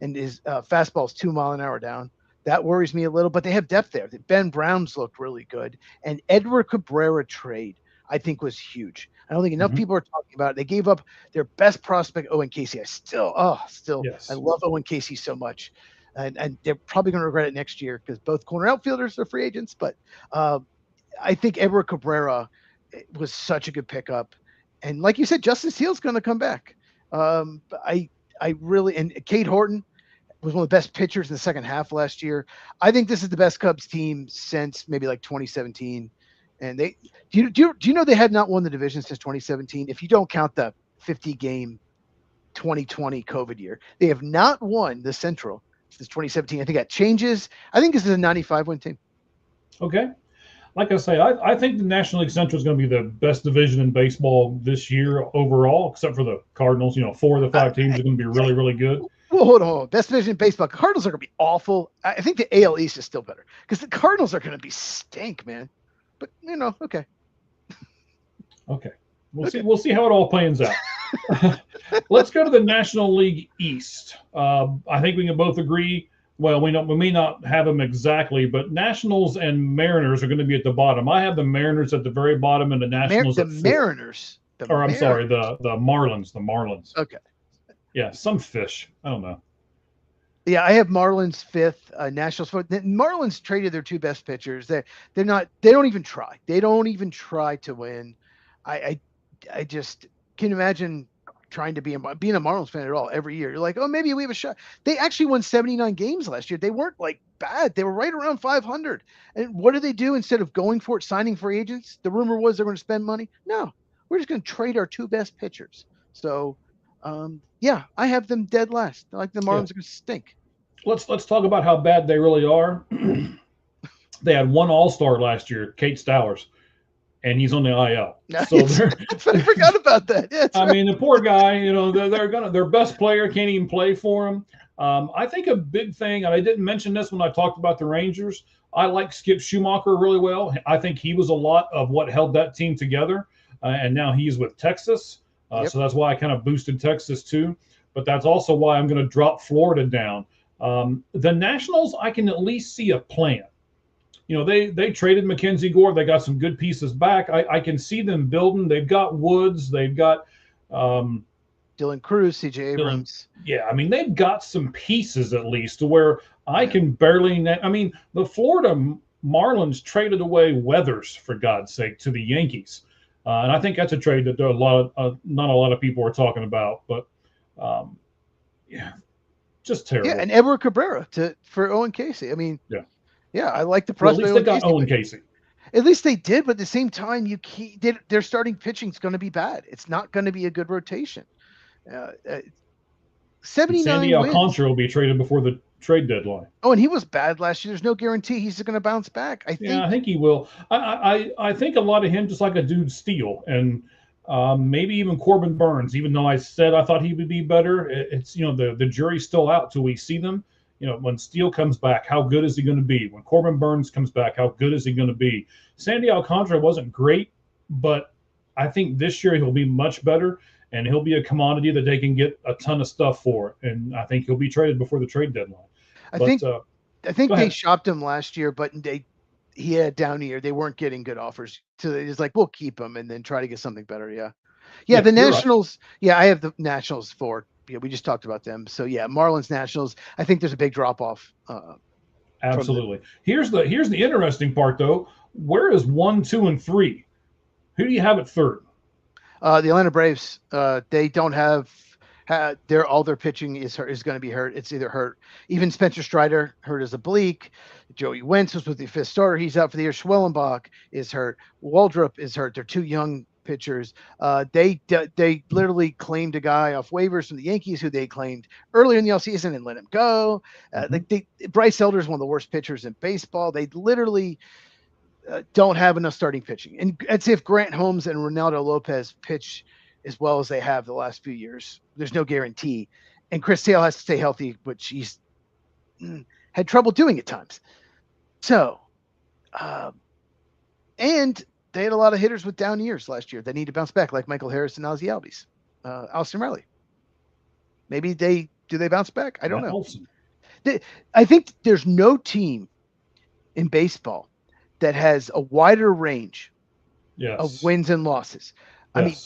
And his fastball's 2 mile an hour down. That worries me a little, but they have depth there. Ben Brown's looked really good. And Edward Cabrera trade, I think, was huge. I don't think enough people are talking about it. They gave up their best prospect, Owen Casey. I love Owen Casey so much. And they're probably going to regret it next year because both corner outfielders are free agents. But I think Edward Cabrera was such a good pickup. And like you said, Justin Steele's going to come back. I really, and Cade Horton was one of the best pitchers in the second half last year. I think this is the best Cubs team since maybe like 2017. And do you know they had not won the division since 2017? If you don't count the 50-game 2020 COVID year, they have not won the Central since 2017. I think that changes. I think this is a 95-win team. Okay. Like I say, I think the National League Central is going to be the best division in baseball this year overall, except for the Cardinals. 4 of the 5 teams are going to be really, really good. Well, hold on. Best division in baseball. Cardinals are going to be awful. I think the AL East is still better because the Cardinals are going to be stink, man. But, okay. Okay. We'll see how it all plans out. Let's go to the National League East. I think we can both agree. Well, we may not have them exactly, but Nationals and Mariners are going to be at the bottom. I have the Mariners at the very bottom and the Nationals at 4. Mariners. I'm sorry, the Marlins. The Marlins. Okay. Yeah, some fish. I don't know. Yeah, I have Marlins 5th, Nationals 4th. The Marlins traded their 2 best pitchers. They don't even try. They don't even try to win. I just can imagine trying to being a Marlins fan at all every year. You're like, oh, maybe we have a shot. They actually won 79 games last year. They weren't like bad. They were right around 500. And what do they do instead of going for it, signing free agents? The rumor was they're going to spend money. No, we're just going to trade our 2 best pitchers. So, I have them dead last. I like the Marlins are going to stink. Let's talk about how bad they really are. They had 1 All-Star last year, Kate Stowers, and he's on the IL. So I forgot about that. Yeah, I mean, the poor guy, their best player can't even play for him. I think a big thing, and I didn't mention this when I talked about the Rangers, I like Skip Schumacher really well. I think he was a lot of what held that team together, and now he's with Texas. So that's why I kind of boosted Texas too. But that's also why I'm going to drop Florida down. The Nationals, I can at least see a plan. They traded Mackenzie Gore. They got some good pieces back. I can see them building. They've got Woods. They've got Dylan Cruz, CJ Abrams. I mean, they've got some pieces at least to where I can barely. The Florida Marlins traded away Weathers, for God's sake, to the Yankees. And I think that's a trade that not a lot of people are talking about. But, just terrible. Yeah, and Edward Cabrera for Owen Casey. I mean, yeah, I like the prospect. Well, at least they got Owen Casey. At least they did, but at the same time, their starting pitching is going to be bad. It's not going to be a good rotation. 79 Sandy wins. Alcantara will be traded before the trade deadline. Oh, and he was bad last year. There's no guarantee he's going to bounce back. I think he will. I think a lot of him, just like a dude Steele, and maybe even Corbin Burns. Even though I said I thought he would be better, it's the jury's still out till we see them. When Steele comes back, how good is he going to be? When Corbin Burns comes back, how good is he going to be? Sandy Alcantara wasn't great, but I think this year he'll be much better. and he'll be a commodity that they can get a ton of stuff for. And I think he'll be traded before the trade deadline. I But think I think go they ahead. shopped him last year, but he had a down year. They weren't getting good offers. So they just like, we'll keep him and then try to get something better. Yeah. Yeah. Yeah, The you're right. Nationals. Yeah. I have the Nationals for, yeah, we just talked about them. So yeah, Marlins Nationals. I think there's a big drop off from them. Absolutely. Here's the interesting part though. Where is 1, 2, and 3? Who do you have at third? The Atlanta Braves, they don't have all their pitching is going to be hurt. It's either hurt. Even Spencer Strider hurt as oblique. Joey Wentz was with the fifth starter. He's out for the year. Schwellenbach is hurt. Waldrop is hurt. They're two young pitchers. They literally claimed a guy off waivers from the Yankees who they claimed earlier in the offseason and let him go. Bryce Elder is one of the worst pitchers in baseball. They literally don't have enough starting pitching. And that's if Grant Holmes and Ronaldo Lopez pitch as well as they have the last few years. There's no guarantee. And Chris Sale has to stay healthy, which he's had trouble doing at times. So, and they had a lot of hitters with down years last year that need to bounce back, like Michael Harris and Ozzie Albies, Austin Riley. Maybe do they bounce back? I don't know. I think there's no team in baseball that has a wider range of wins and losses. I mean,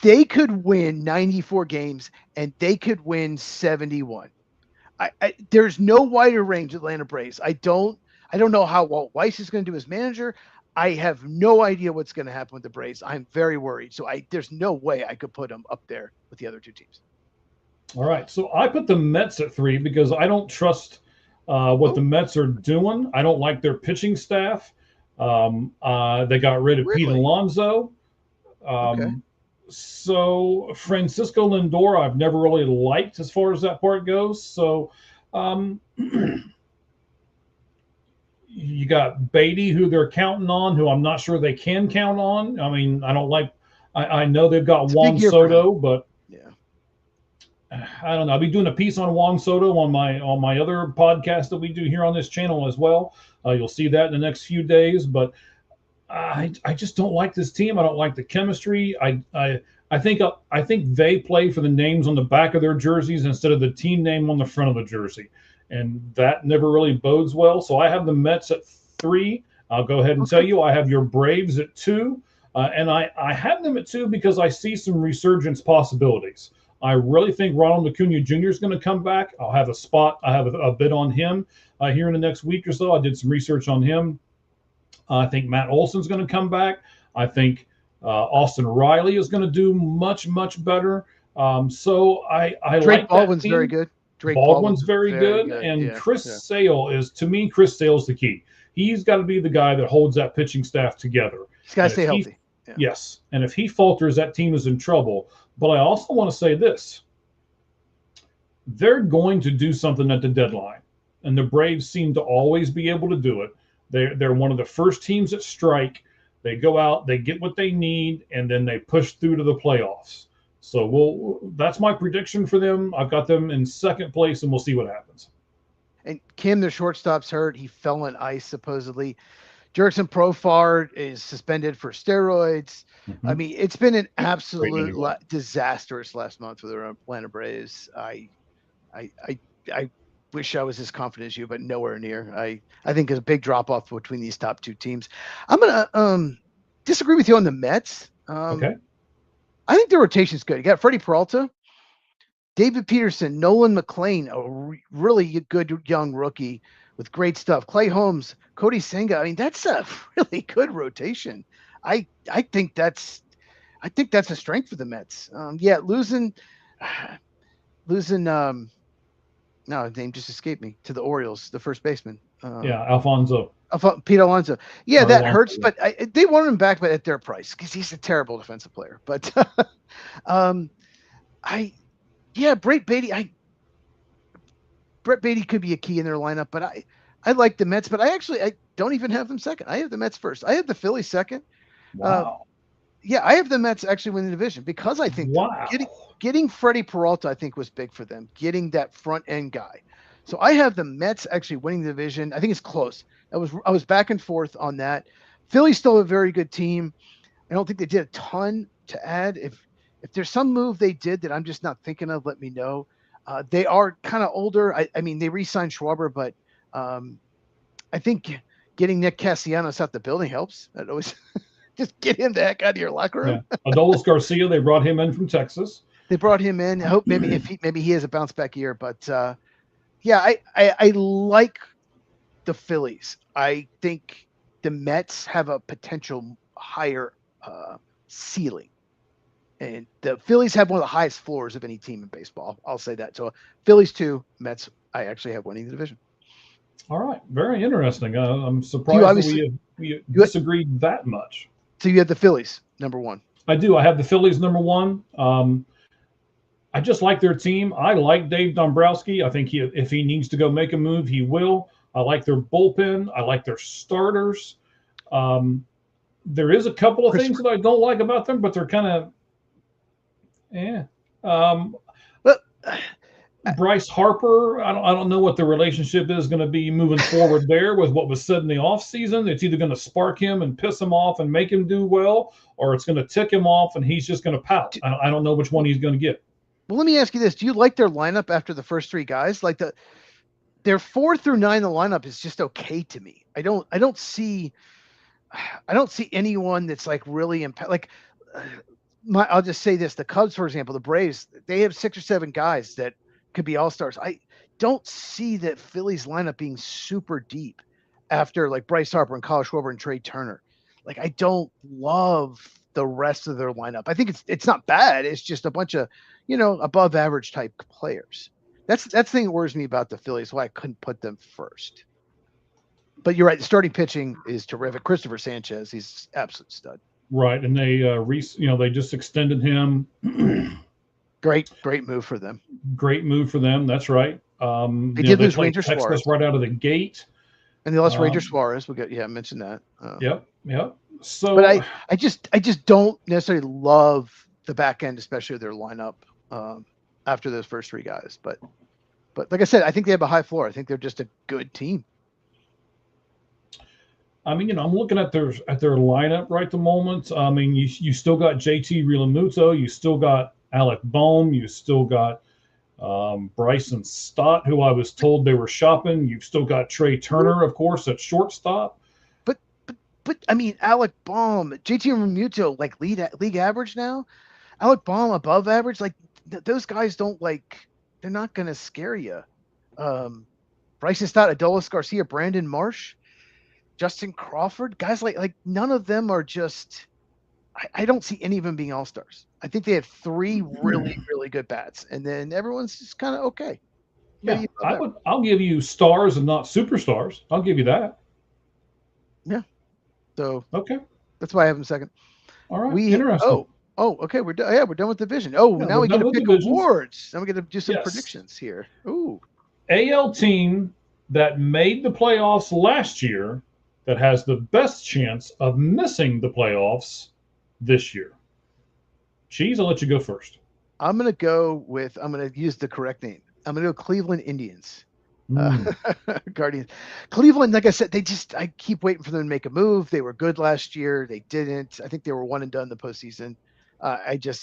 they could win 94 games and they could win 71. There's no wider range Atlanta Braves. I don't know how Walt Weiss is going to do as manager. I have no idea what's going to happen with the Braves. I'm very worried. So there's no way I could put them up there with the other two teams. All right. So I put the Mets at 3 because I don't trust what the Mets are doing. I don't like their pitching staff. They got rid of Pete Alonso. Okay. So Francisco Lindor, I've never really liked as far as that part goes. So you got Beatty, who they're counting on, who I'm not sure they can count on. I mean, I don't like. I know they've got Juan Soto, but yeah, I don't know. I'll be doing a piece on Juan Soto on my other podcast that we do here on this channel as well. You'll see that in the next few days, but I just don't like this team. I don't like the chemistry. I think they play for the names on the back of their jerseys instead of the team name on the front of the jersey, and that never really bodes well. So I have the Mets at 3. I'll go ahead and tell you I have your Braves at 2, and I have them at 2 because I see some resurgence possibilities. I really think Ronald Acuna Jr. is going to come back. I'll have a spot. I have a bid on him here in the next week or so. I did some research on him. I think Matt Olson's going to come back. I think Austin Riley is going to do much, much better. So I Drake like Baldwin's that team. very good. Baldwin's very good. And Chris Sale is, to me, Chris Sale's the key. He's got to be the guy that holds that pitching staff together. He's got to stay healthy. Yes. And if he falters, that team is in trouble. But I also want to say this. They're going to do something at the deadline. And the Braves seem to always be able to do it. They're one of the first teams that strike. They go out, they get what they need, and then they push through to the playoffs. So that's my prediction for them. I've got them in second place, and we'll see what happens. And Kim, their shortstop's hurt. He fell on ice, supposedly. Jurickson Profar is suspended for steroids. Mm-hmm. I mean, it's been an absolute disastrous last month for the Atlanta Braves. I wish I was as confident as you, but nowhere near. I think there's a big drop off between these top two teams. I'm gonna disagree with you on the Mets. Okay. I think the rotation's good. You got Freddie Peralta, David Peterson, Nolan McLean, a really good young rookie with great stuff. Clay Holmes, Cody Senga. I mean, that's a really good rotation. I think that's a strength for the Mets. Losing. No, his name just escaped me, to the Orioles, the first baseman. Alfonso. Pete Alonso. Yeah, that hurts, but they want him back, but at their price, because he's a terrible defensive player. But Brett Beatty. Brett Beatty could be a key in their lineup, but I like the Mets, but I don't even have them second. I have the Mets first. I have the Phillies second. Wow. I have the Mets actually winning the division because I think getting Freddie Peralta, I think, was big for them, getting that front end guy. So I have the Mets actually winning the division. I think it's close. I was back and forth on that. Philly's still a very good team. I don't think they did a ton to add. If If there's some move they did that I'm just not thinking of, let me know. They are kind of older. I mean, they re-signed Schwarber, but I think getting Nick Castellanos out the building helps. That always just get him the heck out of your locker room. Yeah. Adolis Garcia, they brought him in from Texas. They brought him in. I hope maybe maybe he has a bounce back year, but yeah, I like the Phillies. I think the Mets have a potential higher ceiling, and the Phillies have one of the highest floors of any team in baseball. I'll say that. So Phillies 2, Mets I actually have winning the division. All right, very interesting. I'm surprised that we disagreed that much. So you had the Phillies #1. I do. I have the Phillies #1. I just like their team. I like Dave Dombrowski. I think if he needs to go make a move, he will. I like their bullpen. I like their starters. There is a couple of things that I don't like about them, but they're kind of, Bryce Harper, I don't know what the relationship is going to be moving forward there with what was said in the offseason. It's either going to spark him and piss him off and make him do well, or it's going to tick him off and he's just going to pout. I don't know which one he's going to get. Well, let me ask you this. Do you like their lineup after the first 3 guys? Like their 4 through 9, the lineup is just okay to me. I don't see anyone that's like really I'll just say this. The Cubs, for example, the Braves, they have 6 or 7 guys that could be all-stars. I don't see that Phillies lineup being super deep after like Bryce Harper and Kyle Schwarber and Trey Turner. Like, I don't love the rest of their lineup. I think it's not bad. It's just a bunch of, above average type players. That's the thing that worries me about the Phillies, why I couldn't put them first. But you're right. The starting pitching is terrific. Christopher Sanchez, he's absolute stud. Right. And they, they just extended him. Great move for them. Great move for them. That's right. They did lose Ranger Suarez right out of the gate. And they lost Ranger Suarez. Mention that. Yep. So, but I just don't necessarily love the back end, especially their lineup after those first 3 guys. But like I said, I think they have a high floor. I think they're just a good team. I mean, I'm looking at their lineup right at the moment. I mean, you still got JT Realmuto, you still got Alec Bohm, you still got Bryson Stott, who I was told they were shopping. You've still got Trey Turner, of course, at shortstop. But I mean, Alec Bohm, JT Realmuto, like league average now. Alec Bohm above average. Like those guys they're not going to scare you. Bryson Stott, Adolis Garcia, Brandon Marsh, Justin Crawford, guys like none of them are just. I don't see any of them being all-stars. I think they have 3 really, really good bats, and then everyone's just kind of okay. Yeah, I'll give you stars and not superstars. I'll give you that. Yeah. So okay, that's why I have them second. All right. Interesting. Oh, okay. We're done. Yeah, we're done with division. Oh, yeah, now we get to pick awards. Now we get to do some predictions here. Ooh. AL team that made the playoffs last year that has the best chance of missing the playoffs this year. Cheese, I'll let you go first. I'm going to use the correct name. I'm going to go Cleveland Indians. Guardians. Cleveland, like I said, I keep waiting for them to make a move. They were good last year. They didn't. I think they were 1 and done in the postseason. I don't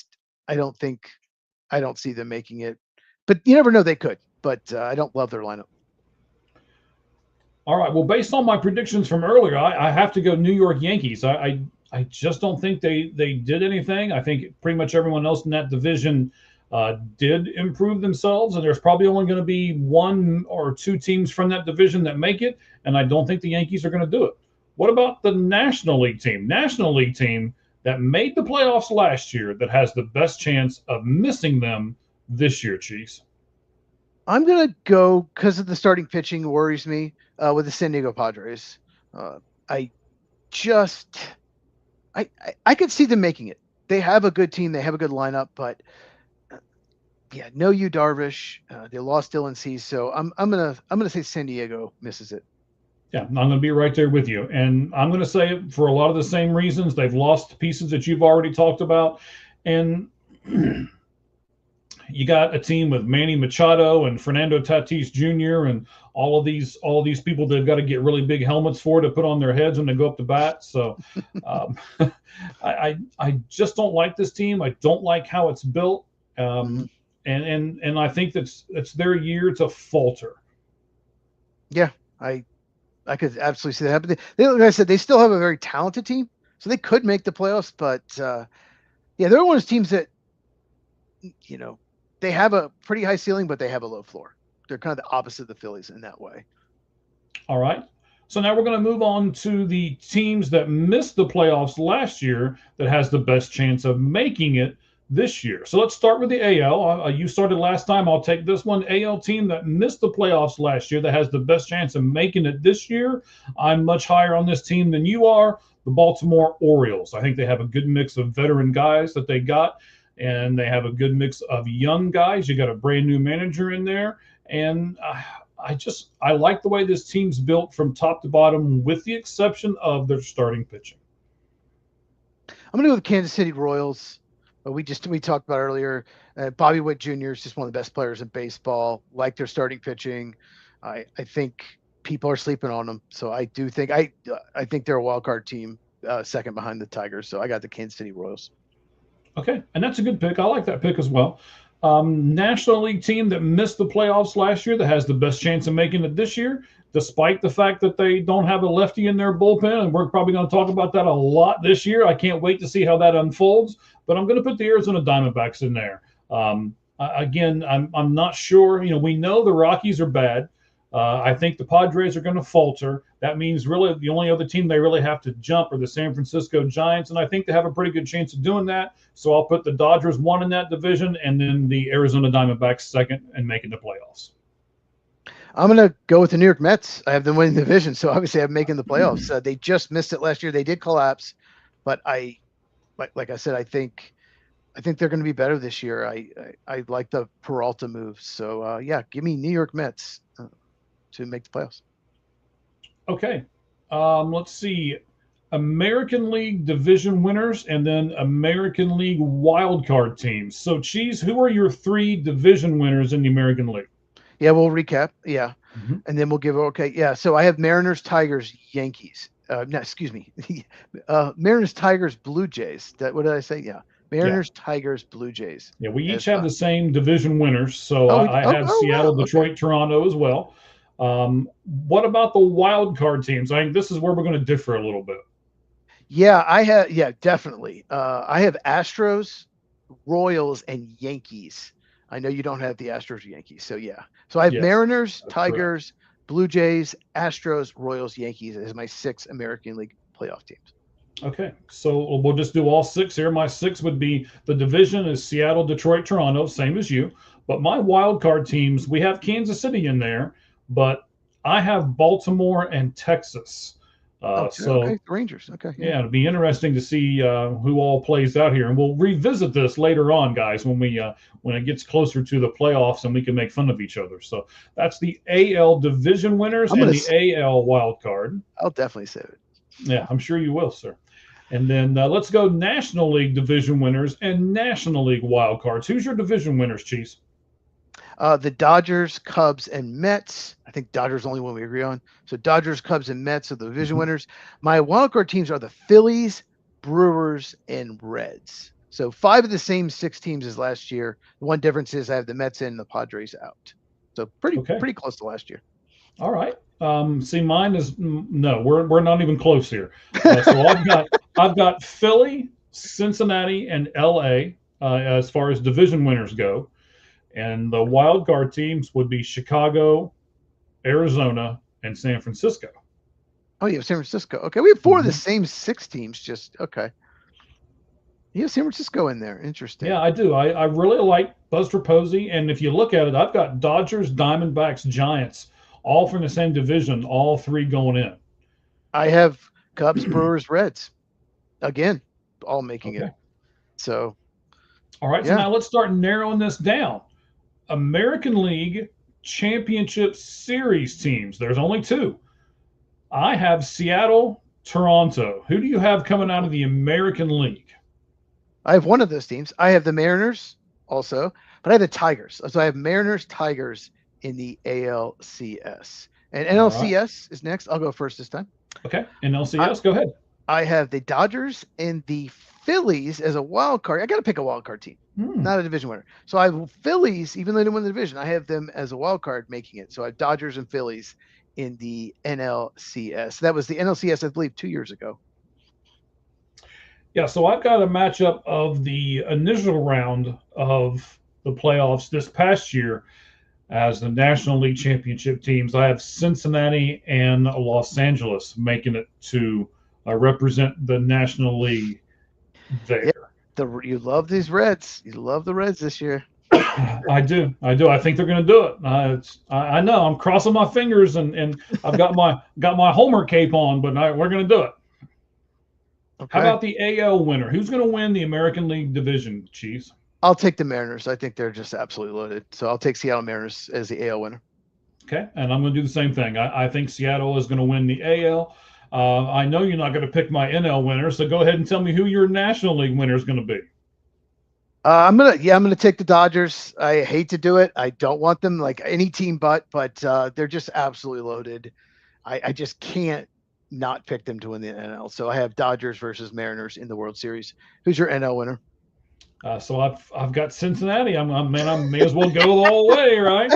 see them making it, but you never know, they could, but I don't love their lineup. All right. Well, based on my predictions from earlier, I have to go New York Yankees. I just don't think they did anything. I think pretty much everyone else in that division did improve themselves, and there's probably only going to be 1 or 2 teams from that division that make it, and I don't think the Yankees are going to do it. What about the National League team? National League team that made the playoffs last year that has the best chance of missing them this year, Chiefs? I'm going to go, because of the starting pitching worries me, with the San Diego Padres. I could see them making it. They have a good team. They have a good lineup, but no Yu Darvish. They lost Dylan Cease, so I'm gonna say San Diego misses it. Yeah, I'm going to be right there with you, and I'm going to say it for a lot of the same reasons. They've lost pieces that you've already talked about, and you got a team with Manny Machado and Fernando Tatis Jr. and all of these people that have got to get really big helmets for to put on their heads when they go up to bat. So um, I just don't like this team. I don't like how it's built, and I think it's their year to falter. Yeah, I could absolutely see that happen. Like I said, they still have a very talented team, so they could make the playoffs. But yeah, they're one of those teams that, they have a pretty high ceiling, but they have a low floor. They're kind of the opposite of the Phillies in that way. All right. So now we're going to move on to the teams that missed the playoffs last year that has the best chance of making it this year. So let's start with the AL. You started last time. I'll take this one. AL team that missed the playoffs last year that has the best chance of making it this year. I'm much higher on this team than you are. The Baltimore Orioles. I think they have a good mix of veteran guys that they got, and they have a good mix of young guys. You got a brand new manager in there, and I like the way this team's built from top to bottom, with the exception of their starting pitching. I'm going to go with Kansas City Royals. We talked about earlier. Bobby Witt Jr. is just one of the best players in baseball. Like their starting pitching, I think people are sleeping on them. So I do think I think they're a wild card team, second behind the Tigers. So I got the Kansas City Royals. Okay, and that's a good pick. I like that pick as well. National League team that missed the playoffs last year that has the best chance of making it this year, despite the fact that they don't have a lefty in their bullpen, and we're probably going to talk about that a lot this year. I can't wait to see how that unfolds, but I'm going to put the Arizona Diamondbacks in there. Again, I'm not sure. We know the Rockies are bad. I think the Padres are going to falter. That means really the only other team they really have to jump are the San Francisco Giants, and I think they have a pretty good chance of doing that. So I'll put the Dodgers 1 in that division, and then the Arizona Diamondbacks 2nd and making the playoffs. I'm going to go with the New York Mets. I have them winning the division, so obviously I'm making the playoffs. They just missed it last year. They did collapse, but like I said, I think they're going to be better this year. I like the Peralta moves. So yeah, give me New York Mets to make the playoffs. Okay. Let's see. American League division winners and then American League wildcard teams. So, Cheese, who are your 3 division winners in the American League? Yeah, we'll recap. Yeah. And then we'll give, okay. Yeah. So I have Mariners, Tigers, Yankees. No, excuse me. Mariners, Tigers, Blue Jays. What did I say? Yeah. Mariners, Tigers, Blue Jays. Yeah, we each have the same division winners. So I have Seattle, Detroit, Toronto as well. What about the wild card teams? I think this is where we're going to differ a little bit. Yeah, definitely. I have Astros, Royals, and Yankees. I know you don't have the Astros or Yankees, so yeah. So I have Mariners, Tigers, correct. Blue Jays, Astros, Royals, Yankees as my 6 American League playoff teams. Okay, so we'll just do all 6 here. My 6 would be the division is Seattle, Detroit, Toronto, same as you. But my wild card teams, we have Kansas City in there, but I have Baltimore and Texas. Okay, Rangers. Okay. Yeah, it'll be interesting to see who all plays out here, and we'll revisit this later on, guys, when it gets closer to the playoffs and we can make fun of each other. So that's the AL division winners and the AL wild card. I'll definitely say it. Yeah, I'm sure you will, sir. And then let's go National League division winners and National League wild cards. Who's your division winners, Cheese? The Dodgers, Cubs, and Mets. I think Dodgers the only one we agree on. So Dodgers, Cubs, and Mets are the division winners. My wildcard teams are the Phillies, Brewers, and Reds. So 5 of the same 6 teams as last year. The one difference is I have the Mets in and the Padres out. So pretty close to last year. All right. See, mine is no. We're not even close here. So I've got Philly, Cincinnati, and LA as far as division winners go. And the wild card teams would be Chicago, Arizona, and San Francisco. Oh, you have San Francisco. Okay, we have 4 of the same 6 teams. Just okay. You have San Francisco in there. Interesting. Yeah, I do. I really like Buster Posey. And if you look at it, I've got Dodgers, Diamondbacks, Giants, all from the same division, all 3 going in. I have Cubs, Brewers, Reds. Again, all making it. So. All right, so now let's start narrowing this down. American League Championship Series teams. There's only 2. I have Seattle, Toronto. Who do you have coming out of the American League? I have one of those teams. I have the Mariners also, But I have the Tigers. So I have Mariners, Tigers in the ALCS. And All right. NLCS is next. I'll go first this time. Okay. NLCS, go ahead. I have the Dodgers and the Phillies as a wild card. I got to pick a wild card team, not a division winner. So I have Phillies, even though they didn't win the division, I have them as a wild card making it. So I have Dodgers and Phillies in the NLCS. That was the NLCS, I believe, 2 years ago. Yeah, so I've got a matchup of the initial round of the playoffs this past year as the National League Championship teams. I have Cincinnati and Los Angeles making it to represent the National League there. Yeah, you love these Reds. You love the Reds this year. I do. I think they're going to do it. I know. I'm crossing my fingers, and I've got my Homer cape on, but we're going to do it. Okay. How about the AL winner? Who's going to win the American League Division, Chiefs? I'll take the Mariners. I think they're just absolutely loaded. So I'll take Seattle Mariners as the AL winner. Okay, and I'm going to do the same thing. I think Seattle is going to win the AL. I know you're not going to pick my NL winner, so go ahead and tell me who your National League winner is going to be. I'm gonna take the Dodgers. I hate to do it. I don't want them like any team but they're just absolutely loaded. I just can't not pick them to win the NL. So I have Dodgers versus Mariners in the World Series. Who's your NL winner? So I've got Cincinnati. I may as well go all the way, right?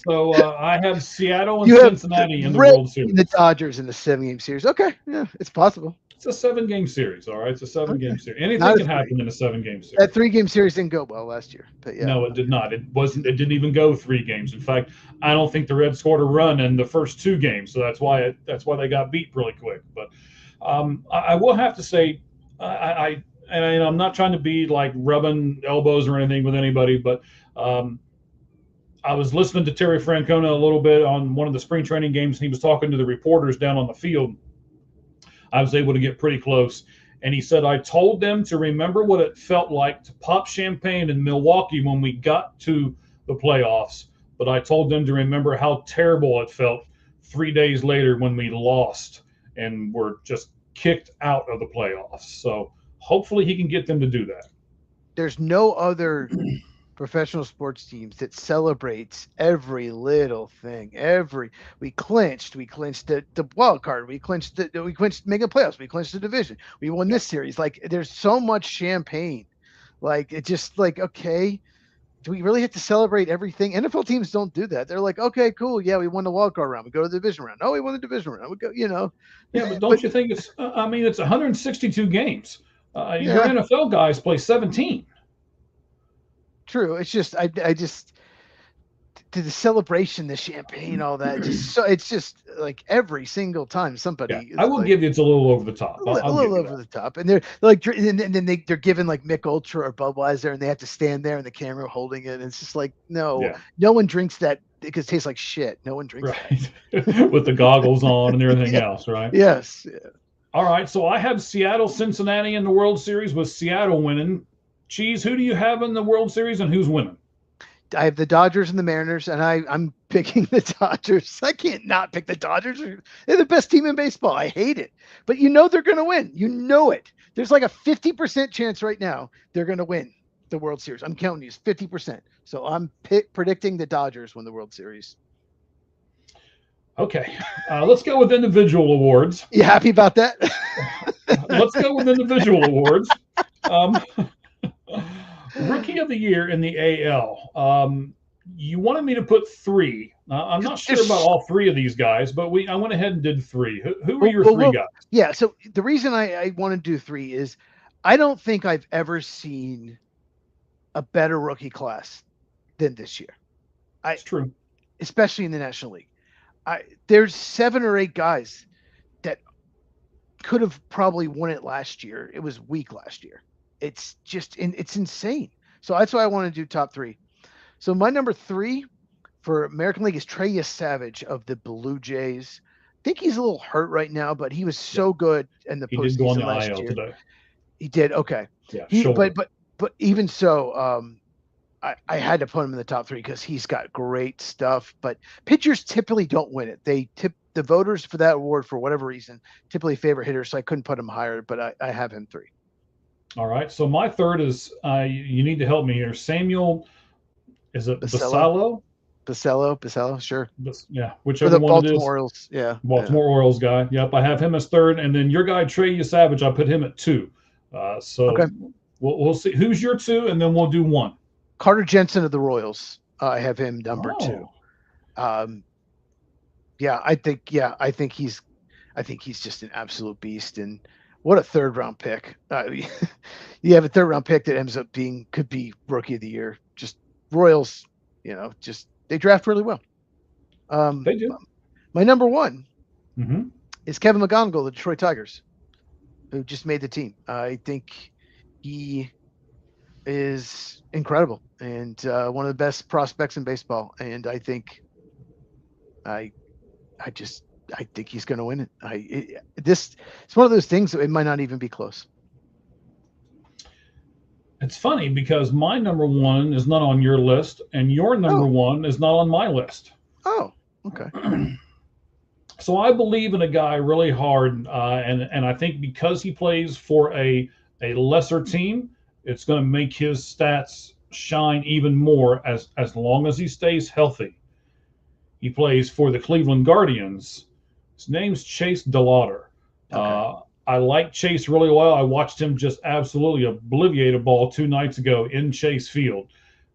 So I have Seattle and Cincinnati in the World Series. The Dodgers in the 7-game series. Okay, yeah, it's possible. It's a 7-game series, all right. It's a 7-game series. Anything can happen in a 7-game series. That 3-game series didn't go well last year, but yeah. No, it did not. It didn't even go 3 games. In fact, I don't think the Reds scored a run in the first 2 games, so that's why they got beat really quick. But I will have to say, and I'm not trying to be like rubbing elbows or anything with anybody, but I was listening to Terry Francona a little bit on one of the spring training games, and he was talking to the reporters down on the field. I was able to get pretty close. And he said, I told them to remember what it felt like to pop champagne in Milwaukee when we got to the playoffs. But I told them to remember how terrible it felt 3 days later when we lost and were just kicked out of the playoffs. So hopefully he can get them to do that. There's no other professional sports teams that celebrates every little thing. We clinched the wild card, we clinched making playoffs, we clinched the division, we won this series. Like there's so much champagne. Like it's just like, okay, do we really have to celebrate everything? NFL teams don't do that. They're like, okay, cool, yeah, we won the wild card round, we go to the division round. Oh, we won the division round, we go, Yeah, but don't you think it's 162 games. Your NFL guys play 17. True. It's just I just the celebration, the champagne, all that. It's just like every single time somebody. Yeah, I will give you it's a little over the top. A little over the top, and they're like, and then they're given like Mick Ultra or Budweiser, and they have to stand there in the camera holding it. And it's just like no one drinks that because it tastes like shit. No one drinks that. With the goggles on and everything else, right? Yes. Yeah. All right, so I have Seattle, Cincinnati in the World Series with Seattle winning. Cheese, who do you have in the World Series and who's winning? I have the Dodgers and the Mariners, and I'm picking the Dodgers. I can't not pick the Dodgers. They're the best team in baseball. I hate it. But they're going to win. You know it. There's like a 50% chance right now they're going to win the World Series. I'm counting these 50%. So I'm predicting the Dodgers win the World Series. Okay. Let's go with individual awards. You happy about that? Let's go with individual awards. Rookie of the Year in the AL. You wanted me to put 3. I'm not sure about all 3 of these guys, but I went ahead and did 3. Who are your 3 guys? Yeah, so the reason I want to do 3 is I don't think I've ever seen a better rookie class than this year. It's true. Especially in the National League. There's 7 or 8 guys that could have probably won it last year. It was weak last year. It's just it's insane. So that's why I want to do top 3. So my number 3 for American League is Trey Savage of the Blue Jays. I think he's a little hurt right now, but he was so good in the postseason did go on the last IL year. Today. He did. Okay. Yeah. But even so, I had to put him in the top 3 because he's got great stuff. But pitchers typically don't win it. The voters for that award, for whatever reason, typically favor hitters. So I couldn't put him higher, but I have him 3. All right. So my third is you need to help me here. Samuel Is it Basello, Basallo? sure. Yeah, For whichever the one it is. Baltimore Orioles, yeah. Baltimore Orioles guy. Yep, I have him as third, and then your guy Trey Savage, I put him at 2. So Okay. we'll see who's your 2, and then we'll do 1. Carter Jensen of the Royals. I have him number 2. Oh, I think he's just an absolute beast, and what a third round pick. You have a third round pick that ends up could be rookie of the year. Just Royals, just they draft really well. they do. My number 1 Mm-hmm. is Kevin McGonigal, the Detroit Tigers, who just made the team. I think he is incredible and one of the best prospects in baseball. And I think I think he's going to win it. It's one of those things that it might not even be close. It's funny because my number 1 is not on your list, and your number 1 is not on my list. Oh, okay. So I believe in a guy really hard, and I think because he plays for a lesser team, it's going to make his stats shine even more as long as he stays healthy. He plays for the Cleveland Guardians. His name's Chase DeLauter. Okay. I like Chase really well. I watched him just absolutely obliviate a ball 2 nights ago in Chase Field.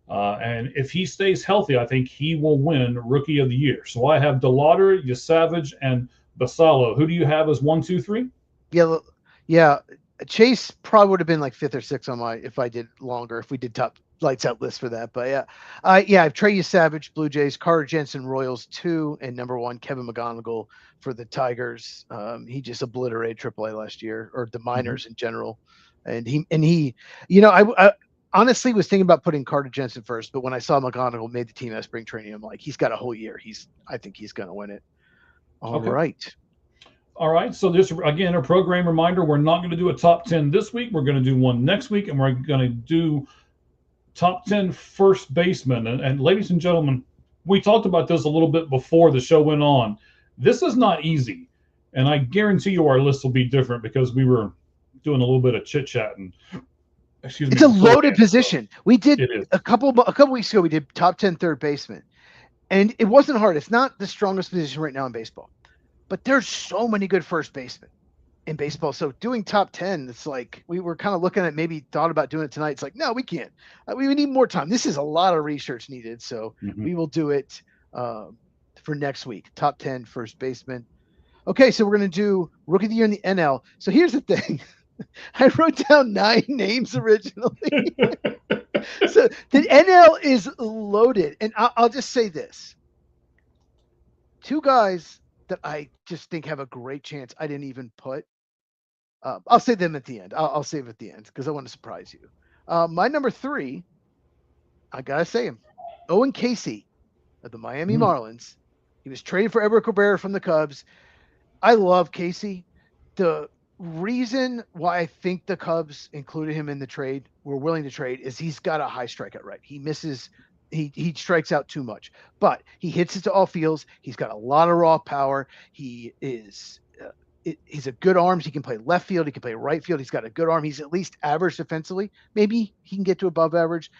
And if he stays healthy, I think he will win Rookie of the Year. So I have DeLauter, Yesavage, and Basallo. Who do you have as 1, 2, 3? Yeah. Chase probably would have been like 5th or 6th on if I did longer, if we did top lights out list for that. But I have Trey Yesavage, Blue Jays, Carter Jensen, Royals 2, and number 1, Kevin McGonigal for the Tigers. He just obliterated AAA last year, or the minors in general. And he, I honestly was thinking about putting Carter Jensen first, but when I saw McGonigal made the team at spring training, I'm like, he's got a whole year. I think he's going to win it. All right. So just again, a program reminder: we're not going to do a top 10 this week. We're going to do one next week, and we're going to do top 10 first basemen. And ladies and gentlemen, we talked about this a little bit before the show went on. This is not easy, and I guarantee you our list will be different because we were doing a little bit of chit chat and. Excuse me. It's a loaded position. We did a couple weeks ago. We did top 10 third baseman, and it wasn't hard. It's not the strongest position right now in baseball, but there's so many good first basemen in baseball. So doing top 10, it's like we were kind of looking at, maybe thought about doing it tonight. It's like, no, we can't. We need more time. This is a lot of research needed. So we will do it for next week. Top 10 first baseman. Okay, so we're going to do Rookie of the Year in the NL. So here's the thing. I wrote down 9 names originally. So the NL is loaded. And I'll just say this. 2 guys that I just think have a great chance I didn't even put. I'll say them at the end. I'll save it at the end because I want to surprise you. My number 3, I got to say him. Owen Casey of the Miami Marlins. He was traded for Edward Cabrera from the Cubs. I love Casey. The reason why I think the Cubs included him in the trade, were willing to trade, is he's got a high strikeout rate. He misses, he strikes out too much, but he hits it to all fields. He's got a lot of raw power. He's a good arm. He can play left field. He can play right field. He's got a good arm. He's at least average defensively. Maybe he can get to above average.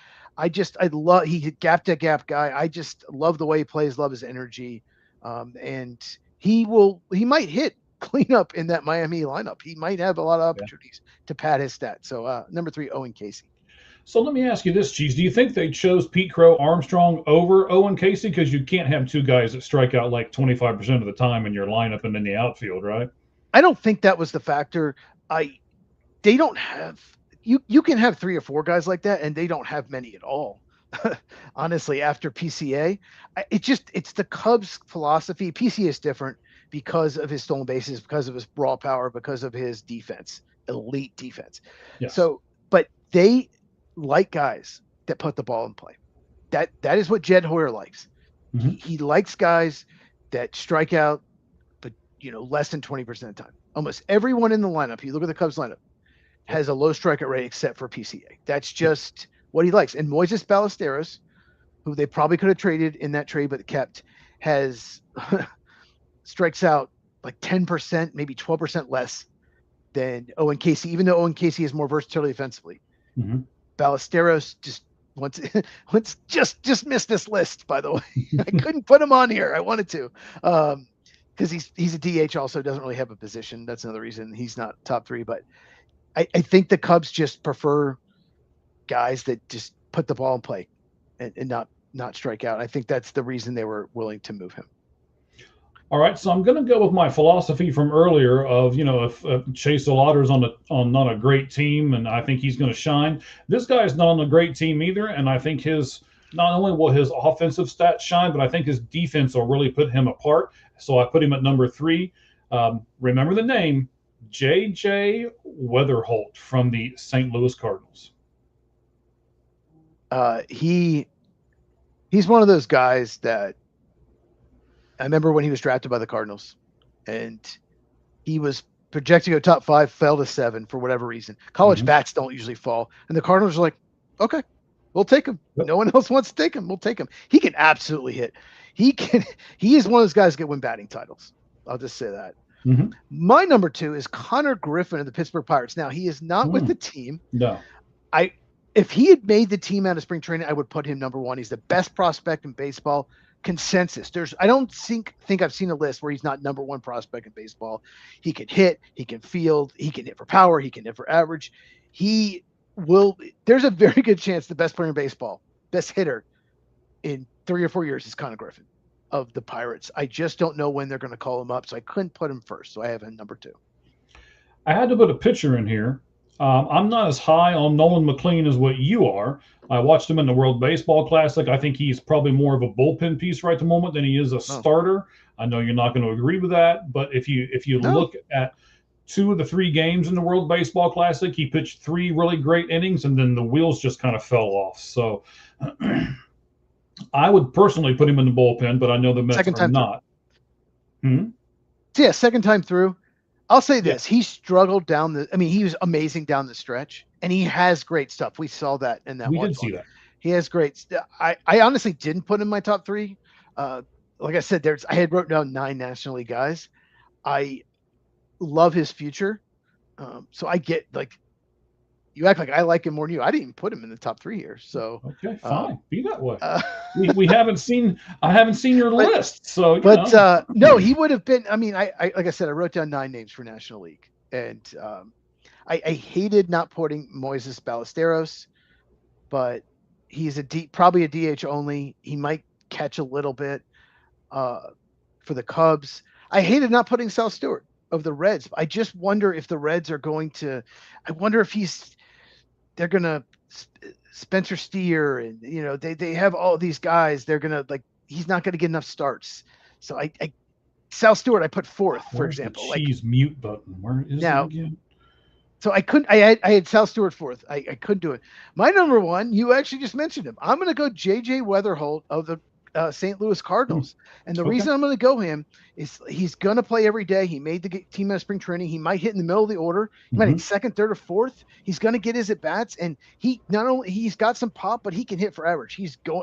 He's a gap to gap guy. I just love the way he plays, love his energy. And he might hit cleanup in that Miami lineup. He might have a lot of opportunities to pad his stats. So number 3, Owen Casey. So let me ask you this, Cheese. Do you think they chose Pete Crow Armstrong over Owen Casey? Because you can't have 2 guys that strike out like 25% of the time in your lineup and in the outfield, right? I don't think that was the factor. They don't have, you can have 3 or 4 guys like that, and they don't have many at all. Honestly, after PCA, it's the Cubs' philosophy. PCA is different because of his stolen bases, because of his raw power, because of his defense, elite defense. Yes. So, but they like guys that put the ball in play. That is what Jed Hoyer likes. Mm-hmm. He likes guys that strike out, but less than 20% of the time. Almost everyone in the lineup, you look at the Cubs lineup, has a low strikeout rate except for PCA. That's just what he likes. And Moises Ballesteros, who they probably could have traded in that trade but kept, has strikes out like 10%, maybe 12% less than Owen Casey, even though Owen Casey has more versatility defensively. Mm-hmm. Ballesteros just once just missed this list, by the way. I couldn't put him on here. I wanted to. Because he's a DH also, doesn't really have a position. That's another reason he's not top 3. But I think the Cubs just prefer guys that just put the ball in play and not strike out. I think that's the reason they were willing to move him. All right, so I'm going to go with my philosophy from earlier of, if Chase Lauder's on not a great team, and I think he's going to shine. This guy's not on a great team either, and I think not only will his offensive stats shine, but I think his defense will really put him apart. So I put him at number 3. Remember the name, J.J. Weatherholt from the St. Louis Cardinals. He's one of those guys that I remember when he was drafted by the Cardinals, and he was projected to go top 5, fell to 7 for whatever reason. College bats don't usually fall, and the Cardinals are like, okay, we'll take him. No one else wants to take him. We'll take him. He can absolutely hit. He is one of those guys that get win batting titles. I'll just say that. My number 2 is Connor Griffin of the Pittsburgh Pirates. Now, he is not with the team. No. If he had made the team out of spring training, I would put him number 1. He's the best prospect in baseball. Consensus. I don't think I've seen a list where he's not number 1 prospect in baseball. He can hit, he can field, he can hit for power, he can hit for average. There's a very good chance the best player in baseball, best hitter in 3 or 4 years is Connor Griffin of the Pirates. I just don't know when they're going to call him up, so I couldn't put him first. So I have him number 2. I had to put a pitcher in here. I'm not as high on Nolan McLean as what you are. I watched him in the World Baseball Classic. I think he's probably more of a bullpen piece right at the moment than he is a starter. I know you're not going to agree with that, but if you look at 2 of the 3 games in the World Baseball Classic, he pitched 3 really great innings, and then the wheels just kind of fell off. So I would personally put him in the bullpen, but I know the Mets are not. Yeah, second time through. I'll say this. He struggled he was amazing down the stretch, and he has great stuff. We saw that in that one. We did see that. He has great I honestly didn't put him in my top 3. Like I said, I had wrote down 9 National League guys. I love his future. So I get, like, you act like I like him more than you. I didn't even put him in the top 3 here. So okay, fine. Be that way. I haven't seen your list. So no, he would have been. I mean, I like I said, I wrote down 9 names for National League, and I hated not putting Moises Ballesteros, but he's probably a DH only. He might catch a little bit for the Cubs. I hated not putting Sal Stewart of the Reds. I just wonder if the Reds are going to. I wonder if they're gonna Spencer Steer, and they have all these guys. They're gonna, like, he's not gonna get enough starts. So I Sal Stewart I put 4th, for example. The cheese mute button. Where is it again? So I couldn't. I had Sal Stewart 4th. I couldn't do it. My number 1, you actually just mentioned him. I'm gonna go J.J. Weatherholt of the St. Louis Cardinals. And the reason I'm going to go him is he's going to play every day. He made the team out of spring training. He might hit in the middle of the order. He might hit 2nd, 3rd, or 4th. He's going to get his at bats, and he's got some pop, but he can hit for average.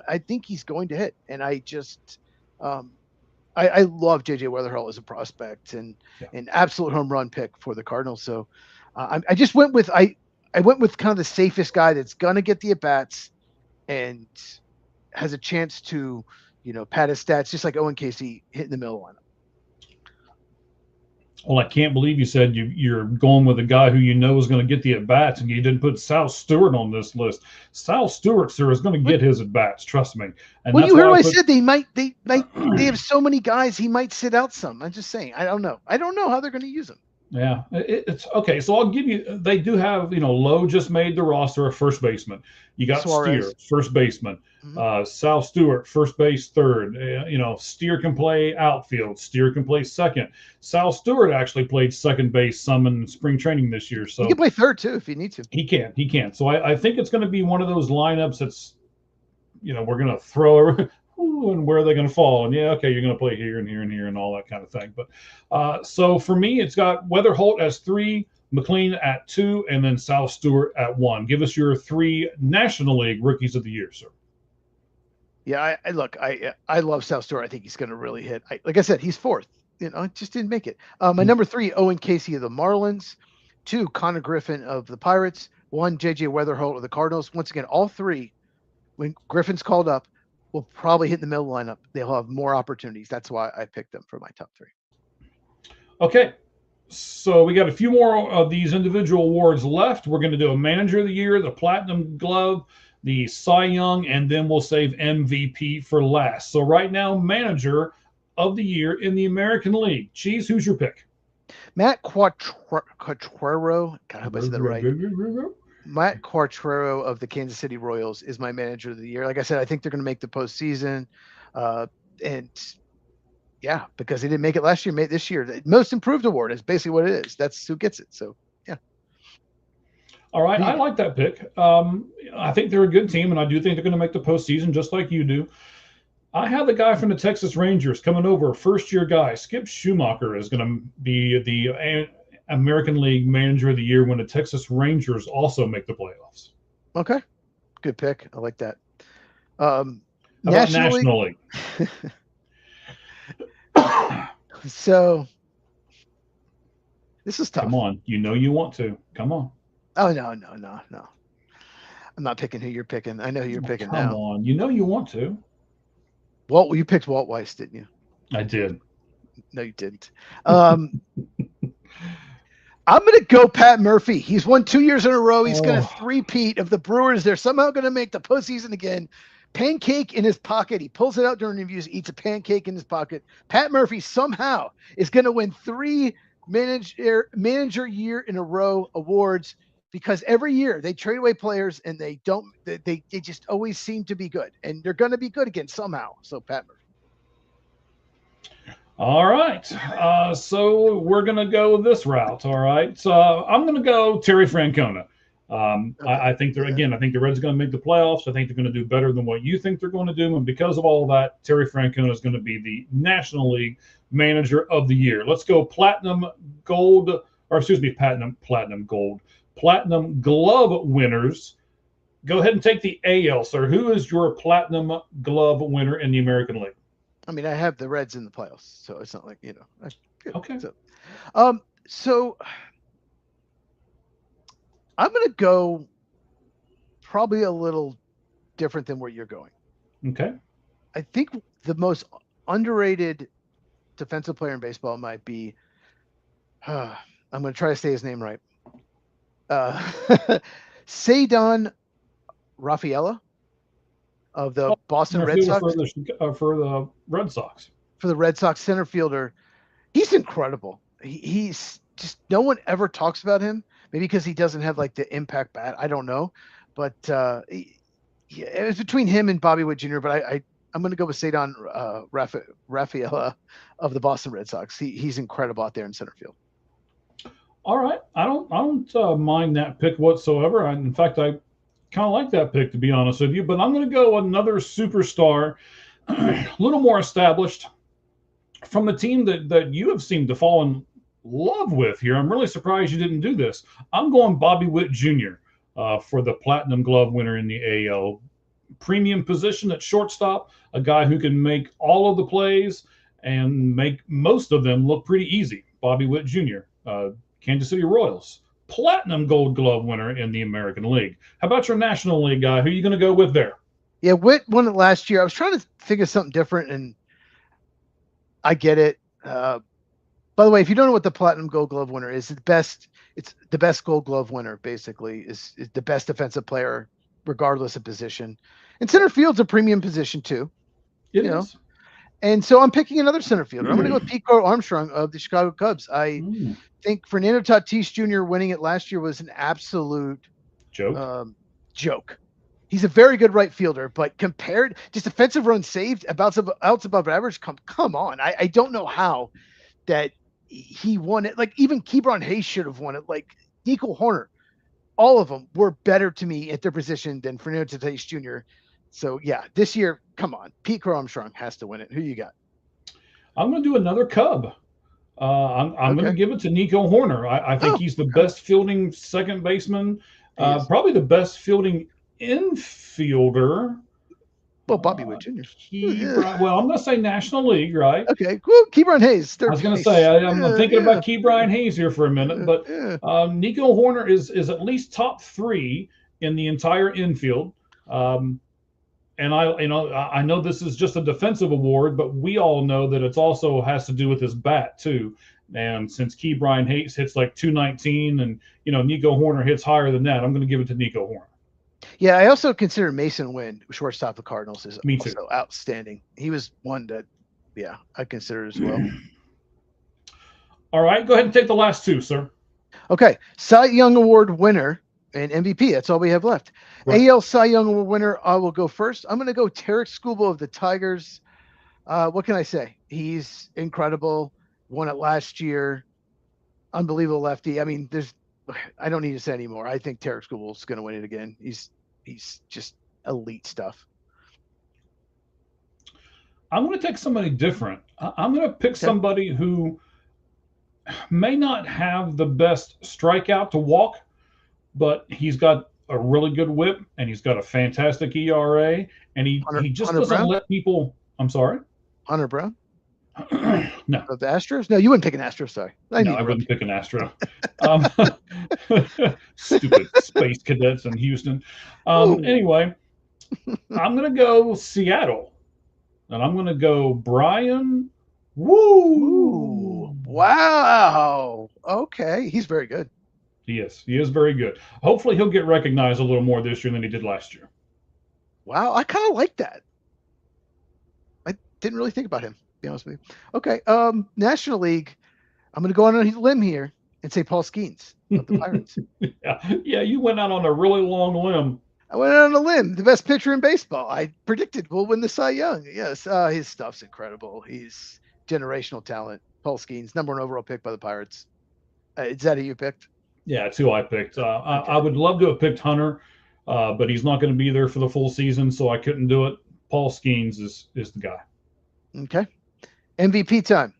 I think he's going to hit. And I just, I love JJ Weatherholt as a prospect and an absolute home run pick for the Cardinals. So I just went with, I went with kind of the safest guy that's going to get the at bats and has a chance to, pad his stats, just like Owen Casey hit in the middle lineup. Well, I can't believe you said you're going with a guy who is going to get the at-bats, and you didn't put Sal Stewart on this list. Sal Stewart, sir, is going to get his at-bats, trust me. And well, you heard what I said. They have so many guys, he might sit out some. I'm just saying, I don't know how they're going to use him. Yeah, it's okay. So I'll give you. They do have, Lowe just made the roster of first baseman. You got Suarez. Steer, first baseman. Sal Stewart, first base, third. Steer can play outfield. Steer can play second. Sal Stewart actually played second base some in spring training this year. So he can play third too if he needs to. He can. So I think it's going to be one of those lineups that's, we're going to throw. And where are they going to fall? And you're going to play here and here and here and all that kind of thing. But so for me, it's got Weatherholt as 3, McLean at 2, and then Sal Stewart at 1. Give us your 3 National League Rookies of the Year, sir. Yeah, I love Sal Stewart. I think he's going to really hit. Like I said, he's 4th. Just didn't make it. My number 3, Owen Casey of the Marlins. 2, Connor Griffin of the Pirates. 1, J.J. Weatherholt of the Cardinals. Once again, all 3 when Griffin's called up, will probably hit the middle lineup. They'll have more opportunities. That's why I picked them for my top 3. Okay. So we got a few more of these individual awards left. We're going to do a Manager of the Year, the Platinum Glove, the Cy Young, and then we'll save MVP for last. So right now, Manager of the Year in the American League. Cheese, who's your pick? Matt Quatraro. God, I hope I said that right. Matt Quatraro of the Kansas City Royals is my Manager of the Year. Like I said, I think they're going to make the postseason. And yeah, because they didn't make it last year, made this year. The Most Improved Award is basically what it is. That's who gets it. So, yeah. All right. I like that pick. I think they're a good team, and I do think they're going to make the postseason just like you do. I have the guy from the Texas Rangers coming over, first-year guy. Skip Schumacher is going to be the American League Manager of the Year when the Texas Rangers also make the playoffs. Okay. Good pick. I like that. National League. So this is tough. Come on. You know you want to. Come on. Oh, no. I'm not picking who you're picking. I know who you're picking now. Come on. You know you want to. You picked Walt Weiss, didn't you? I did. No, you didn't. I'm going to go Pat Murphy. He's won 2 years in a row. He's going to three-peat of the Brewers. They're somehow going to make the postseason again. Pancake in his pocket. He pulls it out during interviews, eats a pancake in his pocket. Pat Murphy somehow is going to win 3 manager year in a row awards because every year they trade away players and they just always seem to be good, and they're going to be good again somehow. So Pat Murphy. All right. So we're going to go this route. All right. So I'm going to go Terry Francona. I think I think the Reds are going to make the playoffs. I think they're going to do better than what you think they're going to do. And because of all that, Terry Francona is going to be the National League Manager of the Year. Let's go Platinum Glove winners. Go ahead and take the AL, sir. Who is your Platinum Glove winner in the American League? I mean, I have the Reds in the playoffs, so it's not like, Okay. So I'm going to go probably a little different than where you're going. Okay. I think the most underrated defensive player in baseball might be, I'm going to try to say his name right. Ceddanne Rafaela of the Boston Red Sox. For the Red Sox. For the Red Sox center fielder. He's incredible. He's just, no one ever talks about him. Maybe because he doesn't have like the impact bat. I don't know. But it was between him and Bobby Witt Jr., but I'm going to go with Ceddanne Rafaela of the Boston Red Sox. He's incredible out there in center field. All right. I don't mind that pick whatsoever. In fact, I kind of like that pick, to be honest with you. But I'm going to go another superstar, a little more established, from the team that you have seemed to fall in love with here. I'm really surprised you didn't do this. I'm going Bobby Witt Jr. For the Platinum Glove winner in the AL. Premium position at shortstop, a guy who can make all of the plays and make most of them look pretty easy. Bobby Witt Jr., Kansas City Royals, Platinum Gold Glove winner in the American League. How about your National League guy? Who are you going to go with there? Yeah, Witt won it last year. I was trying to think of something different, and I get it. By the way, if you don't know what the Platinum Gold Glove winner is, it's the best Gold Glove winner, basically, is the best defensive player, regardless of position. And center field's a premium position, too. It is. And so I'm picking another center fielder. I'm going to go with Pete Crow Armstrong of the Chicago Cubs. I think Fernando Tatis Jr. winning it last year was an absolute joke. He's a very good right fielder, but compared just defensive runs saved, outs above average, come on. I don't know how that he won it. Like even Ke'Bryan Hayes should have won it. Like Nico Hoerner, all of them were better to me at their position than Fernando Tatis Jr. So yeah, this year, come on, Pete Crow Armstrong has to win it. Who you got? I'm going to do another Cub. I'm going to give it to Nico Hoerner. I think he's the best fielding second baseman, probably the best fielding infielder. Well, Bobby Witt Jr. Well, I'm going to say National League, right? Okay, well, Ke'Bryan Hayes. I was going to say, I'm thinking about Ke'Bryan Hayes here for a minute, but Nico Hoerner is at least top 3 in the entire infield. and I know this is just a defensive award, but we all know that it's also has to do with his bat too. And since Ke'Bryan Hayes hits like 219, and Nico Horner hits higher than that, I'm going to give it to Nico Horner. Yeah, I also consider Mason Wynn, shortstop of the Cardinals, is Me too. also outstanding. He was one that, yeah, I consider as well. All right, go ahead and take the last two, sir. Okay, Cy Young Award winner and MVP. That's all we have left. Right. AL Cy Young Award winner, I will go first. I'm going to go Tarik Skubal of the Tigers. What can I say? He's incredible. Won it last year. Unbelievable lefty. I mean, I don't need to say anymore. I think Tarik Skubal is going to win it again. He's just elite stuff. I'm going to take somebody different. I'm going to pick somebody who may not have the best strikeout to walk, but he's got a really good whip, and he's got a fantastic ERA, and he just doesn't let people. I'm sorry, Hunter Brown. No, of the Astros. No, you wouldn't pick an Astro. Sorry, I wouldn't pick an Astro. Stupid space cadets in Houston. Anyway, I'm going to go Seattle, and I'm going to go Brian. Woo! Wow. Okay, he's very good. He is very good. Hopefully, he'll get recognized a little more this year than he did last year. Wow, I kind of like that. I didn't really think about him, to be honest with you. Okay, National League. I'm going to go on a limb here and say Paul Skeens of the Pirates. Yeah, you went out on a really long limb. I went out on a limb. The best pitcher in baseball. I predicted will win the Cy Young. Yes, his stuff's incredible. He's generational talent. Paul Skeens, #1 overall pick by the Pirates. Is that who you picked? Yeah, it's who I picked. Okay. I would love to have picked Hunter, but he's not going to be there for the full season, so I couldn't do it. Paul Skeens is the guy. Okay. MVP time.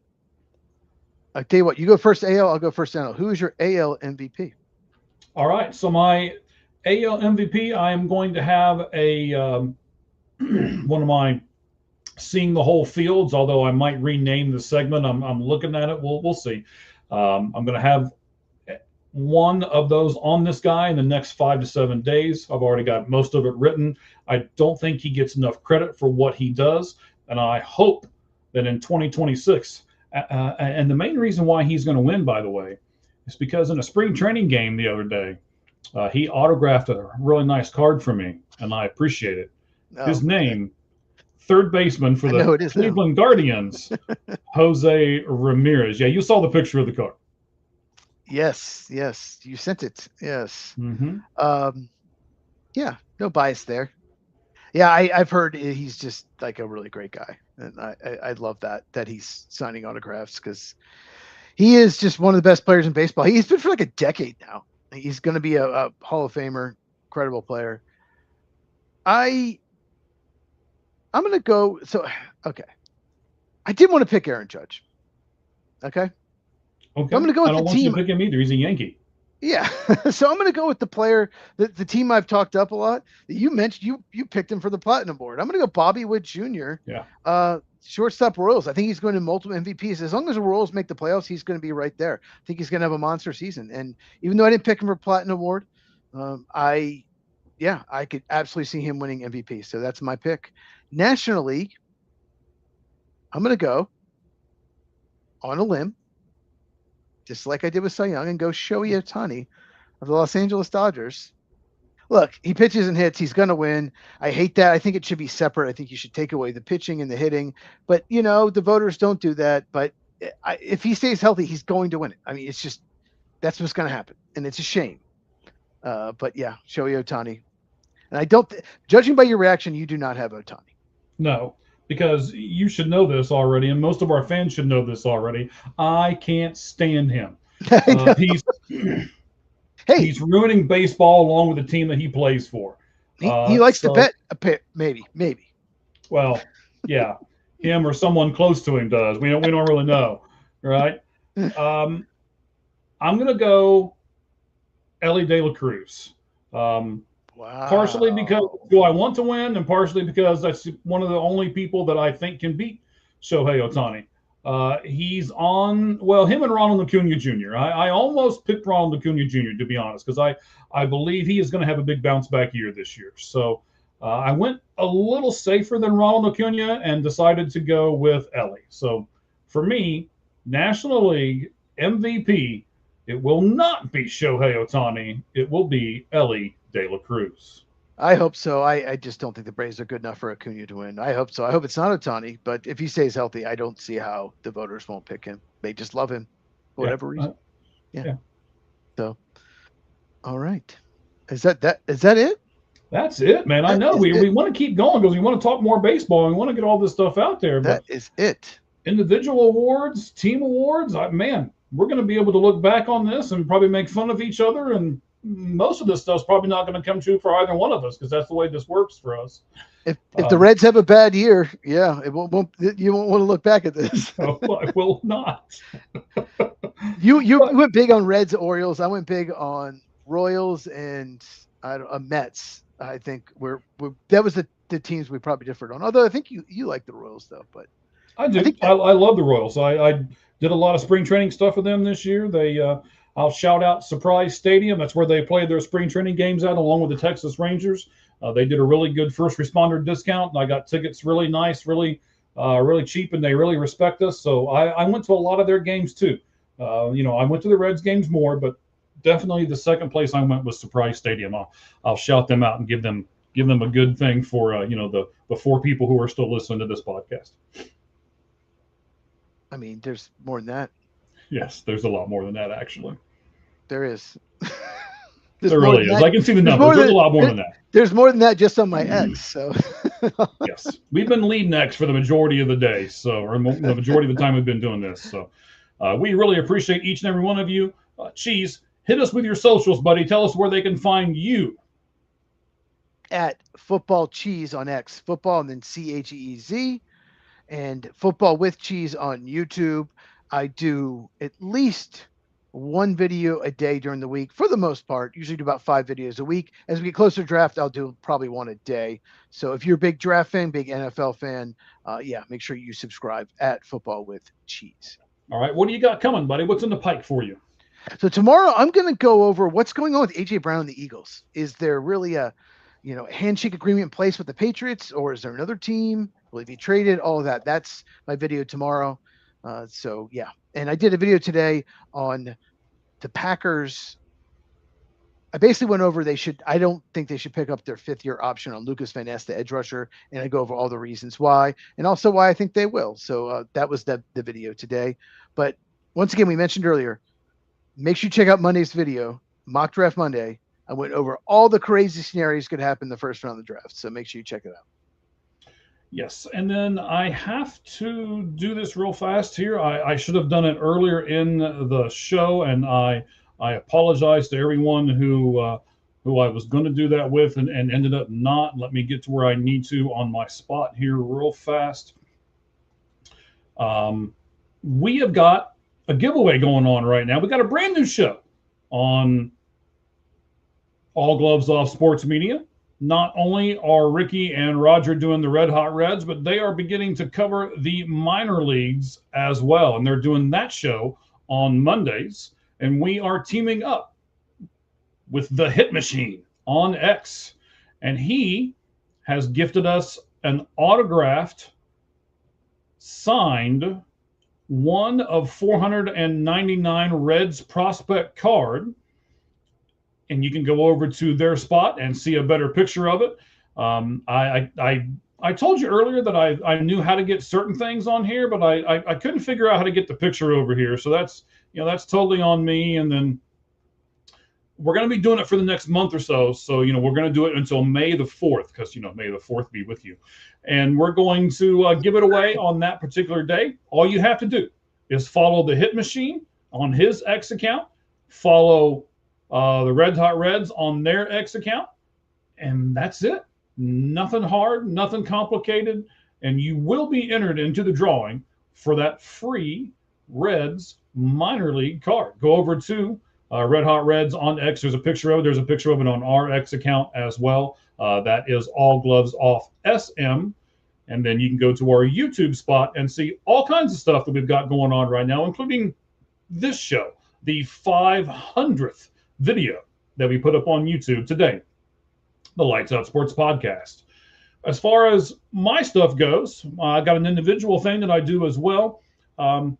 I'll tell you what, you go first AL, I'll go first NL. Who is your AL MVP? All right, so my AL MVP, I am going to have a one of my seeing the whole fields, although I might rename the segment. I'm looking at it. We'll see. I'm going to have one of those on this guy in the next 5 to 7 days. I've already got most of it written. I don't think he gets enough credit for what he does, and I hope that in 2026, and the main reason why he's going to win, by the way, is because in a spring training game the other day, he autographed a really nice card for me, and I appreciate it. His name, third baseman for the Cleveland Guardians, Jose Ramirez. Yeah, you saw the picture of the card. Yes, you sent it. Yes. Mm-hmm. Yeah, no bias there. Yeah, I've heard he's just like a really great guy, and I love that he's signing autographs because he is just one of the best players in baseball. He's been for like a decade now. He's going to be a Hall of Famer, incredible player. I'm going to go. So, okay. I did want to pick Aaron Judge. Okay. Okay. So I'm going to go with the team. I don't want you to pick him either. He's a Yankee. Yeah. So I'm going to go with the player, the team I've talked up a lot. You mentioned you picked him for the Platinum Board. I'm going to go Bobby Witt Jr. Yeah. Shortstop Royals. I think he's going to multiple MVPs. As long as the Royals make the playoffs, he's going to be right there. I think he's going to have a monster season. And even though I didn't pick him for Platinum Award, I could absolutely see him winning MVP. So that's my pick. National League, I'm going to go on a limb, just like I did with Cy Young, and go Shohei Ohtani of the Los Angeles Dodgers. Look, he pitches and hits. He's going to win. I hate that. I think it should be separate. I think you should take away the pitching and the hitting. But, the voters don't do that. But if he stays healthy, he's going to win it. I mean, it's just that's what's going to happen. And it's a shame. But, yeah, Shohei Ohtani. And judging by your reaction, you do not have Ohtani. No, because you should know this already, and most of our fans should know this already. I can't stand him. He's ruining baseball along with the team that he plays for. He likes to bet a pit, maybe. Well, yeah, him or someone close to him does. We don't really know, right? I'm gonna go Elly De La Cruz. Wow. Partially because do I want to win, and partially because that's one of the only people that I think can beat Shohei Ohtani. He's on, him and Ronald Acuna Jr. I almost picked Ronald Acuna Jr., to be honest, because I believe he is going to have a big bounce back year this year. So I went a little safer than Ronald Acuna and decided to go with Elly. So for me, National League MVP, it will not be Shohei Ohtani. It will be Elly De La Cruz. I hope so. I just don't think the Braves are good enough for Acuna to win. I hope so. I hope it's not Ohtani, but if he stays healthy, I don't see how the voters won't pick him. They just love him for whatever reason. Yeah. So, all right. Is that it? That's it, man. I know we want to keep going because we want to talk more baseball and we want to get all this stuff out there. That is it. Individual awards, team awards, man, we're going to be able to look back on this and probably make fun of each other. And most of this stuff's probably not going to come true for either one of us because that's the way this works for us. If the Reds have a bad year, yeah, you won't want to look back at this. No, I will not. You went big on Reds, Orioles. I went big on Royals and Mets. I think that was the teams we probably differed on. Although I think you like the Royals though, but I do. I love the Royals. I did a lot of spring training stuff with them this year. I'll shout out Surprise Stadium. That's where they played their spring training games at, along with the Texas Rangers. They did a really good first responder discount, and I got tickets really nice, really cheap, and they really respect us. So I went to a lot of their games too. I went to the Reds games more, but definitely the second place I went was Surprise Stadium. I'll shout them out and give them a good thing for the 4 people who are still listening to this podcast. I mean, there's more than that. Yes, there's a lot more than that, actually. There is. There really is. I can see the numbers. There's a lot more than that. There's more than that just on my X. So yes, we've been leading X for the majority of the day, or the majority of the time we've been doing this. So we really appreciate each and every one of you. Cheese, hit us with your socials, buddy. Tell us where they can find you. At Football Cheese on X, football and then CHEEZ, and Football with Cheese on YouTube. I do at least 1 video a day during the week for the most part. Usually do about 5 videos a week. As we get closer to draft, I'll do probably 1 a day. So if you're a big draft fan, big NFL fan, make sure you subscribe at Football with Cheese. All right. What do you got coming, buddy? What's in the pike for you? So tomorrow I'm going to go over what's going on with AJ Brown and the Eagles. Is there really a handshake agreement in place with the Patriots, or is there another team? Will he be traded? All of that. That's my video tomorrow. And I did a video today on the Packers. I basically went over I don't think they should pick up their 5th-year option on Lucas Van Ness, the edge rusher, and I go over all the reasons why, and also why I think they will. So that was the video today. But once again, we mentioned earlier, make sure you check out Monday's video, Mock Draft Monday. I went over all the crazy scenarios could happen in the first round of the draft, so make sure you check it out. Yes, and then I have to do this real fast here. I should have done it earlier in the show, and I apologize to everyone who I was going to do that with and ended up not. Let me get to where I need to on my spot here real fast. We have got a giveaway going on right now. We got a brand new show on All Gloves Off Sports Media. Not only are Ricky and Roger doing the Red Hot Reds, but they are beginning to cover the minor leagues as well. And they're doing that show on Mondays. And we are teaming up with the Hit Machine on X. And he has gifted us an autographed, signed 1 of 499 Reds prospect card. And you can go over to their spot and see a better picture of it. I told you earlier that I knew how to get certain things on here, but I couldn't figure out how to get the picture over here. So that's totally on me. And then we're going to be doing it for the next month or so. So, we're going to do it until May the 4th, because, May the 4th be with you. And we're going to give it away on that particular day. All you have to do is follow the Hit Machine on his X account, follow the Red Hot Reds on their X account, and that's it. Nothing hard, nothing complicated, and you will be entered into the drawing for that free Reds minor league card. Go over to Red Hot Reds on X. There's a picture of it. There's a picture of it on our X account as well. That is All Gloves Off SM. And then you can go to our YouTube spot and see all kinds of stuff that we've got going on right now, including this show, the 500th video that we put up on YouTube today, the Lights Out Sports Podcast. as far as my stuff goes, I got an individual thing that I do as well. I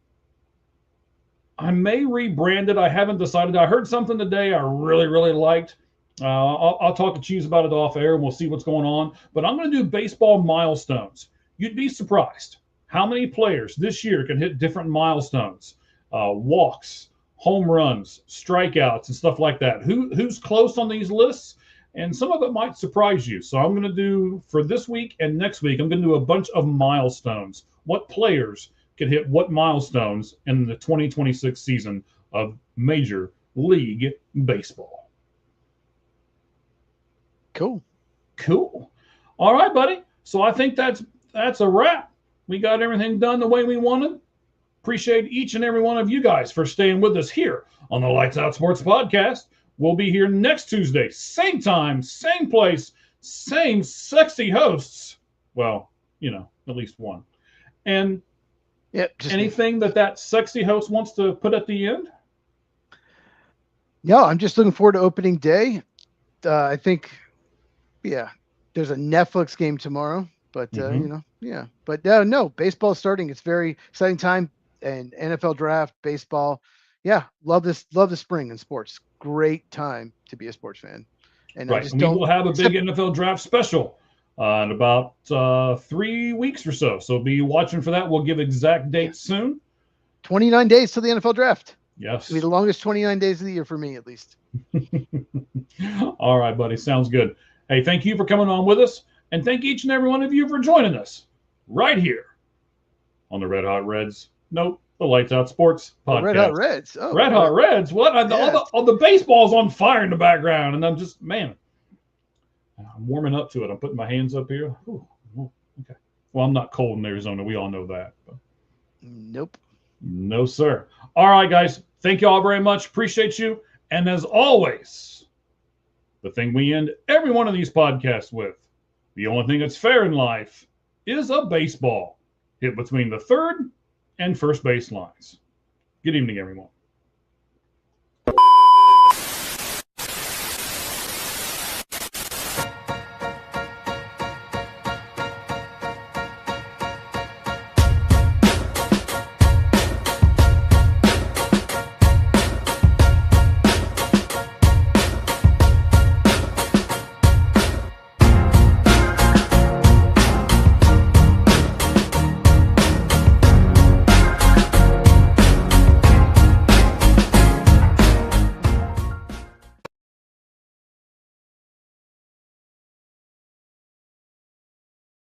may rebrand it. I haven't decided. I heard something today I really, really liked. I'll talk to Cheese about it off air and we'll see what's going on. But I'm going to do baseball milestones. You'd be surprised how many players this year can hit different milestones, walks, home runs, strikeouts, and stuff like that. Who's close on these lists? And some of it might surprise you. So I'm going to do, for this week and next week, I'm going to do a bunch of milestones. What players can hit what milestones in the 2026 season of Major League Baseball. Cool. All right, buddy. So I think that's a wrap. We got everything done the way we wanted. Appreciate each and every one of you guys for staying with us here on the Lights Out Sports Podcast. We'll be here next Tuesday, same time, same place, same sexy hosts. Well, at least one. And anything that sexy host wants to put at the end? No, I'm just looking forward to opening day. I think, there's a Netflix game tomorrow, but But no, baseball's starting. It's very exciting time, and NFL draft, baseball. Yeah, love the spring in sports. Great time to be a sports fan. And right, we will have a big NFL draft special in about 3 weeks or so. So be watching for that. We'll give exact dates soon. 29 days till the NFL draft. Yes. It'll be the longest 29 days of the year for me, at least. All right, buddy. Sounds good. Hey, thank you for coming on with us. And thank each and every one of you for joining us right here on the Red Hot Reds. Nope, the Lights Out Sports Podcast. Red Hot Reds. Oh, Red Hot Reds. What? All the baseball's on fire in the background. And I'm just, I'm warming up to it. I'm putting my hands up here. Ooh, okay. Well, I'm not cold in Arizona. We all know that. But. Nope. No, sir. All right, guys. Thank you all very much. Appreciate you. And as always, the thing we end every one of these podcasts with, the only thing that's fair in life is a baseball hit between the third and first base lines. Good evening, everyone.